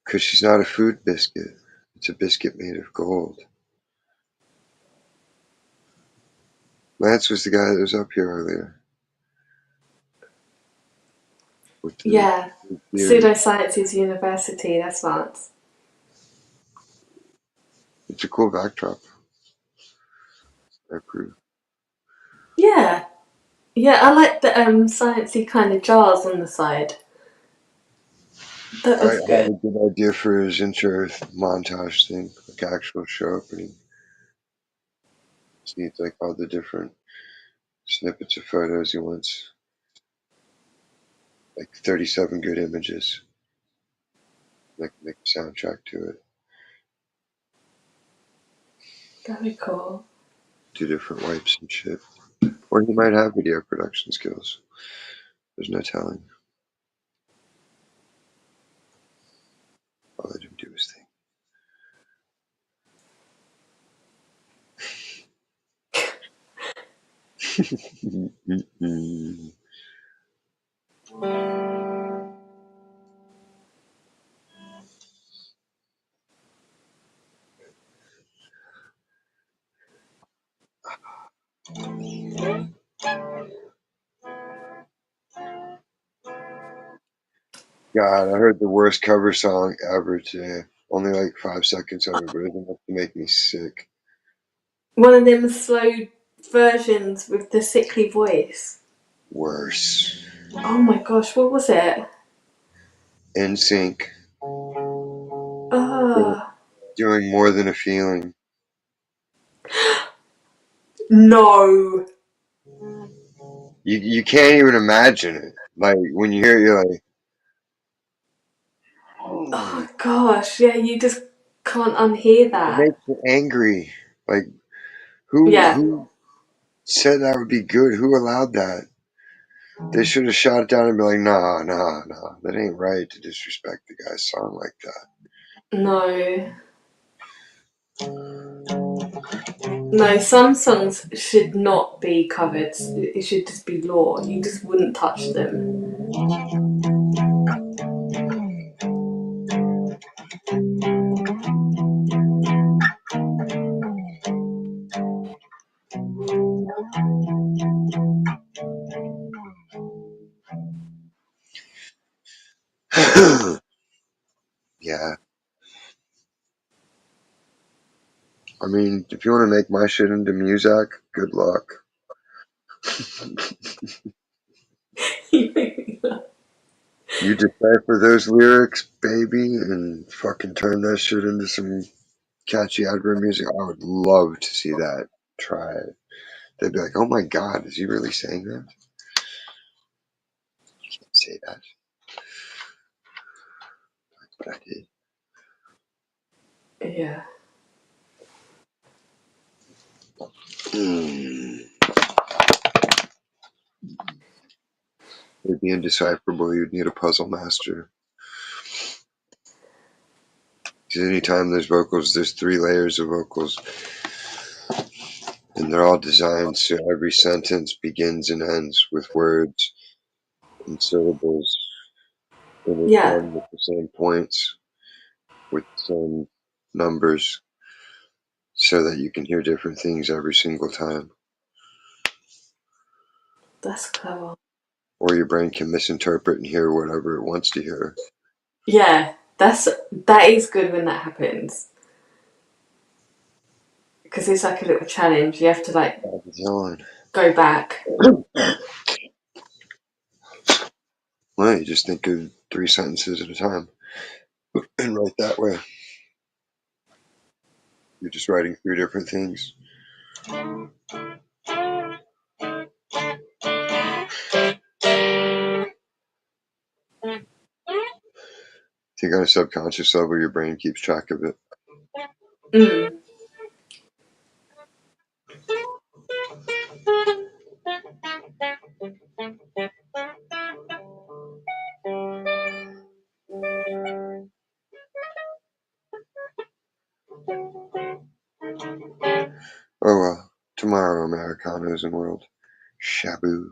Because she's not a food biscuit. It's a biscuit made of gold. Lance was the guy that was up here earlier. With the Yeah. theory. Pseudosciences University, that's Lance. It's a cool backdrop. I approve. Yeah. Yeah, I like the sciencey kind of jars on the side. That I was had good. a good idea for his intro montage thing, like actual show opening. Just needs like all the different snippets of photos he wants. Like 37 good images. Like make a soundtrack to it. Very cool. 2 different wipes and shit. Or he might have video production skills. There's no telling. I'll let him do his thing. God, I heard the worst cover song ever today. Only like 5 seconds of it, but it enough to make me sick. One of them slow versions with the sickly voice. Worse. Oh my gosh, what was it? NSYNC. Ah, Doing more than a feeling. no. You can't even imagine it. Like when you hear it, you're like, Oh gosh, yeah, you just can't unhear it that. makes you angry. Like Yeah, who said that would be good? Who allowed that? They should have shot it down and be like, nah, that ain't right to disrespect the guy's song like that. no. No, some songs should not be covered. It should just be law. You just wouldn't touch them. Yeah. I mean, if you want to make my shit into music, good luck. You decipher those lyrics, baby, and fucking turn that shit into some catchy outdoor music. I would love to see that. Try it. They'd be like, "Oh my god, is he really saying that?" You can't say that, but I did. Yeah. It'd be indecipherable. You'd need a puzzle master. Because anytime there's vocals, there's 3 layers of vocals. And they're all designed so every sentence begins and ends with words and syllables Yeah, intertwined with the same points, with the same numbers, so that you can hear different things every single time. that's clever. Or your brain can misinterpret and hear whatever it wants to hear. Yeah, that is good when that happens. Because it's like a little challenge. You have to like go back. Well, you just think of 3 sentences at a time and write that way. You're just writing 3 different things. I think on a subconscious level, your brain keeps track of it. Mm. Oh well, tomorrow, Americanos and world. Shabu.